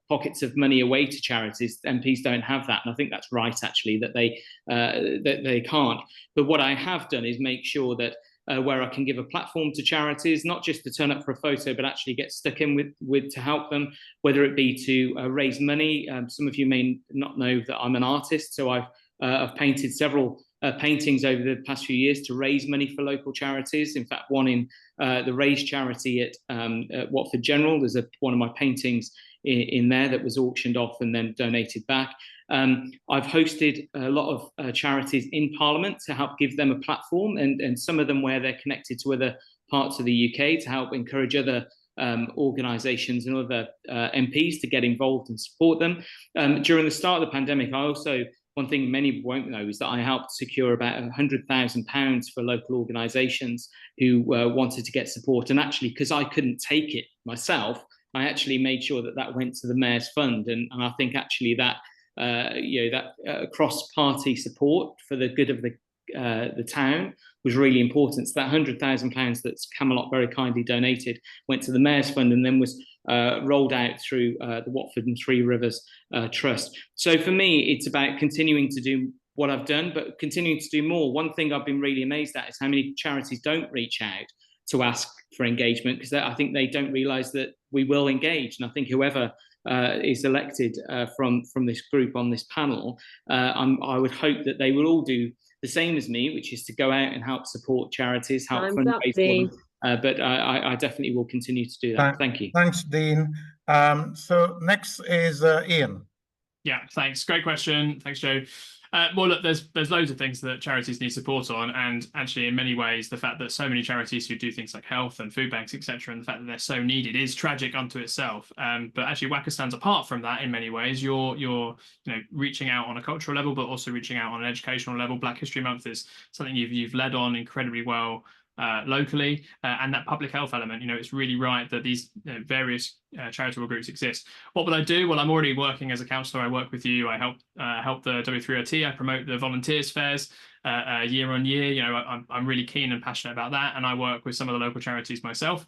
pockets of money away to charities, MPs don't have that. And I think that's right, actually, that they can't. But what I have done is make sure that where I can give a platform to charities, not just to turn up for a photo, but actually get stuck in with to help them, whether it be to raise money. Some of you may not know that I'm an artist, so I've painted several paintings over the past few years to raise money for local charities. In fact, one in the Raise charity at Watford General. There's one of my paintings in there that was auctioned off and then donated back. I've hosted a lot of charities in Parliament to help give them a platform, and some of them where they're connected to other parts of the UK to help encourage other organisations and other MPs to get involved and support them. During the start of the pandemic, I also, one thing many won't know is that I helped secure about £100,000 for local organisations who wanted to get support. And actually, because I couldn't take it myself, I actually made sure that that went to the Mayor's Fund. And I think actually that cross-party support for the good of the town was really important. So that £100,000 that's Camelot very kindly donated went to the Mayor's Fund and then was rolled out through the Watford and Three Rivers Trust. So for me, it's about continuing to do what I've done, but continuing to do more. One thing I've been really amazed at is how many charities don't reach out to ask for engagement, because I think they don't realise that we will engage. And I think whoever is elected from this group on this panel, I would hope that they will all do the same as me, which is to go out and help support charities, help fundraise for them. But I definitely will continue to do that. Thank you. Thanks, Dean. So next is Ian. Yeah, thanks. Great question. Thanks, Joe. Well, look, there's loads of things that charities need support on, and actually, in many ways, the fact that so many charities who do things like health and food banks, etc., and the fact that they're so needed is tragic unto itself. But actually, WACA stands apart from that in many ways. You're reaching out on a cultural level, but also reaching out on an educational level. Black History Month is something you've led on incredibly well locally, and that public health element. It's really right that these various charitable groups exist. What will I do? Well, I'm already working as a councillor. I work with you. I help the W3OT. I promote the volunteers fairs year on year. I'm really keen and passionate about that, and I work with some of the local charities myself.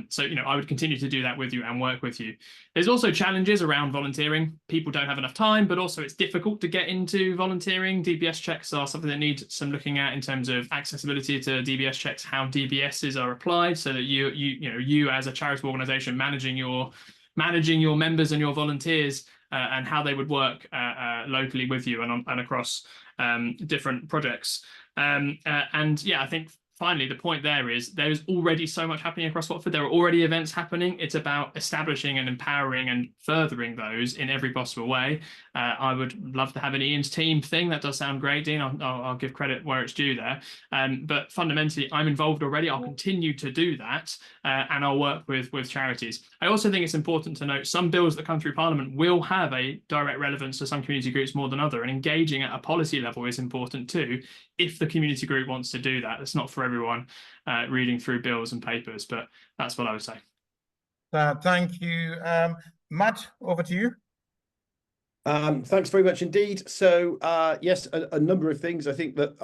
So I would continue to do that with you and work with you. There's also challenges around volunteering. People don't have enough time, but also it's difficult to get into volunteering. DBS checks are something that need some looking at in terms of accessibility to DBS checks, how DBSs are applied, so that you as a charitable organisation managing your members and your volunteers and how they would work locally with you and across different projects. And yeah, I think finally the point there is already so much happening across Watford. There are already events happening. It's about establishing and empowering and furthering those in every possible way. I would love to have an Ian's team thing. That does sound great, Dean. I'll give credit where it's due there. But fundamentally, I'm involved already. I'll continue to do that, and I'll work with charities. I also think it's important to note some bills that come through Parliament will have a direct relevance to some community groups more than other, and engaging at a policy level is important too, if the community group wants to do that. It's not for everyone reading through bills and papers, but that's what I would say. Thank you. Matt, over to you. Thanks very much indeed. So yes, a number of things I think that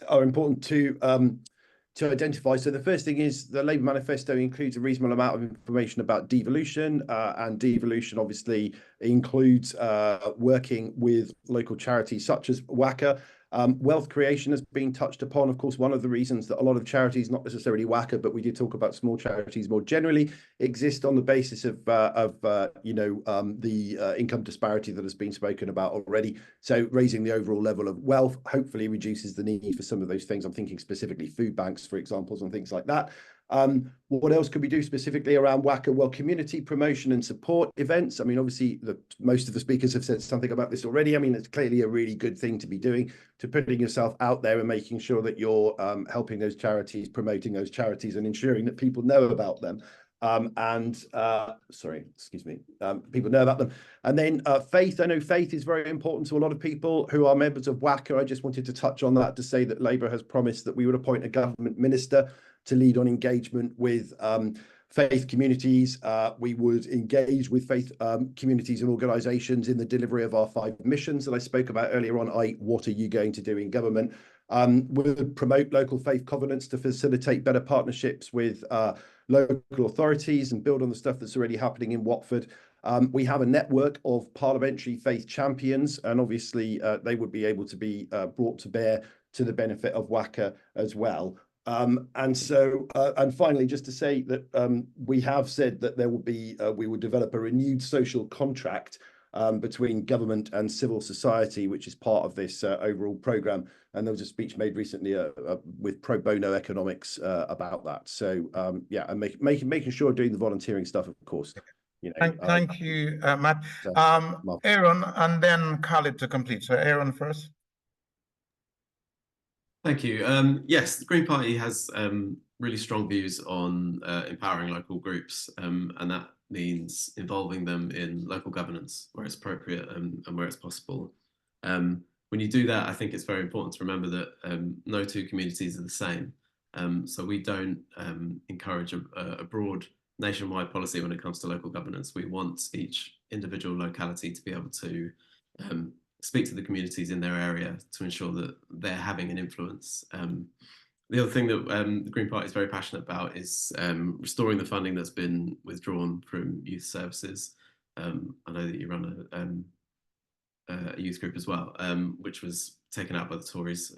are important to identify. So the first thing is the Labour manifesto includes a reasonable amount of information about devolution, and devolution obviously includes working with local charities such as WACA. Wealth creation has been touched upon. Of course, one of the reasons that a lot of charities, not necessarily WACA, but we did talk about small charities more generally, exist on the basis of the income disparity that has been spoken about already. So raising the overall level of wealth hopefully reduces the need for some of those things. I'm thinking specifically food banks, for examples, and things like that. What else could we do specifically around WACA? Well, community promotion and support events. I mean, obviously, most of the speakers have said something about this already. I mean, it's clearly a really good thing to be doing, to putting yourself out there and making sure that you're helping those charities, promoting those charities, and ensuring that people know about them. People know about them. And then faith. I know faith is very important to a lot of people who are members of WACA. I just wanted to touch on that to say that Labour has promised that we would appoint a government minister to lead on engagement with faith communities. We would engage with faith communities and organisations in the delivery of our 5 missions that I spoke about earlier on, i.e. what are you going to do in government? We would promote local faith covenants to facilitate better partnerships with local authorities and build on the stuff that's already happening in Watford. We have a network of parliamentary faith champions, and obviously they would be able to be brought to bear to the benefit of WACA as well. And finally, just to say that we have said that there will be, we will develop a renewed social contract between government and civil society, which is part of this overall programme. And there was a speech made recently with Pro Bono Economics about that. So yeah, and making sure doing the volunteering stuff, of course. You know, thank you, Matt. Aaron, and then Khalid to complete. So Aaron first. Thank you. Yes, the Green Party has really strong views on empowering local groups, and that means involving them in local governance where it's appropriate and where it's possible. When you do that, I think it's very important to remember that no two communities are the same. So we don't encourage a broad nationwide policy when it comes to local governance. We want each individual locality to be able to speak to the communities in their area to ensure that they're having an influence. The other thing that the Green Party is very passionate about is restoring the funding that's been withdrawn from youth services. I know that you run a youth group as well, which was taken out by the Tories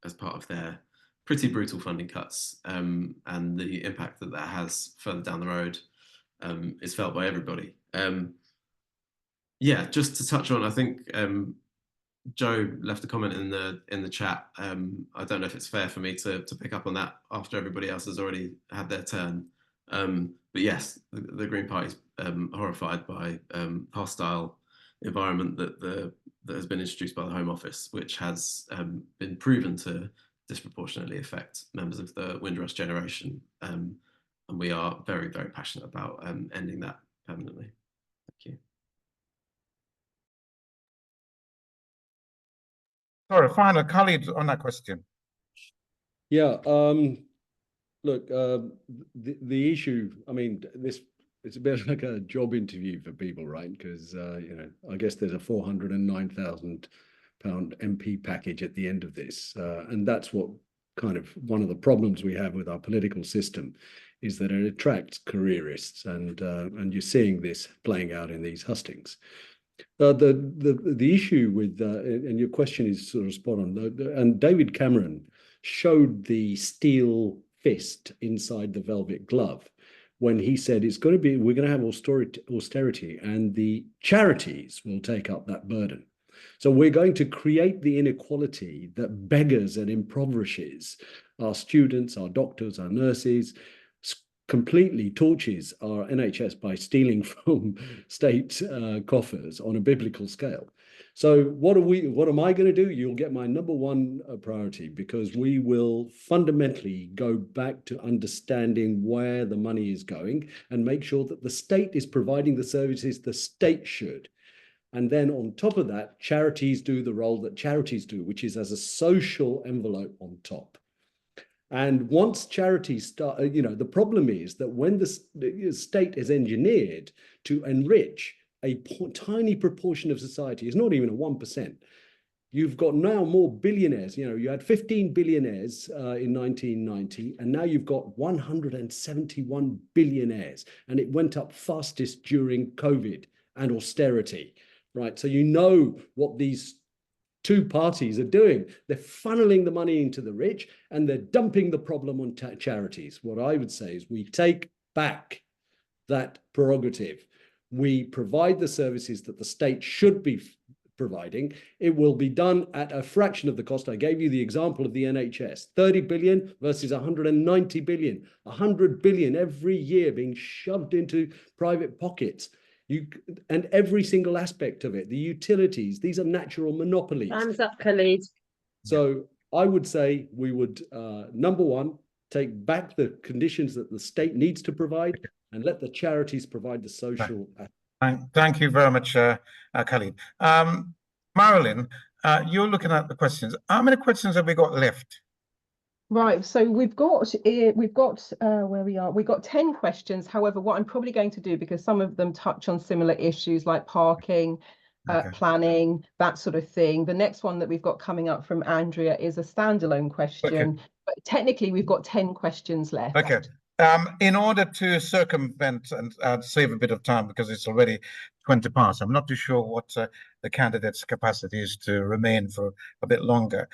as part of their pretty brutal funding cuts. And the impact that that has further down the road is felt by everybody. Yeah, just to touch on, I think Joe left a comment in the chat. I don't know if it's fair for me to pick up on that after everybody else has already had their turn. But yes, the Green Party's horrified by hostile environment that has been introduced by the Home Office, which has been proven to disproportionately affect members of the Windrush generation. And we are very, very passionate about ending that permanently. Thank you. Sorry, final Khalid on that question. Yeah, look, the issue, I mean, it's a bit like a job interview for people, right? Because, you know, I guess there's a £409,000 MP package at the end of this. And that's what kind of one of the problems we have with our political system is that it attracts careerists, and you're seeing this playing out in these hustings. The issue with and your question is sort of spot on. And David Cameron showed the steel fist inside the velvet glove when he said it's going to be, we're going to have austerity, and the charities will take up that burden. So we're going to create the inequality that beggars and impoverishes our students, our doctors, our nurses, completely torches our NHS by stealing from state coffers on a biblical scale. So what am I going to do? You'll get my number one priority, because we will fundamentally go back to understanding where the money is going and make sure that the state is providing the services the state should. And then on top of that, charities do the role that charities do, which is as a social envelope on top. And once charities start, you know, the problem is that when the state is engineered to enrich a tiny proportion of society, it's not even a 1%. You've got now more billionaires. You know, you had 15 billionaires in 1990, and now you've got 171 billionaires. And it went up fastest during COVID and austerity, right? So you know what these two parties are doing. They're funneling the money into the rich and they're dumping the problem on charities. What I would say is we take back that prerogative. We provide the services that the state should be providing. It will be done at a fraction of the cost. I gave you the example of the NHS, 30 billion versus 190 billion, 100 billion every year being shoved into private pockets. And every single aspect of it, the utilities, these are natural monopolies. Time's up, Khalid. So I would say we would, number one, take back the conditions that the state needs to provide and let the charities provide the social. Thank you very much, Khalid. Marilyn, you're looking at the questions. How many questions have we got left? Right, so we've got where we are. We've got 10 questions. However, what I'm probably going to do, because some of them touch on similar issues like parking, planning, that sort of thing. The next one that we've got coming up from Andrea is a standalone question. But technically, we've got 10 questions left. Okay. In order to circumvent and save a bit of time, because it's already 20 past, I'm not too sure what the candidate's capacity is to remain for a bit longer.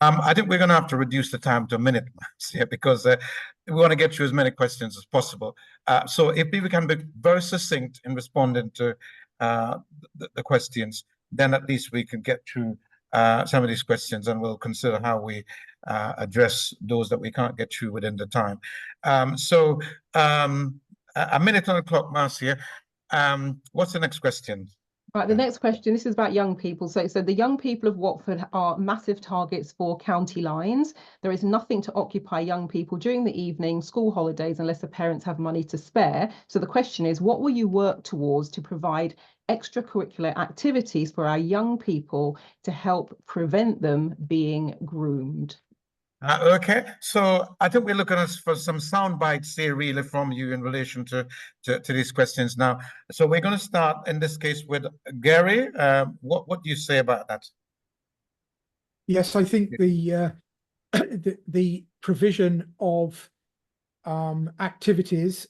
I think we're going to have to reduce the time to a minute here, because we want to get you as many questions as possible. So if people can be very succinct in responding to the questions, then at least we can get through some of these questions, and we'll consider how we address those that we can't get through within the time. So a minute on the clock, Marcia. What's the next question? Right, the next question, this is about young people. So the young people of Watford are massive targets for county lines. There is nothing to occupy young people during the evening, school holidays, unless the parents have money to spare. So the question is, what will you work towards to provide extracurricular activities for our young people to help prevent them being groomed? Okay, so I think we're looking for some sound bites here, really, from you in relation to these questions now. So we're going to start in this case with Gary. What do you say about that? Yes, I think the provision of activities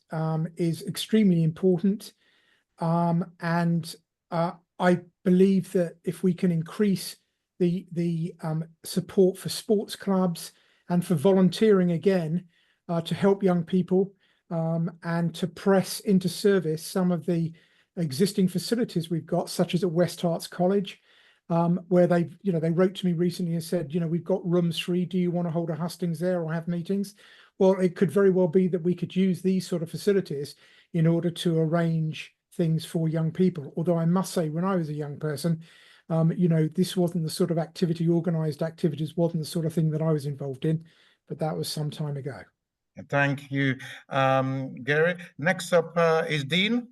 is extremely important, and I believe that if we can increase the support for sports clubs and for volunteering again to help young people and to press into service some of the existing facilities we've got, such as at West Herts College, where they wrote to me recently and said, we've got rooms free. Do you want to hold a hustings there or have meetings? Well, it could very well be that we could use these sort of facilities in order to arrange things for young people. Although I must say, when I was a young person, this wasn't the sort of activity, organised activities wasn't the sort of thing that I was involved in, but that was some time ago. Thank you, Gary. Next up is Dean.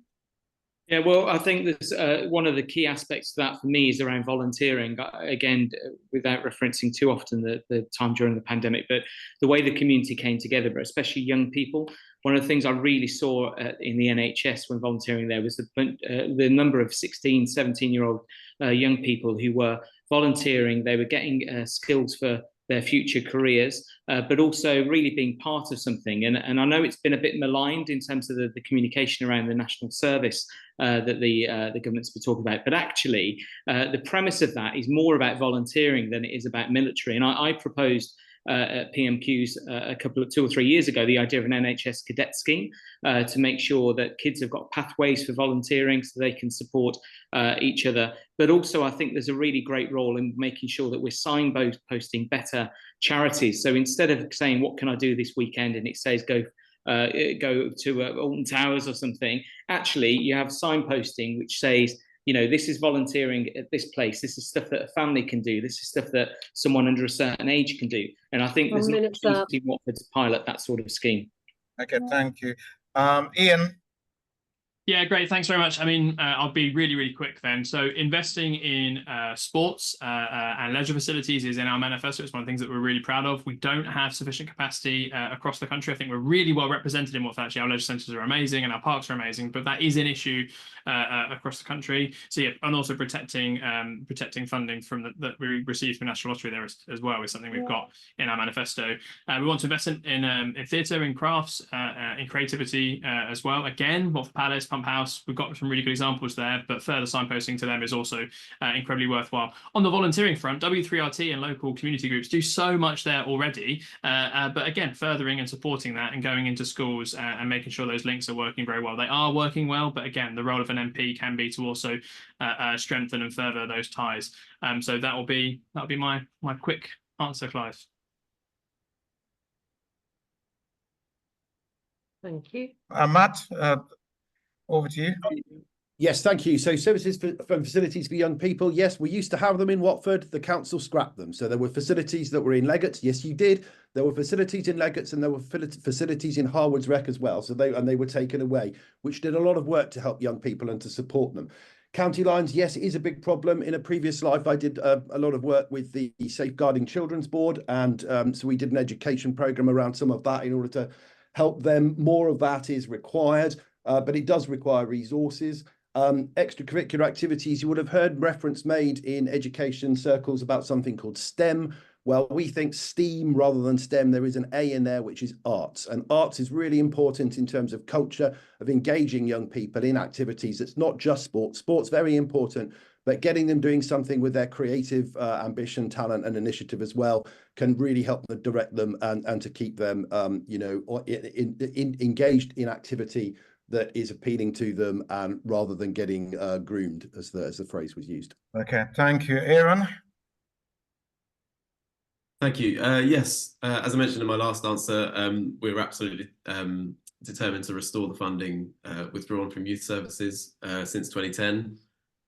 Yeah, well, I think there's one of the key aspects to that for me is around volunteering. Again, without referencing too often the time during the pandemic, but the way the community came together, but especially young people. One of the things I really saw in the NHS when volunteering there was the number of 16, 17-year-old young people who were volunteering. They were getting skills for their future careers, but also really being part of something. And I know it's been a bit maligned in terms of the communication around the national service that the government's been talking about. But actually, the premise of that is more about volunteering than it is about military. And I proposed at PMQs two or 3 years ago the idea of an NHS cadet scheme to make sure that kids have got pathways for volunteering so they can support each other. But also I think there's a really great role in making sure that we're signposting better charities. So instead of saying, what can I do this weekend, and it says go to Alton Towers or something, actually you have signposting which says, this is volunteering at this place. This is stuff that a family can do. This is stuff that someone under a certain age can do. And I think there's an opportunity in Watford to pilot that sort of scheme. Okay, thank you. Ian. Yeah, great. Thanks very much. I mean, I'll be really, really quick then. So investing in sports and leisure facilities is in our manifesto. It's one of the things that we're really proud of. We don't have sufficient capacity across the country. I think we're really well represented in Watford. Actually, our leisure centres are amazing and our parks are amazing, but that is an issue across the country. So yeah, and also protecting funding from that we receive from National Lottery there as well is something we've got in our manifesto. We want to invest in theatre, in crafts, in creativity as well. Again, Watford Palace, Pump House, we've got some really good examples there, but further signposting to them is also incredibly worthwhile. On the volunteering front, W3RT and local community groups do so much there already, but again, furthering and supporting that and going into schools and making sure those links are working very well. They are working well, but again, the role of an MP can be to also strengthen and further those ties. So that'll be my quick answer, Clive. Thank you. Matt, over to you. Yes, thank you. So services for facilities for young people. Yes, we used to have them in Watford. The council scrapped them. So there were facilities that were in Leggett. Yes, you did. There were facilities in Leggett and there were facilities in Harwood's Rec as well. So they were taken away, which did a lot of work to help young people and to support them. County lines, yes, it is a big problem. In a previous life, I did a lot of work with the Safeguarding Children's Board. And so we did an education programme around some of that in order to help them. More of that is required, but it does require resources. Extracurricular activities, you would have heard reference made in education circles about something called STEM. Well, we think STEAM rather than STEM. There is an A in there, which is arts. And arts is really important in terms of culture, of engaging young people in activities. It's not just sports. Sport's very important, but getting them doing something with their creative ambition, talent and initiative as well can really help them direct them and to keep them, engaged in activity that is appealing to them, and rather than getting groomed, as the phrase was used. Okay, thank you. Aaron? Thank you. Yes, as I mentioned in my last answer, we're absolutely determined to restore the funding withdrawn from youth services since 2010.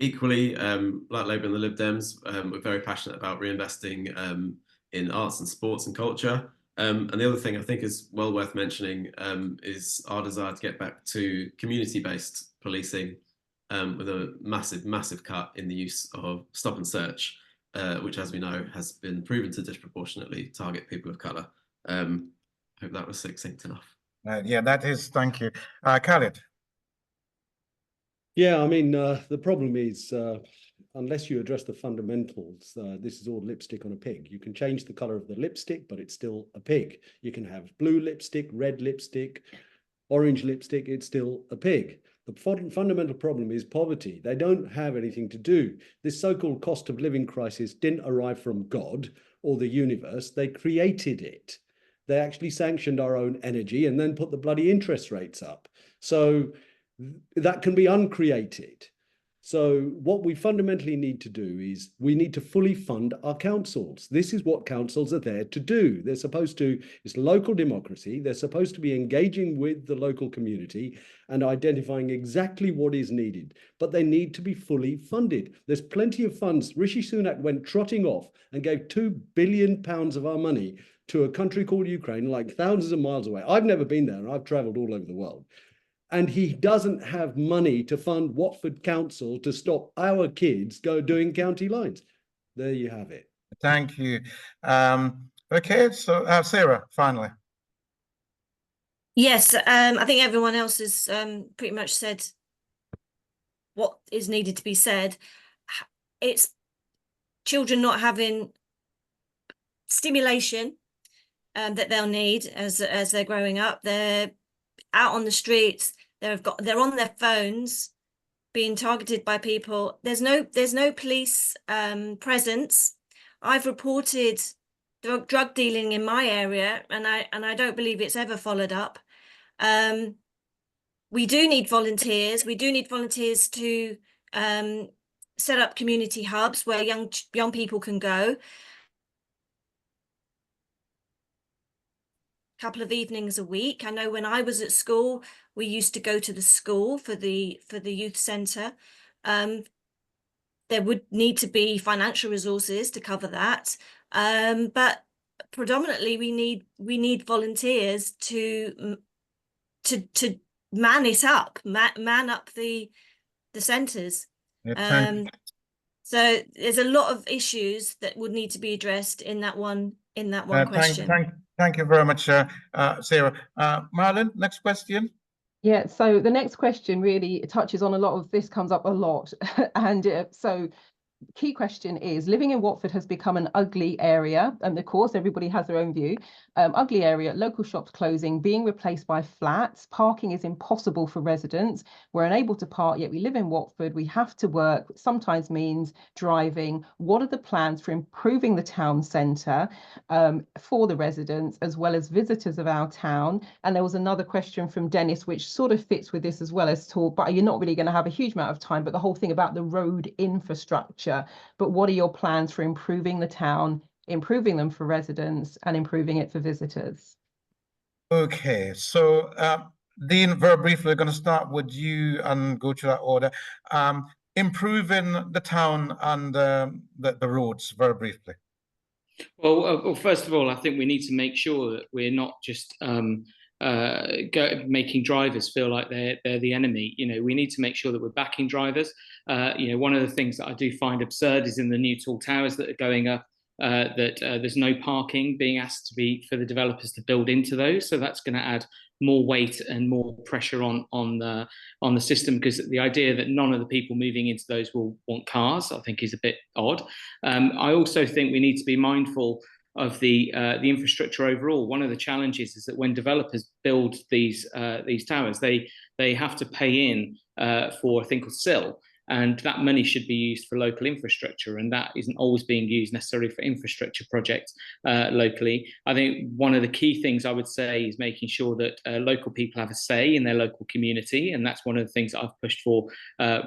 Equally, like Labour and the Lib Dems, we're very passionate about reinvesting in arts and sports and culture. And the other thing I think is well worth mentioning is our desire to get back to community-based policing with a massive cut in the use of stop and search, which, as we know, has been proven to disproportionately target people of colour. Hope that was succinct enough. Yeah, that is. Thank you. Khalid? Yeah, I mean, the problem is, unless you address the fundamentals, this is all lipstick on a pig. You can change the color of the lipstick, but it's still a pig. You can have blue lipstick, red lipstick, orange lipstick, it's still a pig. The fundamental problem is poverty. They don't have anything to do. This so-called cost of living crisis didn't arrive from God or the universe. They created it. They actually sanctioned our own energy and then put the bloody interest rates up. So that can be uncreated. So what we fundamentally need to do is we need to fully fund our councils. This is what councils are there to do. They're supposed to, it's local democracy. They're supposed to be engaging with the local community and identifying exactly what is needed, but they need to be fully funded. There's plenty of funds. Rishi Sunak went trotting off and gave £2 billion of our money to a country called Ukraine, like thousands of miles away. I've never been there and I've traveled all over the world. And he doesn't have money to fund Watford Council to stop our kids doing county lines. There you have it. Thank you. Okay, so Sarah, finally. Yes, I think everyone else has pretty much said what is needed to be said. It's children not having stimulation that they'll need as they're growing up. They're out on the streets. They're on their phones, being targeted by people. There's no police presence. I've reported drug dealing in my area, and I don't believe it's ever followed up. We do need volunteers. We do need volunteers to set up community hubs where young people can go. Couple of evenings a week. I know when I was at school, we used to go to the school for the youth centre. There would need to be financial resources to cover that, but predominantly we need volunteers to man it up, man up the centres. So there's a lot of issues that would need to be addressed in that one question. Thank you very much, Sarah. Marlon, next question. Yeah, so the next question really touches on a lot of this, comes up a lot. And so key question is, living in Watford has become an ugly area, and of course everybody has their own view. Ugly area, local shops closing, being replaced by flats, parking is impossible for residents. We're unable to park, yet we live in Watford, we have to work, which sometimes means driving. What are the plans for improving the town centre for the residents as well as visitors of our town? And there was another question from Dennis which sort of fits with this as well as talk, but you're not really going to have a huge amount of time, but the whole thing about the road infrastructure. But what are your plans for improving the town, improving them for residents and improving it for visitors? Okay, so Dean, very briefly, we're going to start with you and go to that order. Improving the town and the roads, very briefly. Well, first of all, I think we need to make sure that we're not just making drivers feel like they're the enemy. You know, we need to make sure that we're backing drivers. You know, one of the things that I do find absurd is in the new tall towers that are going up, that there's no parking being asked to be for the developers to build into those. So that's going to add more weight and more pressure on the system, because the idea that none of the people moving into those will want cars, I think, is a bit odd. I also think we need to be mindful of the infrastructure overall. One of the challenges is that when developers build these towers, they have to pay in for a thing called SIL. And that money should be used for local infrastructure, and that isn't always being used necessarily for infrastructure projects locally. I think one of the key things I would say is making sure that local people have a say in their local community, and that's one of the things that I've pushed for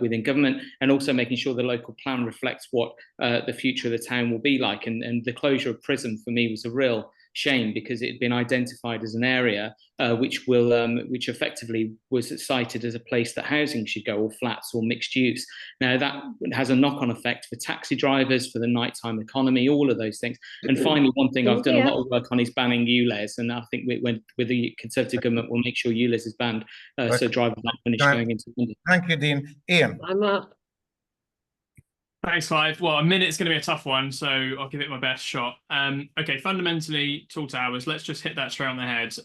within government, and also making sure the local plan reflects what the future of the town will be like. And the closure of Prism for me was a real shame, because it had been identified as an area which effectively was cited as a place that housing should go, or flats or mixed use. Now that has a knock-on effect for taxi drivers, for the nighttime economy, all of those things. And finally, one thing I've done a lot of work on is banning ULEZ, and I think with the Conservative government, we'll make sure ULEZ is banned, so drivers aren't punished going into London. Thank you, Dean. Ian. I'm up. Thanks, Clive. Well, a minute's going to be a tough one, so I'll give it my best shot. Okay, fundamentally, tall towers, let's just hit that straight on the head.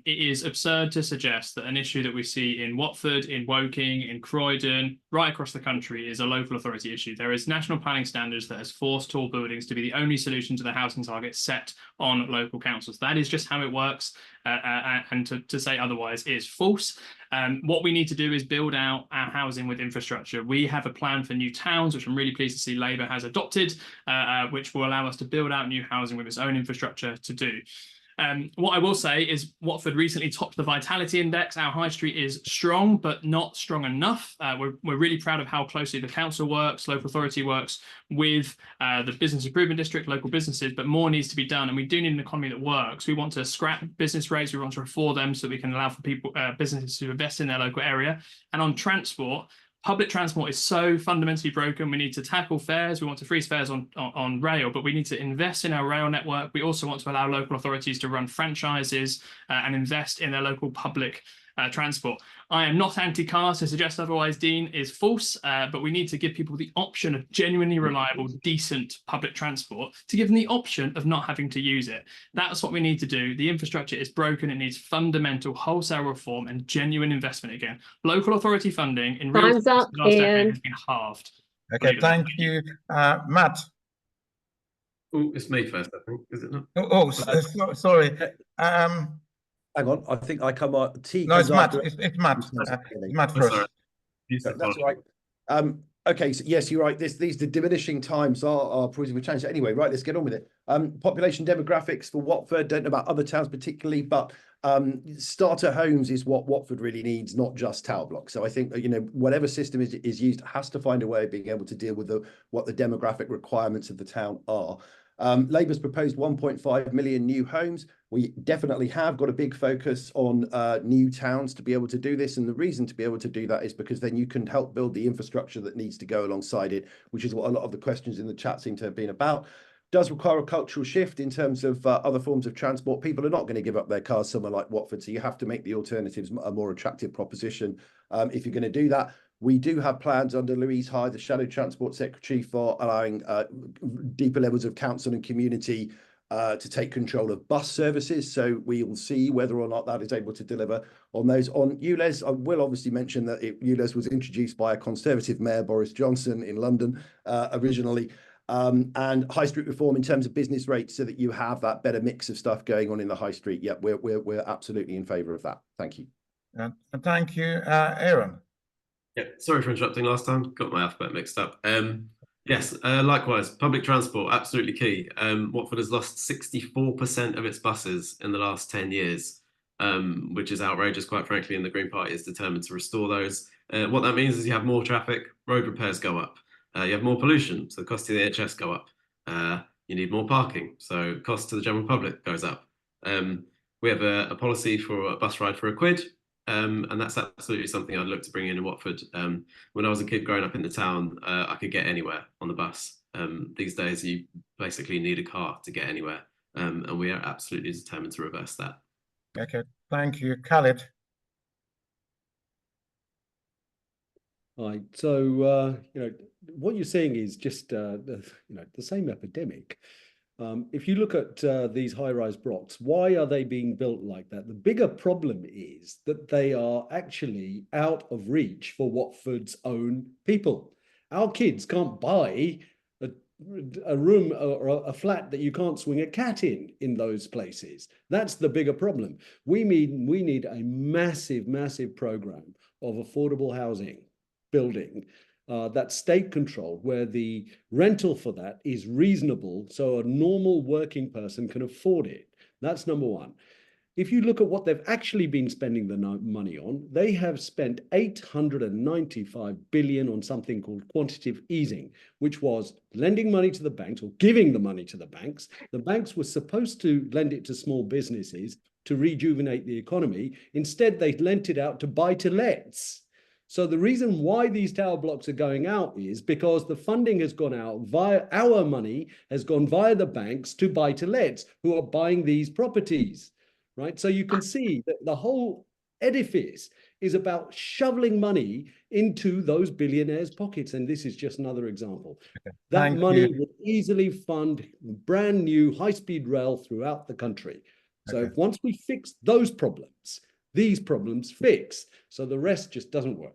It is absurd to suggest that an issue that we see in Watford, in Woking, in Croydon, right across the country is a local authority issue. There is national planning standards that has forced tall buildings to be the only solution to the housing target set on local councils. That is just how it works, and to say otherwise is false. What we need to do is build out our housing with infrastructure. We have a plan for new towns, which I'm really pleased to see Labour has adopted, which will allow us to build out new housing with its own infrastructure to do. What I will say is Watford recently topped the Vitality Index. Our high street is strong, but not strong enough. We're really proud of how closely the council works, local authority works with the business improvement district, local businesses, but more needs to be done. And we do need an economy that works. We want to scrap business rates. We want to reform them so that we can allow for people, businesses to invest in their local area. And on transport, public transport is so fundamentally broken. We need to tackle fares. We want to freeze fares on rail, but we need to invest in our rail network. We also want to allow local authorities to run franchises and invest in their local public transport. I am not anti-car, so suggest otherwise, Dean, is false, but we need to give people the option of genuinely reliable, decent public transport, to give them the option of not having to use it. That's what we need to do. The infrastructure is broken. It needs fundamental wholesale reform and genuine investment again. Local authority funding in real Time's up, last decade Ian. has been halved. Okay, thank you. Matt. Oh, it's me first, I think, is it not? Sorry. Hang on, I think I come on. No, it's Matt. It's Matt. Matt first. Sorry. That's all right. Okay, so yes, you're right. The diminishing times are proving a challenge. Anyway, right, let's get on with it. Population demographics for Watford, don't know about other towns particularly, but starter homes is what Watford really needs, not just tower blocks. So I think, you know, whatever system is used has to find a way of being able to deal with what the demographic requirements of the town are. Labour's proposed 1.5 million new homes. We definitely have got a big focus on new towns to be able to do this. And the reason to be able to do that is because then you can help build the infrastructure that needs to go alongside it, which is what a lot of the questions in the chat seem to have been about. Does require a cultural shift in terms of other forms of transport. People are not going to give up their cars somewhere like Watford, so you have to make the alternatives a more attractive proposition if you're going to do that. We do have plans under Louise Hyde, the Shadow Transport Secretary, for allowing deeper levels of council and community to take control of bus services. So we will see whether or not that is able to deliver on those. On ULEZ, I will obviously mention that ULEZ was introduced by a Conservative Mayor, Boris Johnson, in London originally. And high street reform in terms of business rates, so that you have that better mix of stuff going on in the high street. Yeah, we're absolutely in favour of that. Thank you. Thank you, Aaron. Yeah, sorry for interrupting last time. Got my alphabet mixed up. Yes, likewise, public transport, absolutely key. Watford has lost 64% of its buses in the last 10 years, which is outrageous, quite frankly, and the Green Party is determined to restore those. What that means is you have more traffic, road repairs go up. You have more pollution, so the cost to the NHS go up. You need more parking, so cost to the general public goes up. We have a policy for a bus ride for £1, and that's absolutely something I'd look to bring in Watford. When I was a kid growing up in the town, I could get anywhere on the bus. These days, you basically need a car to get anywhere, and we are absolutely determined to reverse that. Okay, thank you, Khalid. Right. So, what you're saying is just, the same epidemic. If you look at these high-rise blocks, why are they being built like that? The bigger problem is that they are actually out of reach for Watford's own people. Our kids can't buy a room or a flat that you can't swing a cat in those places. That's the bigger problem. We need a massive, massive program of affordable housing building that's state controlled, where the rental for that is reasonable, so a normal working person can afford it. That's number one. If you look at what they've actually been spending the money on, they have spent 895 billion on something called quantitative easing, which was lending money to the banks or giving the money to the banks. The banks were supposed to lend it to small businesses to rejuvenate the economy. Instead, they lent it out to buy-to-lets. So the reason why these tower blocks are going out is because the funding has gone out via our money, has gone via the banks to buy-to-lets who are buying these properties, right? So you can see that the whole edifice is about shoveling money into those billionaires' pockets. And this is just another example. That money would easily fund brand new high-speed rail throughout the country. So once we fix those problems, these problems fix, so the rest just doesn't work.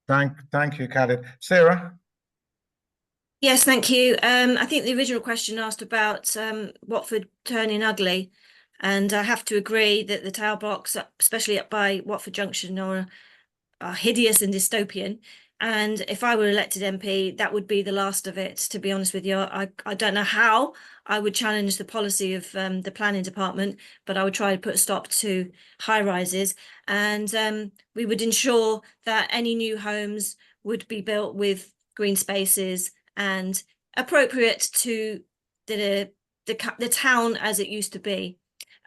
Thank you, Khalid. Sarah? Yes, thank you. I think the original question asked about Watford turning ugly, and I have to agree that the tower blocks, especially up by Watford Junction, are hideous and dystopian. And if I were elected MP, that would be the last of it, to be honest with you. I don't know how I would challenge the policy of the planning department, but I would try to put a stop to high rises. And we would ensure that any new homes would be built with green spaces and appropriate to the town as it used to be.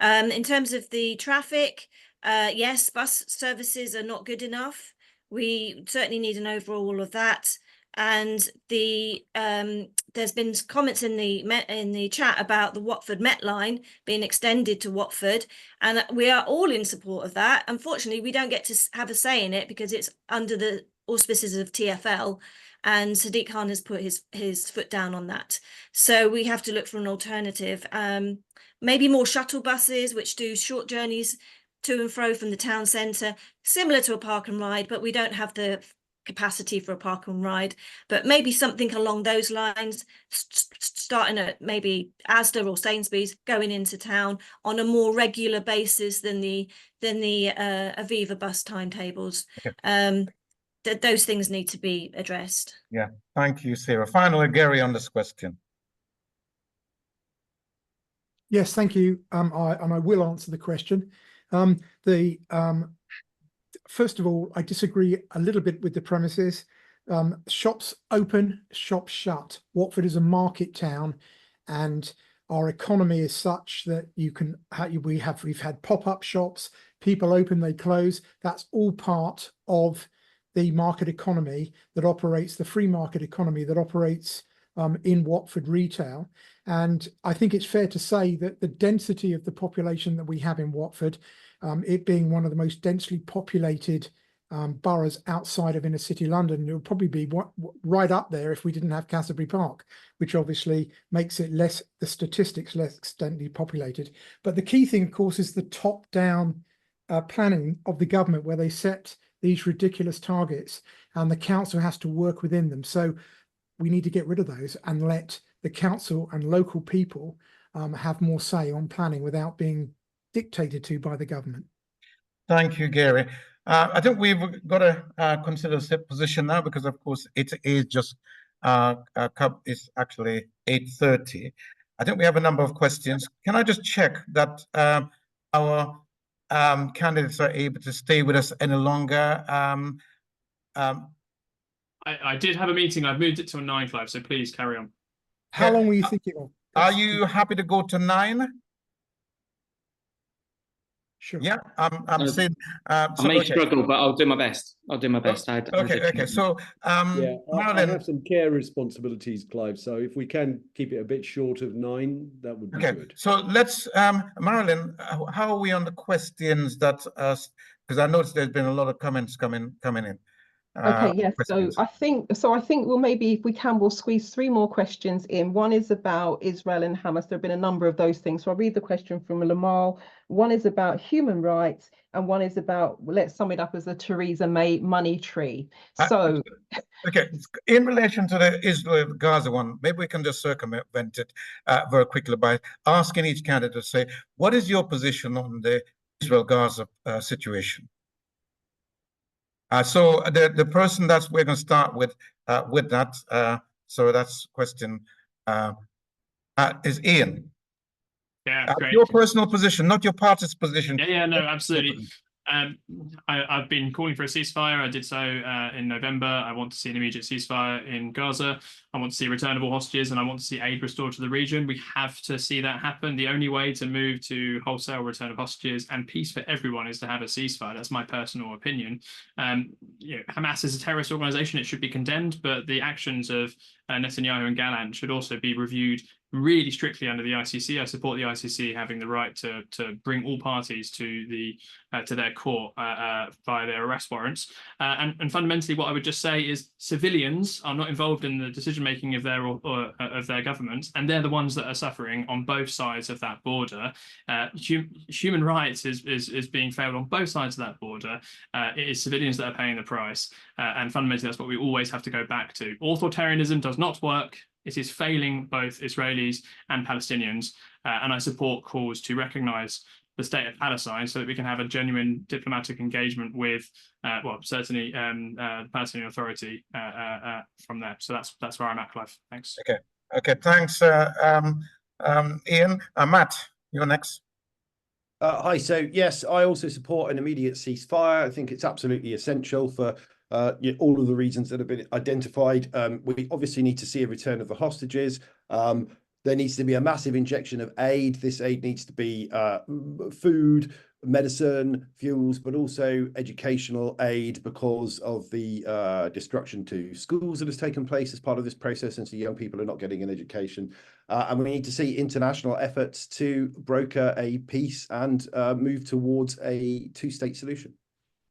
In terms of the traffic, yes, bus services are not good enough. We certainly need an overhaul of that. And there's been comments in the chat about the Watford Met line being extended to Watford, and we are all in support of that. Unfortunately, we don't get to have a say in it because it's under the auspices of TfL, and Sadiq Khan has put his foot down on that. So we have to look for an alternative. Maybe more shuttle buses, which do short journeys to and fro from the town centre, similar to a park and ride, but we don't have the capacity for a park and ride. But maybe something along those lines, starting at maybe Asda or Sainsbury's, going into town on a more regular basis than the Aviva bus timetables. Those things need to be addressed. Yeah, thank you, Sarah. Finally, Gary, on this question. Yes, thank you. I will answer the question. First of all, I disagree a little bit with the premises. Shops open, shops shut. Watford is a market town, and our economy is such that we've had pop-up shops, people open, they close. That's all part of the market economy that operates, the free market economy that operates in Watford retail. And I think it's fair to say that the density of the population that we have in Watford, it being one of the most densely populated boroughs outside of inner city London. It would probably be right up there if we didn't have Cassiobury Park, which obviously makes it less, the statistics less densely populated. But the key thing, of course, is the top-down planning of the government, where they set these ridiculous targets and the council has to work within them. So we need to get rid of those and let the council and local people have more say on planning without being dictated to by the government. Thank you, Gary. I think we've got to consider a position now, because of course it is just it's actually 8:30. I think we have a number of questions. Can I just check that our candidates are able to stay with us any longer? I did have a meeting. I've moved it till 9, Clive, so please carry on. How long were you thinking of? Are you happy to go to 9? Sure. Yeah, I'm saying. I may struggle, but I'll do my best. I'll do my best. Okay. So, yeah, I Marilyn, have some care responsibilities, Clive. So if we can keep it a bit short of 9, that would be good. So let's, Marilyn, how are we on the questions that because I noticed there's been a lot of comments coming in. Okay, yes. So I think we'll maybe, if we can, we'll squeeze 3 more questions in. One is about Israel and Hamas. There have been a number of those things. So I'll read the question from Lamal. One is about human rights, and one is about, let's sum it up as the Theresa May money tree. So okay, in relation to the Israel-Gaza one, maybe we can just circumvent it very quickly by asking each candidate to say, what is your position on the Israel-Gaza situation? So the person that we're going to start with that, so that's question is Ian. Yeah, great. Your personal position, not your party's position. Yeah, no, absolutely. I've been calling for a ceasefire. I did so in November. I want to see an immediate ceasefire in Gaza. I want to see returnable hostages, and I want to see aid restored to the region. We have to see that happen. The only way to move to wholesale return of hostages and peace for everyone is to have a ceasefire. That's my personal opinion. Hamas is a terrorist organization. It should be condemned, but the actions of Netanyahu and Gallant should also be reviewed really strictly under the ICC. I support the ICC having the right to bring all parties to their court via their arrest warrants. And fundamentally, what I would just say is civilians are not involved in the decision making of their governments, and they're the ones that are suffering on both sides of that border. Human rights is being failed on both sides of that border. It is civilians that are paying the price, and fundamentally, that's what we always have to go back to. Authoritarianism does not work. It is failing both Israelis and Palestinians, and I support calls to recognise the state of Palestine so that we can have a genuine diplomatic engagement with, certainly the Palestinian Authority from there. So that's where I'm at, Clive. Thanks. Okay. Thanks, Ian. Matt, you're next. Hi. So yes, I also support an immediate ceasefire. I think it's absolutely essential for all of the reasons that have been identified. We obviously need to see a return of the hostages. There needs to be a massive injection of aid. This aid needs to be food, medicine, fuels, but also educational aid because of the destruction to schools that has taken place as part of this process, and so young people are not getting an education. And we need to see international efforts to broker a peace and move towards a 2-state solution.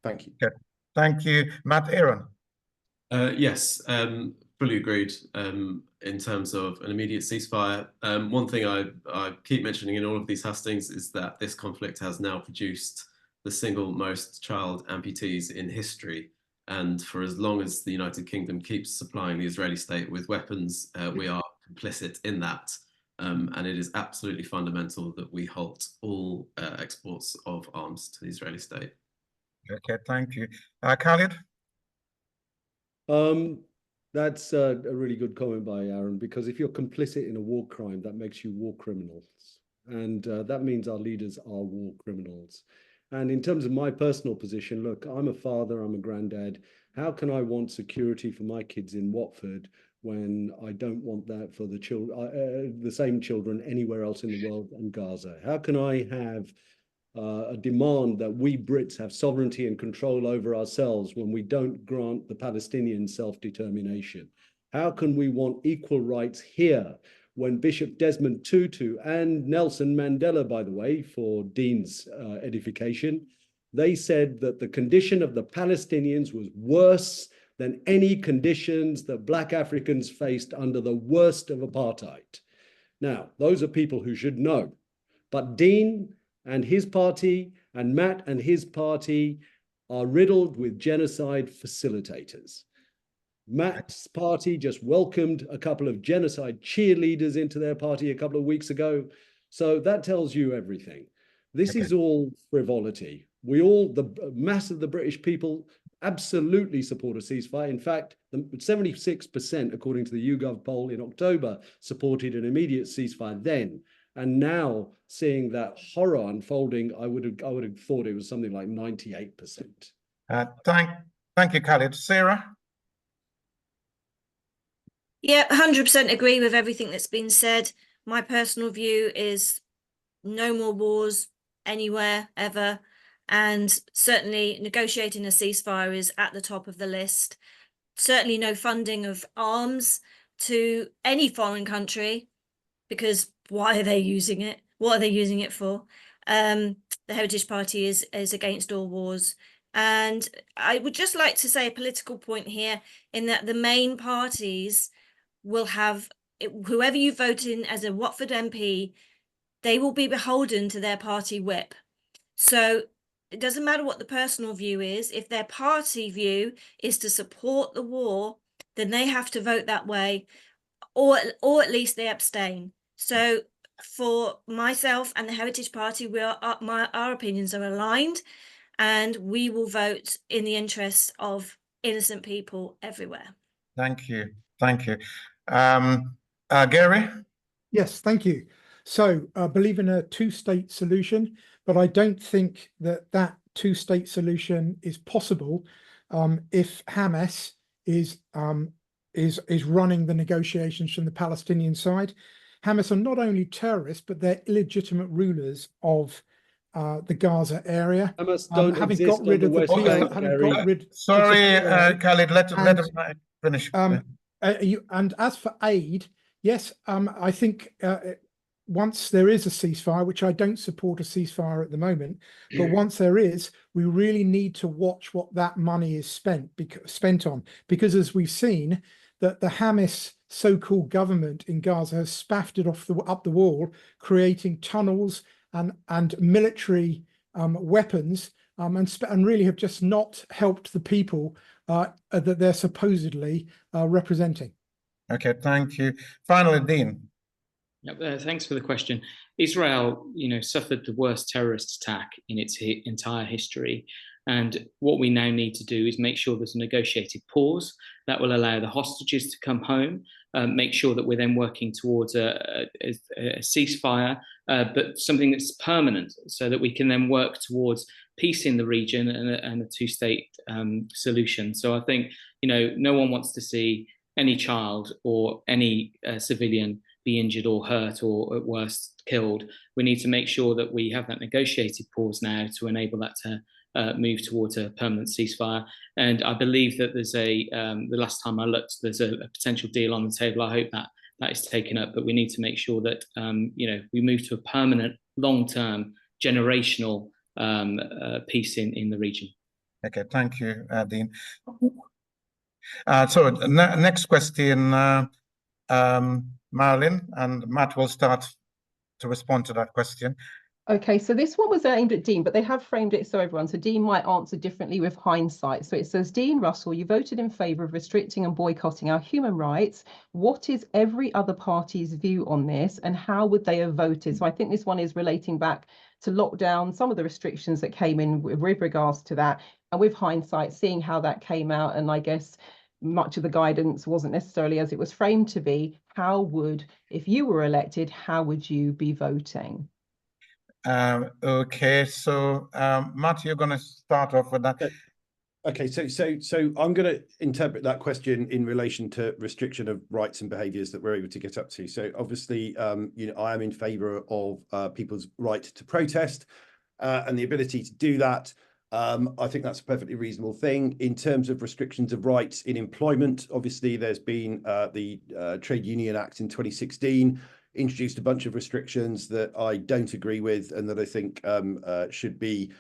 Thank you. Okay. Thank you, Matt. Aaron. Yes, fully agreed in terms of an immediate ceasefire. One thing I keep mentioning in all of these hustings is that this conflict has now produced the single most child amputees in history. And for as long as the United Kingdom keeps supplying the Israeli state with weapons, we are complicit in that. And it is absolutely fundamental that we halt all exports of arms to the Israeli state. Okay, thank you. Khalid? That's a really good comment by Aaron, because if you're complicit in a war crime, that makes you war criminals. And that means our leaders are war criminals. And in terms of my personal position, look, I'm a father, I'm a granddad. How can I want security for my kids in Watford when I don't want that for the children, the same children anywhere else in the world and Gaza? How can I have a demand that we Brits have sovereignty and control over ourselves when we don't grant the Palestinian self-determination? How can we want equal rights here when Bishop Desmond Tutu and Nelson Mandela, by the way, for Dean's edification, They said that the condition of the Palestinians was worse than any conditions that Black Africans faced under the worst of apartheid. Now, those are people who should know. But Dean and his party and Matt and his party are riddled with genocide facilitators. Matt's party just welcomed a couple of genocide cheerleaders into their party a couple of weeks ago. So that tells you everything. This is all frivolity. The mass of the British people absolutely support a ceasefire. In fact, 76%, according to the YouGov poll in October, supported an immediate ceasefire then. And now, seeing that horror unfolding, I would have thought it was something like 98%. Thank you, Khalid. Sarah? Yeah, 100% agree with everything that's been said. My personal view is no more wars anywhere, ever. And certainly negotiating a ceasefire is at the top of the list. Certainly no funding of arms to any foreign country, because why are they using it? What are they using it for? The Heritage Party is against all wars. And I would just like to say a political point here, in that the main parties will have, whoever you vote in as a Watford MP, they will be beholden to their party whip. So it doesn't matter what the personal view is. If their party view is to support the war, then they have to vote that way, or at least they abstain. So for myself and the Heritage Party, our opinions are aligned, and we will vote in the interests of innocent people everywhere. Thank you. Thank you. Gary? Yes, thank you. So believe in a two-state solution, but I don't think that two-state solution is possible if Hamas is running the negotiations from the Palestinian side. Hamas are not only terrorists, but they're illegitimate rulers of the Gaza area. Hamas don't having exist got rid on of the the West Bank, Gary. Sorry, Khalid, let him finish. And as for aid, yes, I think once there is a ceasefire, which I don't support a ceasefire at the moment, but once there is, we really need to watch what that money is spent on, because as we've seen, that the Hamas so-called government in Gaza has spaffed it up the wall, creating tunnels and military weapons, and really have just not helped the people that they're supposedly representing. Okay, thank you. Finally, Dean. Thanks for the question. Israel, suffered the worst terrorist attack in its entire history. And what we now need to do is make sure there's a negotiated pause that will allow the hostages to come home, make sure that we're then working towards a ceasefire, but something that's permanent, so that we can then work towards peace in the region and a two-state solution. So I think, no one wants to see any child or any civilian be injured or hurt, or at worst killed. We need to make sure that we have that negotiated pause now to enable that to move towards a permanent ceasefire. And I believe that there's the last time I looked, there's a potential deal on the table. I hope that is taken up, but we need to make sure that we move to a permanent, long-term, generational peace in the region. Okay, thank you, Dean. So next question, Marilyn, and Matt will start to respond to that question. Okay, so this one was aimed at Dean, but they have framed it so everyone. So Dean might answer differently with hindsight. So it says, Dean Russell, you voted in favour of restricting and boycotting our human rights. What is every other party's view on this, and how would they have voted? So I think this one is relating back to lockdown, some of the restrictions that came in with regards to that, and with hindsight, seeing how that came out, and I guess much of the guidance wasn't necessarily as it was framed to be. How would, if you were elected, how would you be voting? Okay, so Matt, you're going to start off with that. Okay, so I'm going to interpret that question in relation to restriction of rights and behaviours that we're able to get up to. So obviously, I am in favour of people's right to protest and the ability to do that. I think that's a perfectly reasonable thing. In terms of restrictions of rights in employment, obviously there's been the Trade Union Act in 2016, introduced a bunch of restrictions that I don't agree with and that I think should be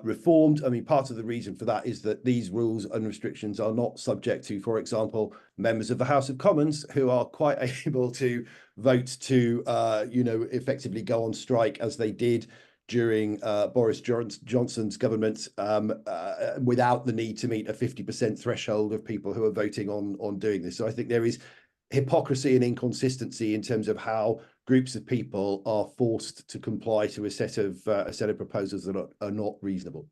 reformed. I mean, part of the reason for that is that these rules and restrictions are not subject to, for example, members of the House of Commons who are quite able to vote to, effectively go on strike as they did during Boris Johnson's government without the need to meet a 50% threshold of people who are voting on doing this. So I think there is hypocrisy and inconsistency in terms of how groups of people are forced to comply to a set of proposals that are not reasonable.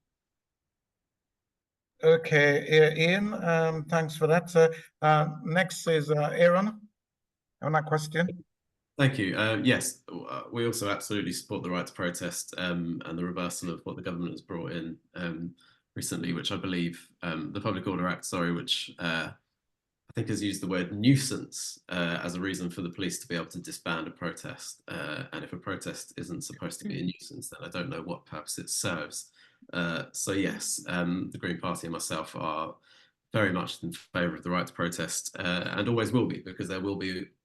Okay, Ian, thanks for that. Next is Aaron on that question. Thank you. Yes, we also absolutely support the right to protest and the reversal of what the government has brought in recently, which I believe the Public Order Act, which I think has used the word nuisance as a reason for the police to be able to disband a protest. And if a protest isn't supposed to be a nuisance, then I don't know what purpose it serves. So yes, the Green Party and myself are very much in favour of the right to protest and always will be, because there will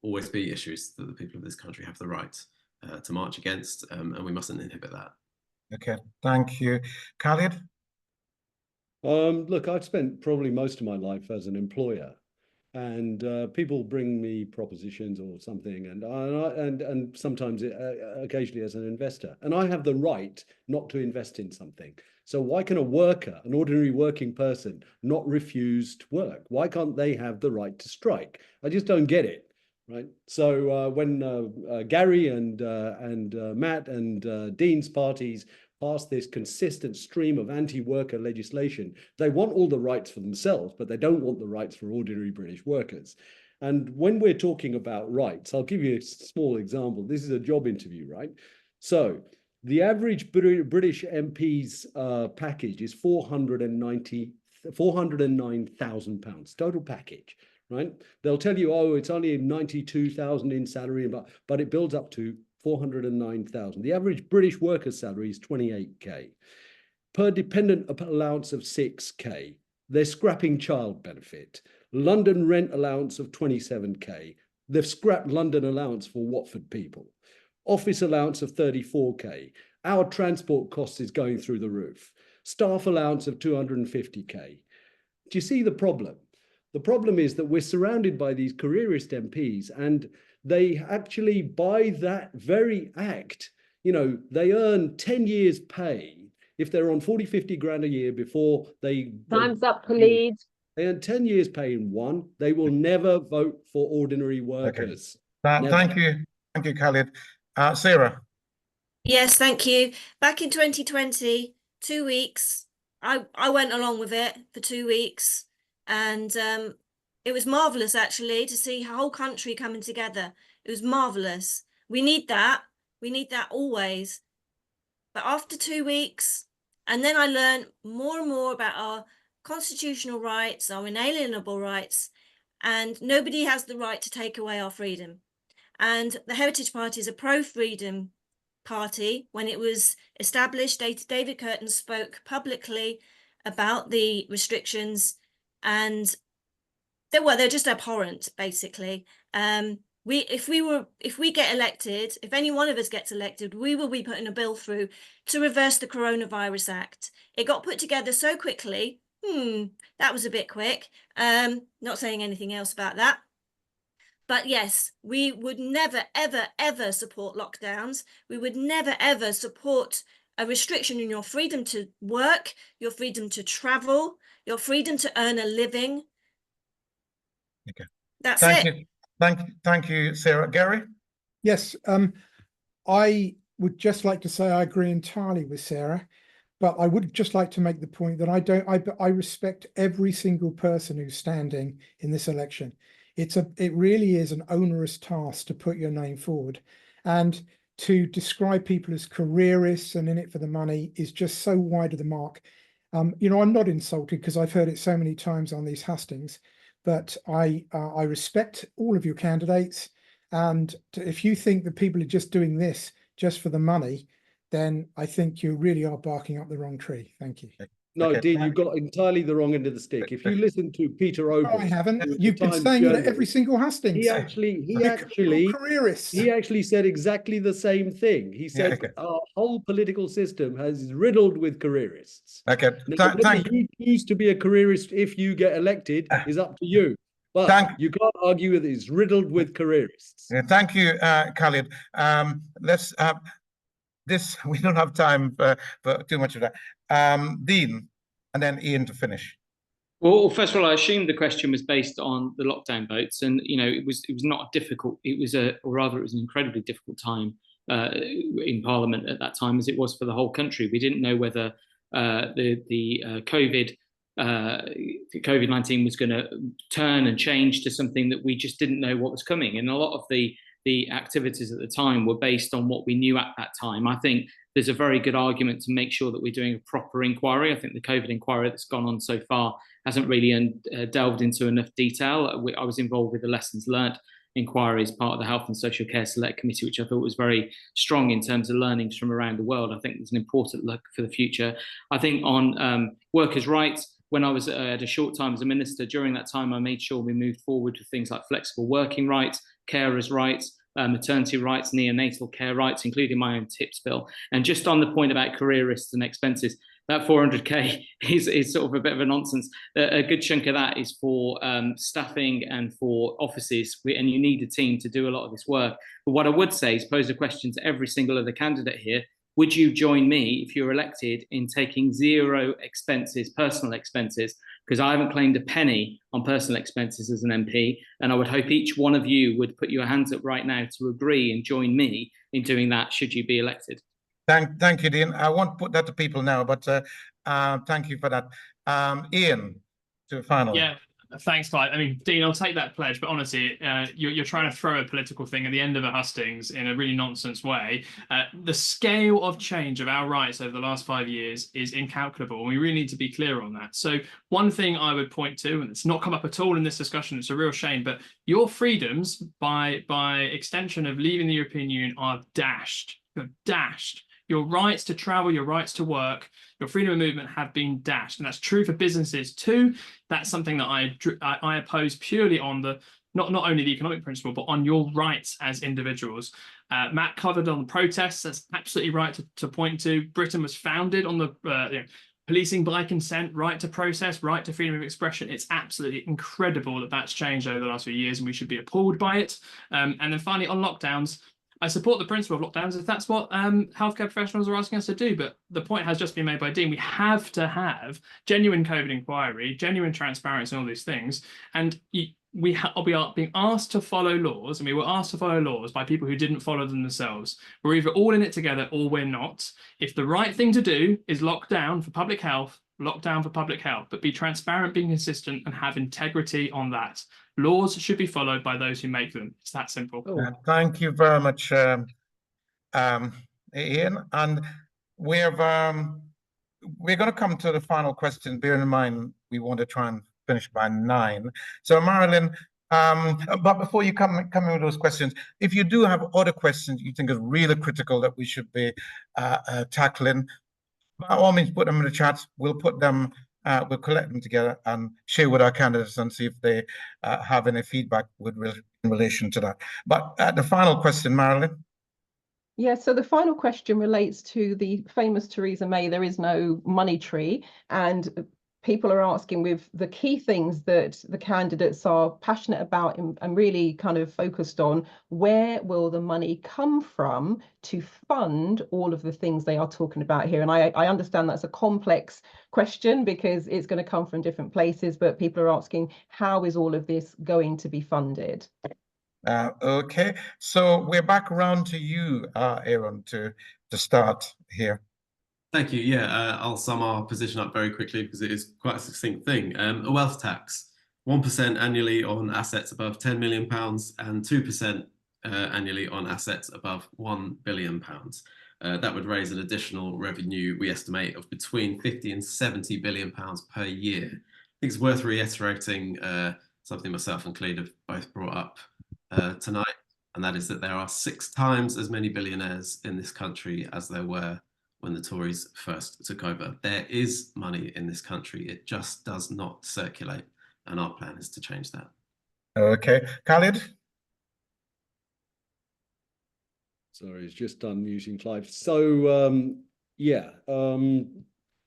always be issues that the people of this country have the right to march against, and we mustn't inhibit that. Okay, thank you. Khalid? Look, I've spent probably most of my life as an employer, and people bring me propositions or something, and sometimes occasionally as an investor, and I have the right not to invest in something. So why can a worker, an ordinary working person, not refuse to work? Why can't they have the right to strike? I just don't get it, right? So when Gary and Matt and Dean's parties pass this consistent stream of anti-worker legislation, they want all the rights for themselves, but they don't want the rights for ordinary British workers. And when we're talking about rights, I'll give you a small example. This is a job interview, right? So the average British MP's package is £409,000 total package, right? They'll tell you, oh, it's only 92,000 in salary, but it builds up to 409,000. The average British worker's salary is 28k. Per dependent allowance of 6k. They're scrapping child benefit. London rent allowance of 27k. They've scrapped London allowance for Watford people. Office allowance of 34k. Our transport cost is going through the roof. Staff allowance of 250k. Do you see the problem? The problem is that we're surrounded by these careerist MPs, and they actually, by that very act, they earn 10 years pay if they're on 40, 50 grand a year before they... Time's up, Khalid. They earn 10 years pay in one. They will never vote for ordinary workers. Okay. Thank you, Khalid. Sarah? Yes, thank you. Back in 2020, 2 weeks, I went along with it for 2 weeks, and it was marvellous, actually, to see the whole country coming together. It was marvellous. We need that. We need that always. But after 2 weeks, and then I learned more and more about our constitutional rights, our inalienable rights, and nobody has the right to take away our freedom. And the Heritage Party is a pro-freedom party. When it was established, David Curtin spoke publicly about the restrictions, and they're just abhorrent, basically. If we get elected, if any one of us gets elected, we will be putting a bill through to reverse the Coronavirus Act. It got put together so quickly. That was a bit quick. Not saying anything else about that. But yes, we would never, ever, ever support lockdowns. We would never, ever support a restriction in your freedom to work, your freedom to travel, your freedom to earn a living. Okay. That's Thank it. you. Thank you, Sarah. Gary? Yes, I would just like to say I agree entirely with Sarah, but I would just like to make the point that I respect every single person who's standing in this election. It really is an onerous task to put your name forward, and to describe people as careerists and in it for the money is just so wide of the mark. I'm not insulted because I've heard it so many times on these hustings, but I respect all of your candidates. And if you think that people are just doing this just for the money, then I think you really are barking up the wrong tree. Thank you. No, Okay. Dean, you got entirely the wrong end of the stick. If you listen to Peter No, I Oble, haven't. who was You've the been Times saying it at journalist, every single hustings. he actually Careerists. he actually said exactly the same thing. He said okay. our whole political system is riddled with careerists. Okay. Now, whether you choose to be a careerist if you get elected is up to you. But you can't argue that it's riddled with careerists. Thank you, Khalid. Let's we don't have time for too much of that. Dean, and then Ian to finish. Well, first of all, I assumed the question was based on the lockdown votes, and it was not difficult. It was an incredibly difficult time in Parliament at that time, as it was for the whole country. We didn't know whether the COVID-19 was going to turn and change to something that we just didn't know what was coming, and a lot of the activities at the time were based on what we knew at that time. I think there's a very good argument to make sure that we're doing a proper inquiry. I think the COVID inquiry that's gone on so far hasn't really delved into enough detail. I was involved with the lessons learnt inquiry as part of the Health and Social Care Select Committee, which I thought was very strong in terms of learnings from around the world. I think there's an important look for the future. I think on workers' rights, when I was at a short time as a minister, during that time, I made sure we moved forward with things like flexible working rights, carers' rights, maternity rights, neonatal care rights, including my own tips bill. And just on the point about careerists and expenses, that 400k is sort of a bit of a nonsense. A good chunk of that is for staffing and for offices, and you need a team to do a lot of this work. But what I would say is pose a question to every single other candidate here. Would you join me, if you're elected, in taking zero expenses, personal expenses? Because I haven't claimed a penny on personal expenses as an MP, and I would hope each one of you would put your hands up right now to agree and join me in doing that should you be elected. Thank you, Dean. I won't put that to people now, but thank you for that. Ian, to finally. Yeah, thanks, Clyde. I mean, Dean, I'll take that pledge, but honestly, you're trying to throw a political thing at the end of a hustings in a really nonsense way. The scale of change of our rights over the last 5 years is incalculable, and we really need to be clear on that. So one thing I would point to, and it's not come up at all in this discussion, it's a real shame, but your freedoms by extension of leaving the European Union are dashed. You're dashed. Your rights to travel, your rights to work, your freedom of movement have been dashed. And that's true for businesses too. That's something that I oppose purely on the, not only the economic principle, but on your rights as individuals. Matt covered on the protests. That's absolutely right to point to. Britain was founded on the policing by consent, right to process, right to freedom of expression. It's absolutely incredible that that's changed over the last few years, and we should be appalled by it. And then finally, on lockdowns, I support the principle of lockdowns if that's what healthcare professionals are asking us to do. But the point has just been made by Dean. We have to have genuine COVID inquiry, genuine transparency, and all these things. And we are being asked to follow laws, and we were asked to follow laws by people who didn't follow them themselves. We're either all in it together or we're not. If the right thing to do is lock down for public health, lock down for public health, but be transparent, be consistent, and have integrity on that. Laws should be followed by those who make them. It's that simple. Thank you very much, Ian. And we're going to come to the final question. Bearing in mind we want to try and finish by 9. So Marilyn, but before you come in with those questions, if you do have other questions you think is really critical that we should be tackling, by all means put them in the chat. We'll put them. We'll collect them together and share with our candidates and see if they have any feedback in relation to that. But the final question, Marilyn. Yeah, so the final question relates to the famous Theresa May, there is no money tree. And people are asking, with the key things that the candidates are passionate about and really kind of focused on, where will the money come from to fund all of the things they are talking about here? And I understand that's a complex question because it's going to come from different places, but people are asking, how is all of this going to be funded? Okay, so we're back around to you, Aaron, to start here. Thank you. Yeah, I'll sum our position up very quickly because it is quite a succinct thing. A wealth tax, 1% annually on assets above £10 million and 2% annually on assets above £1 billion. That would raise an additional revenue, we estimate, of between 50 and 70 billion pounds per year. I think it's worth reiterating something myself and Clede have both brought up tonight, and that is that there are 6 times as many billionaires in this country as there were when the Tories first took over. There is money in this country. It just does not circulate. And our plan is to change that. Okay. Khalid? Sorry, it's just unmuting Clive. So, yeah,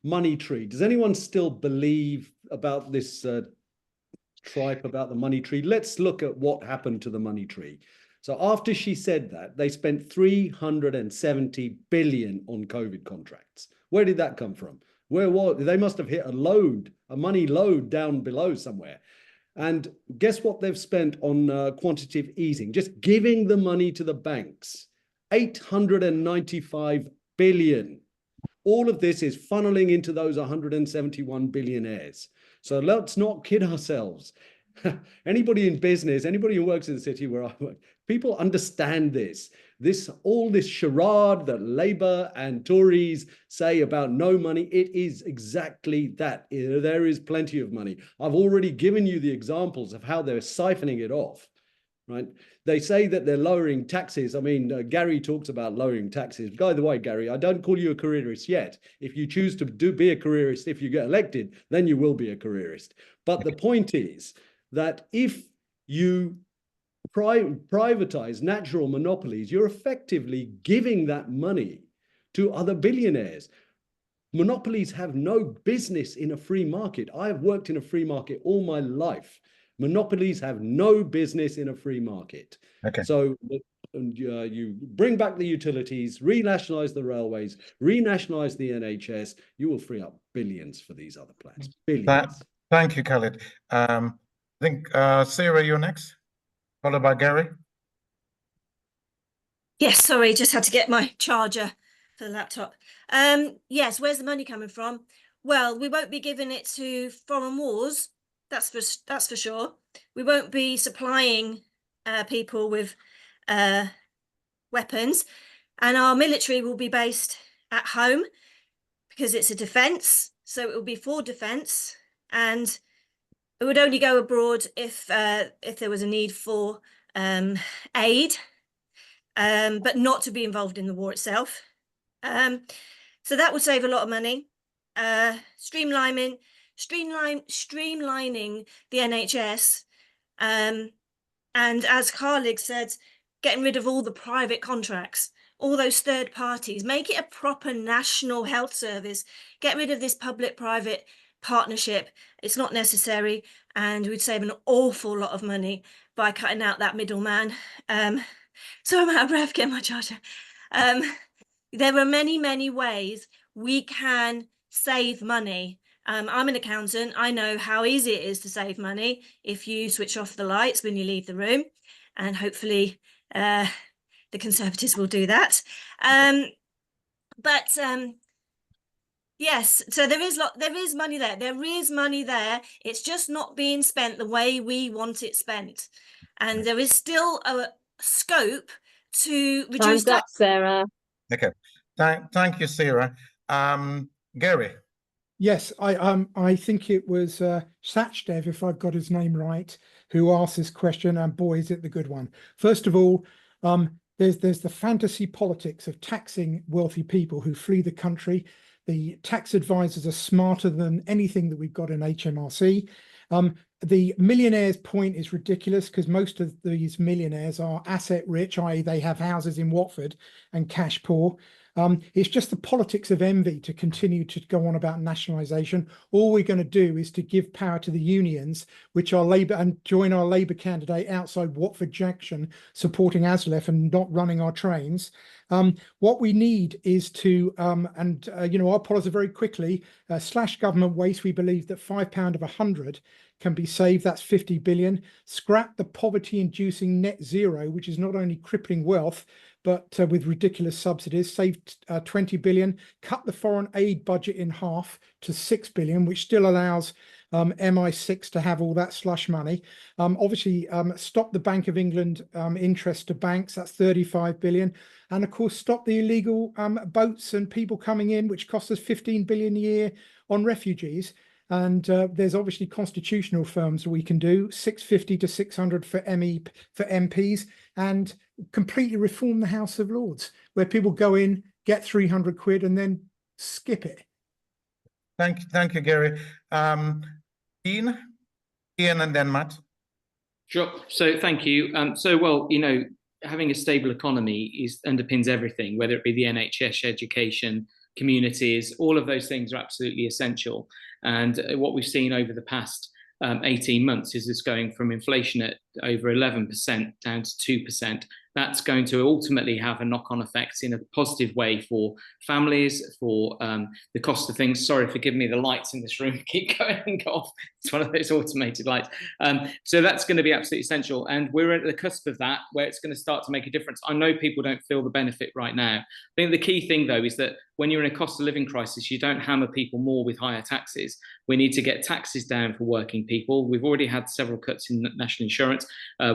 money tree. Does anyone still believe about this tripe about the money tree? Let's look at what happened to the money tree. So after she said that, they spent 370 billion on COVID contracts. Where did that come from? Where was they? Must have hit a money load down below somewhere. And guess what they've spent on quantitative easing? Just giving the money to the banks. 895 billion. All of this is funneling into those 171 billionaires. So let's not kid ourselves. Anybody in business, anybody who works in the city where I work, people understand this. All this charade that Labour and Tories say about no money, it is exactly that. There is plenty of money. I've already given you the examples of how they're siphoning it off. Right? They say that they're lowering taxes. I mean, Gary talks about lowering taxes. By the way, Gary, I don't call you a careerist yet. If you choose to be a careerist, if you get elected, then you will be a careerist. But the point is that if you privatize natural monopolies, you're effectively giving that money to other billionaires. Monopolies have no business in a free market. I have worked in a free market all my life. Monopolies have no business in a free market. Okay. So you bring back the utilities, renationalize the railways, renationalize the NHS, you will free up billions for these other plans. Billions. Thank you, Khalid. I think, Sarah, you're next, followed by Gary. Yes, sorry, just had to get my charger for the laptop. Yes, where's the money coming from? Well, we won't be giving it to foreign wars. That's for sure. We won't be supplying people with weapons, and our military will be based at home because it's a defence. So it will be for defence, and it would only go abroad if there was a need for aid, but not to be involved in the war itself. So that would save a lot of money. Streamlining the NHS, and as Khalid said, getting rid of all the private contracts, all those third parties, make it a proper national health service, get rid of this public-private partnership. It's not necessary, and we'd save an awful lot of money by cutting out that middleman. So I'm out of breath getting my charger. There are many ways we can save money. I'm an accountant. I know how easy it is to save money if you switch off the lights when you leave the room, and hopefully the Conservatives will do that. Yes, so there is money there. There is money there. It's just not being spent the way we want it spent, and there is still a scope to reduce. Time's up, Sarah. Okay, thank you, Sarah. Gary. Yes, I think it was Sachdev, if I've got his name right, who asked this question, and boy, is it the good one. First of all, there's the fantasy politics of taxing wealthy people who flee the country. The tax advisors are smarter than anything that we've got in HMRC. The millionaires point is ridiculous because most of these millionaires are asset rich, i.e. they have houses in Watford, and cash poor. It's just the politics of envy to continue to go on about nationalisation. All we're going to do is to give power to the unions, which are Labour, and join our Labour candidate outside Watford Junction, supporting ASLEF and not running our trains. What we need is to, our policy very quickly, slash government waste. We believe that £5 of 100 can be saved. That's 50 billion. Scrap the poverty-inducing net zero, which is not only crippling wealth, but with ridiculous subsidies, saved 20 billion, cut the foreign aid budget in half to 6 billion, which still allows MI6 to have all that slush money. Obviously, stop the Bank of England interest to banks, that's 35 billion. And of course, stop the illegal boats and people coming in, which costs us 15 billion a year on refugees. And there's obviously constitutional firms that we can do, 650 to 600 for MPs, and completely reform the House of Lords, where people go in, get 300 quid and then skip it. Thank you, Gary. Ian and then Matt. Sure. So thank you. Well, you know, having a stable economy underpins everything, whether it be the NHS, education, communities, all of those things are absolutely essential. And what we've seen over the past 18 months is it's going from inflation at over 11% down to 2%. That's going to ultimately have a knock-on effect in a positive way for families, for the cost of things. Sorry, forgive me, the lights in this room keep going and go off. It's one of those automated lights. So that's going to be absolutely essential. And we're at the cusp of that, where it's going to start to make a difference. I know people don't feel the benefit right now. I think the key thing, though, is that when you're in a cost of living crisis, you don't hammer people more with higher taxes. We need to get taxes down for working people. We've already had several cuts in national insurance.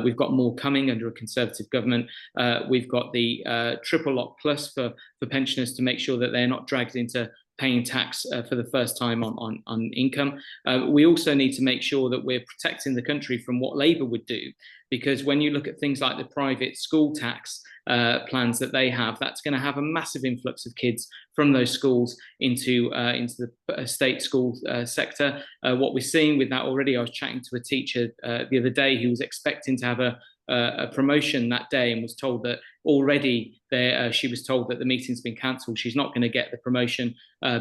We've got more coming under a Conservative government. We've got the triple lock plus for pensioners to make sure that they're not dragged into paying tax for the first time on income. We also need to make sure that we're protecting the country from what Labour would do, because when you look at things like the private school tax plans that they have, that's going to have a massive influx of kids from those schools into the state school sector. What we're seeing with that already, I was chatting to a teacher the other day who was expecting to have a promotion that day and was told that already she was told that the meeting's been cancelled. She's not going to get the promotion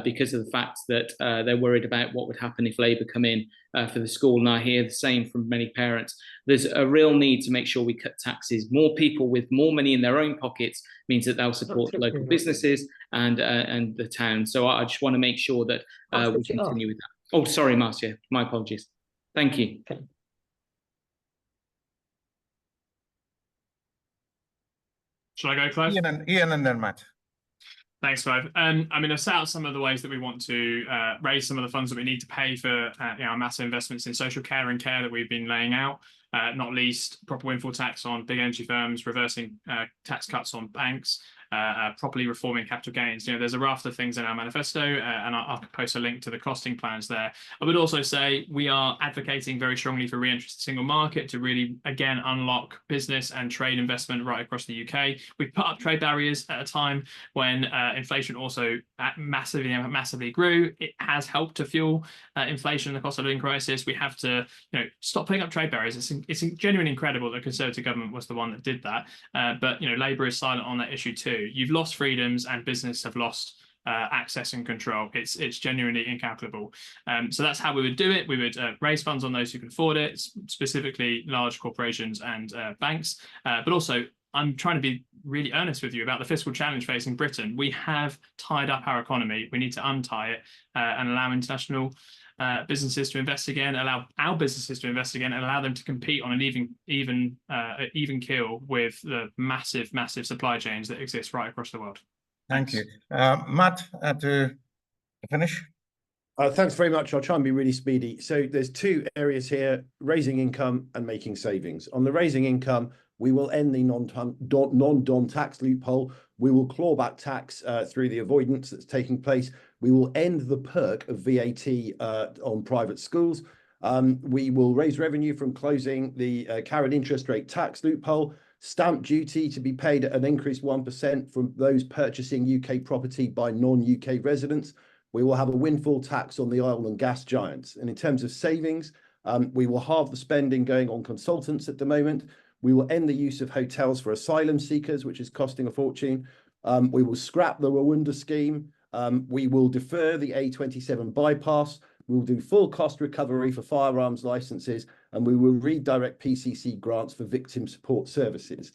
because of the fact that they're worried about what would happen if Labour come in for the school. And I hear the same from many parents. There's a real need to make sure we cut taxes. More people with more money in their own pockets means that they'll support local businesses and the town. So I just want to make sure that we continue with that. Oh, sorry, Marcia, my apologies. Thank you. Okay. Shall I go, Clive? Ian and then Matt. Thanks, Clive. I mean, I've set out some of the ways that we want to raise some of the funds that we need to pay for our massive investments in social care and care that we've been laying out, not least proper windfall tax on big energy firms, reversing tax cuts on banks, properly reforming capital gains. You know, there's a raft of things in our manifesto, and I'll post a link to the costing plans there. I would also say we are advocating very strongly for re-entry to the single market to really, again, unlock business and trade investment right across the UK. We've put up trade barriers at a time when inflation also massively grew. It has helped to fuel inflation and the cost of living crisis. We have to, you know, stop putting up trade barriers. It's genuinely incredible that the Conservative government was the one that did that. But, you know, Labour is silent on that issue too. You've lost freedoms and business have lost access and control. It's genuinely incalculable. So that's how we would do it. We would raise funds on those who can afford it, specifically large corporations and banks. But also, I'm trying to be really earnest with you about the fiscal challenge facing Britain. We have tied up our economy. We need to untie it and allow international businesses to invest again, allow our businesses to invest again, and allow them to compete on an even keel with the massive supply chains that exist right across the world. Thank you. Matt, to finish. Thanks very much. I'll try and be really speedy. So there's two areas here: raising income and making savings. On the raising income, we will end the non-DON tax loophole. We will claw back tax through the avoidance that's taking place. We will end the perk of VAT on private schools. We will raise revenue from closing the carried interest rate tax loophole. Stamp duty to be paid at an increased 1% from those purchasing UK property by non-UK residents. We will have a windfall tax on the oil and gas giants. And in terms of savings, we will halve the spending going on consultants at the moment. We will end the use of hotels for asylum seekers, which is costing a fortune. We will scrap the Rwanda scheme. We will defer the A27 bypass. We will do full cost recovery for firearms licenses, and we will redirect PCC grants for victim support services.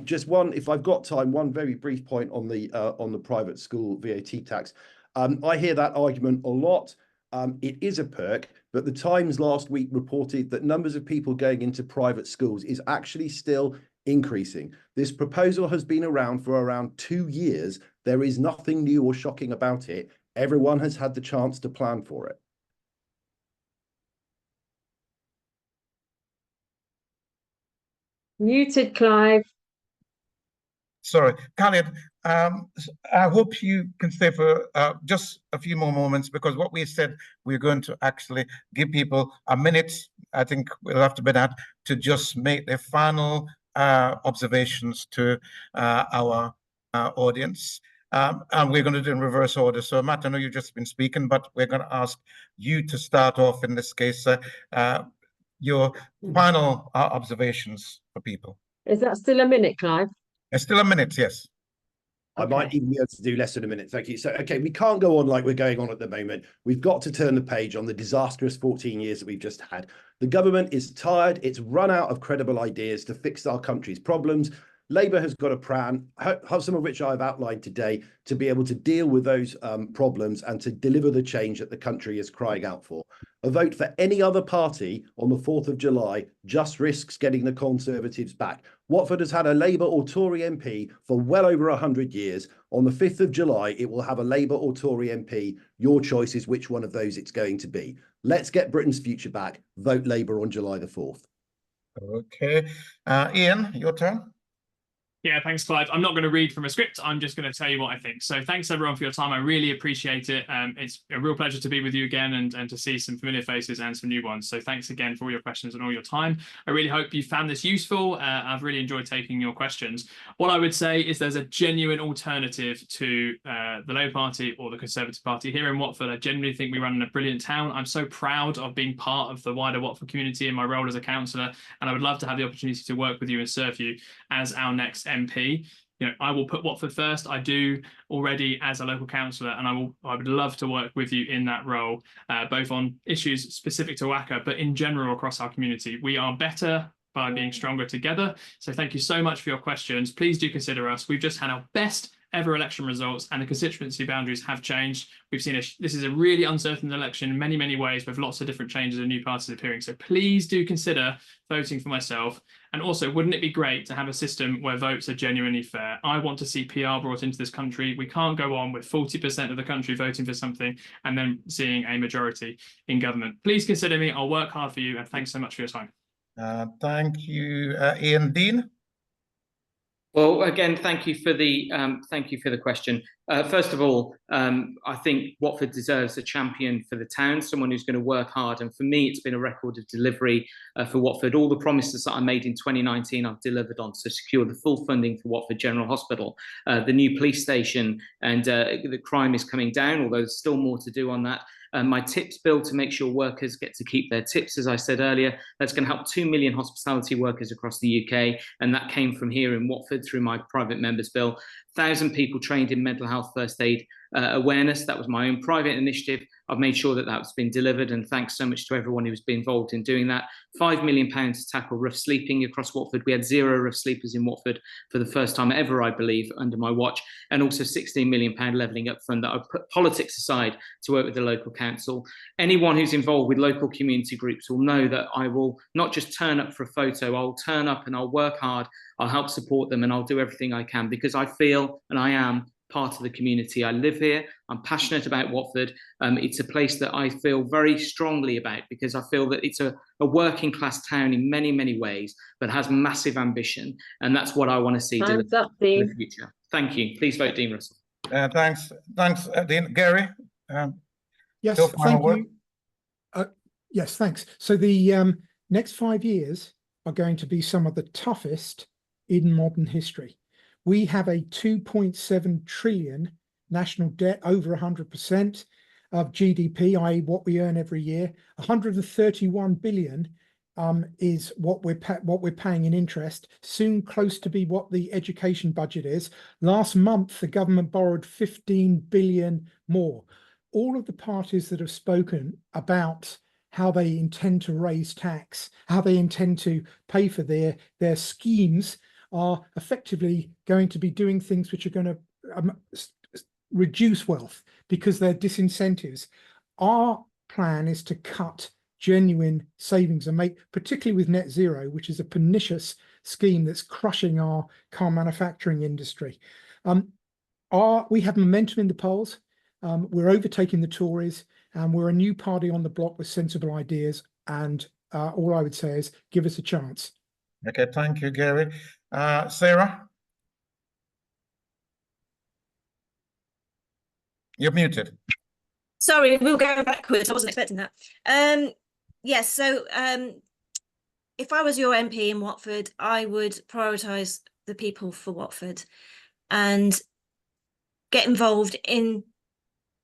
Just one, if I've got time, one very brief point on the private school VAT tax. I hear that argument a lot. It is a perk, but the Times last week reported that numbers of people going into private schools is actually still increasing. This proposal has been around for around 2 years. There is nothing new or shocking about it. Everyone has had the chance to plan for it. Muted, Clive. Sorry, Khalid, I hope you can stay for just a few more moments, because what we said, we're going to actually give people a minute. I think we'll have to be that to just make the final observations to our audience. And we're going to do in reverse order. So, Matt, I know you've just been speaking, but we're going to ask you to start off in this case. Your final observations for people. Is that still a minute, Clive? It's still a minute, yes. I might even be able to do less than a minute. Thank you. So, okay, we can't go on like we're going on at the moment. We've got to turn the page on the disastrous 14 years that we've just had. The government is tired. It's run out of credible ideas to fix our country's problems. Labour has got a plan, some of which I've outlined today, to be able to deal with those problems and to deliver the change that the country is crying out for. A vote for any other party on the 4th of July just risks getting the Conservatives back. Watford has had a Labour or Tory MP for well over 100 years. On the 5th of July, it will have a Labour or Tory MP. Your choice is which one of those it's going to be. Let's get Britain's future back. Vote Labour on July the 4th. Okay. Ian, your turn. Yeah, thanks, Clive. I'm not going to read from a script. I'm just going to tell you what I think. So thanks, everyone, for your time. I really appreciate it. It's a real pleasure to be with you again and to see some familiar faces and some new ones. So thanks again for all your questions and all your time. I really hope you found this useful. I've really enjoyed taking your questions. What I would say is there's a genuine alternative to the Labour Party or the Conservative Party here in Watford. I genuinely think we run in a brilliant town. I'm so proud of being part of the wider Watford community in my role as a councillor, and I would love to have the opportunity to work with you and serve you as our next MP. You know, I will put Watford first. I do already as a local councillor, and I would love to work with you in that role, both on issues specific to WACA, but in general across our community. We are better by being stronger together. So thank you so much for your questions. Please do consider us. We've just had our best ever election results, and the constituency boundaries have changed. We've seen this is a really uncertain election in many ways, with lots of different changes and new parties appearing. So please do consider voting for myself. And also, wouldn't it be great to have a system where votes are genuinely fair? I want to see PR brought into this country. We can't go on with 40% of the country voting for something and then seeing a majority in government. Please consider me. I'll work hard for you, and thanks so much for your time. Thank you, Ian. Dean. Well, again, thank you for the question. First of all, I think Watford deserves a champion for the town, someone who's going to work hard. And for me, it's been a record of delivery for Watford. All the promises that I made in 2019, I've delivered on to secure the full funding for Watford General Hospital, the new police station, and the crime is coming down, although there's still more to do on that. My tips bill to make sure workers get to keep their tips, as I said earlier, that's going to help 2 million hospitality workers across the UK, and that came from here in Watford through my private members bill. 1,000 people trained in mental health first aid awareness. That was my own private initiative. I've made sure that that's been delivered, and thanks so much to everyone who's been involved in doing that. £5 million to tackle rough sleeping across Watford. We had 0 rough sleepers in Watford for the first time ever, I believe, under my watch, and also £16 million levelling up fund that I put politics aside to work with the local council. Anyone who's involved with local community groups will know that I will not just turn up for a photo, I'll turn up and I'll work hard, I'll help support them, and I'll do everything I can, because I feel, and I am, part of the community. I live here. I'm passionate about Watford. It's a place that I feel very strongly about, because I feel that it's a working class town in many ways, but has massive ambition. And that's what I want to see in the future. Thank you. Please vote Dean Russell. Thanks, Dean. Gary? Yes, thank you. Yes, thanks. So the next 5 years are going to be some of the toughest in modern history. We have a 2.7 trillion national debt, over 100% of GDP, i.e. what we earn every year. 131 billion is what we're paying in interest, soon close to be what the education budget is. Last month, the government borrowed 15 billion more. All of the parties that have spoken about how they intend to raise tax, how they intend to pay for their schemes, are effectively going to be doing things which are going to reduce wealth because they're disincentives. Our plan is to cut genuine savings and make, particularly with net zero, which is a pernicious scheme that's crushing our car manufacturing industry. We have momentum in the polls. We're overtaking the Tories, and we're a new party on the block with sensible ideas. And all I would say is give us a chance. Okay, thank you, Gary. Sarah? You're muted. Sorry, we'll go backwards. I wasn't expecting that. Yes, so if I was your MP in Watford, I would prioritise the people for Watford. And get involved in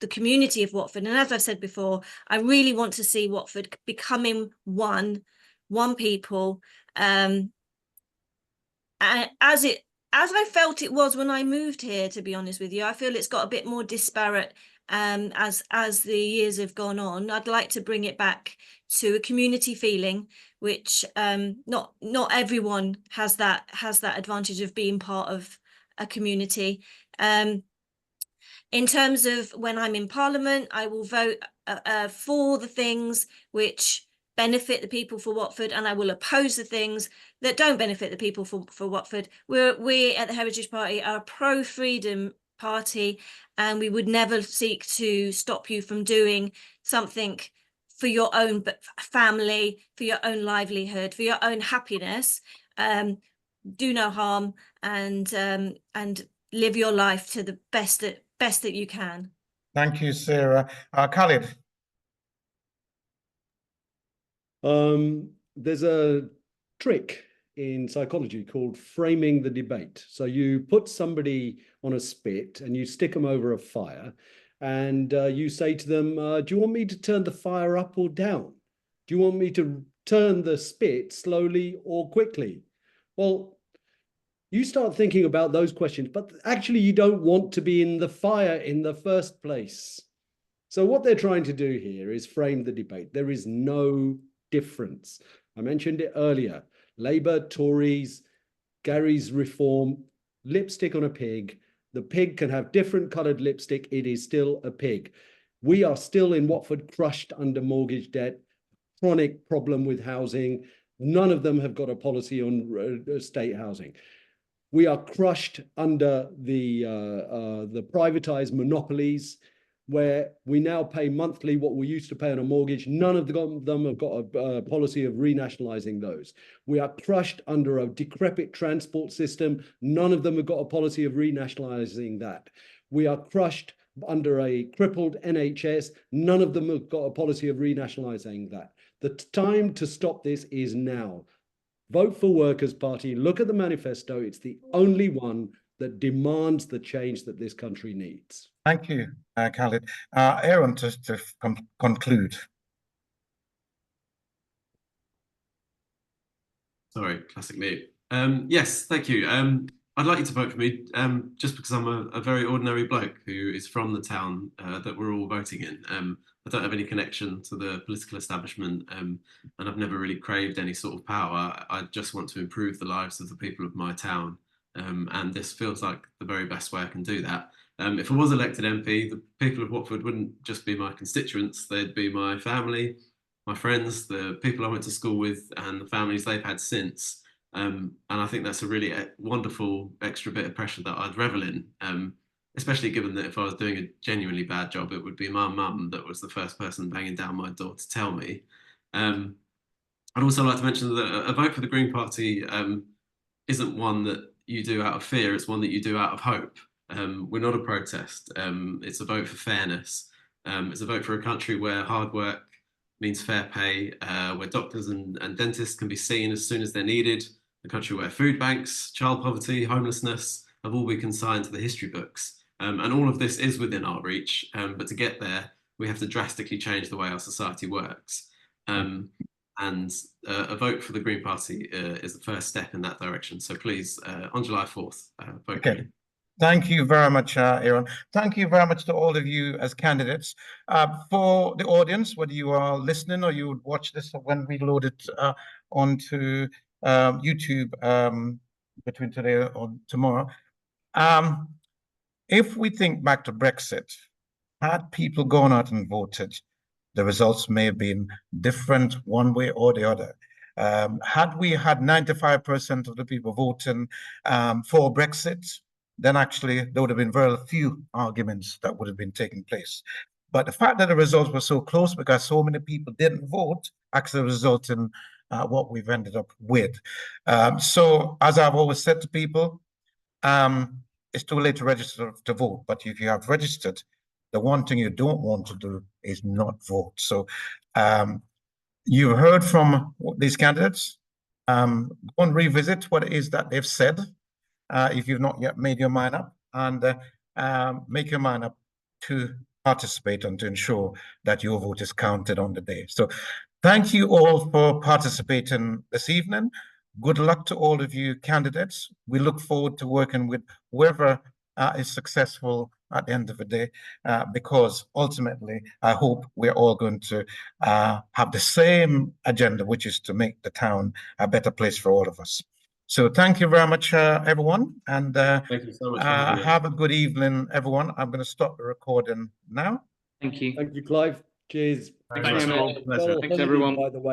the community of Watford. And as I've said before, I really want to see Watford becoming one people, and as I felt it was when I moved here, to be honest with you. I feel it's got a bit more disparate as the years have gone on. I'd like to bring it back to a community feeling, which not everyone has that advantage of being part of a community. In terms of when I'm in Parliament, I will vote for the things which benefit the people for Watford, and I will oppose the things that don't benefit the people for Watford. We at the Heritage Party are a pro-freedom party, and we would never seek to stop you from doing something for your own family, for your own livelihood, for your own happiness. Do no harm, and live your life to the best that you can. Thank you, Sarah. Khalid. There's a trick in psychology called framing the debate. So you put somebody on a spit and you stick them over a fire, and you say to them, do you want me to turn the fire up or down? Do you want me to turn the spit slowly or quickly? Well, you start thinking about those questions, but actually you don't want to be in the fire in the first place. So what they're trying to do here is frame the debate. There is no difference. I mentioned it earlier. Labour, Tories, Gary's reform, lipstick on a pig. The pig can have different coloured lipstick. It is still a pig. We are still in Watford crushed under mortgage debt, chronic problem with housing. None of them have got a policy on state housing. We are crushed under the privatized monopolies, where we now pay monthly what we used to pay on a mortgage. None of them have got a policy of renationalizing those. We are crushed under a decrepit transport system. None of them have got a policy of renationalizing that. We are crushed under a crippled NHS. None of them have got a policy of renationalizing that. The time to stop this is now. Vote for Workers' Party. Look at the manifesto. It's the only one that demands the change that this country needs. Thank you, Khalid. Aaron, to conclude. Sorry, classic me. Yes, thank you. I'd like you to vote for me just because I'm a very ordinary bloke who is from the town that we're all voting in. I don't have any connection to the political establishment, and I've never really craved any sort of power. I just want to improve the lives of the people of my town, and this feels like the very best way I can do that. If I was elected MP, the people of Watford wouldn't just be my constituents, they'd be my family, my friends, the people I went to school with, and the families they've had since. And I think that's a really wonderful extra bit of pressure that I'd revel in, especially given that if I was doing a genuinely bad job, it would be my mum that was the first person banging down my door to tell me. I'd also like to mention that a vote for the Green Party isn't one that you do out of fear, it's one that you do out of hope. We're not a protest, it's a vote for fairness. It's a vote for a country where hard work means fair pay, where doctors and dentists can be seen as soon as they're needed, a country where food banks, child poverty, homelessness have all been consigned to the history books. And all of this is within our reach, but to get there, we have to drastically change the way our society works. And a vote for the Green Party is the first step in that direction. So please, on July 4th, vote for me. Thank you very much, Aaron. Thank you very much to all of you as candidates. For the audience, whether you are listening or you would watch this when we load it onto YouTube between today or tomorrow. If we think back to Brexit, had people gone out and voted, the results may have been different one way or the other. Had we had 95% of the people voting for Brexit, then actually there would have been very few arguments that would have been taking place. But the fact that the results were so close because so many people didn't vote actually resulted in what we've ended up with. So as I've always said to people, it's too late to register to vote. But if you have registered, the one thing you don't want to do is not vote. So you've heard from these candidates. Go and revisit what it is that they've said. If you've not yet made your mind up, and make your mind up to participate and to ensure that your vote is counted on the day. So thank you all for participating this evening. Good luck to all of you candidates. We look forward to working with whoever is successful at the end of the day, because ultimately, I hope we're all going to have the same agenda, which is to make the town a better place for all of us. So thank you very much, everyone, and Thank you so much for having us. have a good evening, everyone. I'm going to stop the recording now. Thank you. Thank you, Clive. Cheers. Thanks very much. Pleasure. Thanks, everyone. By the way.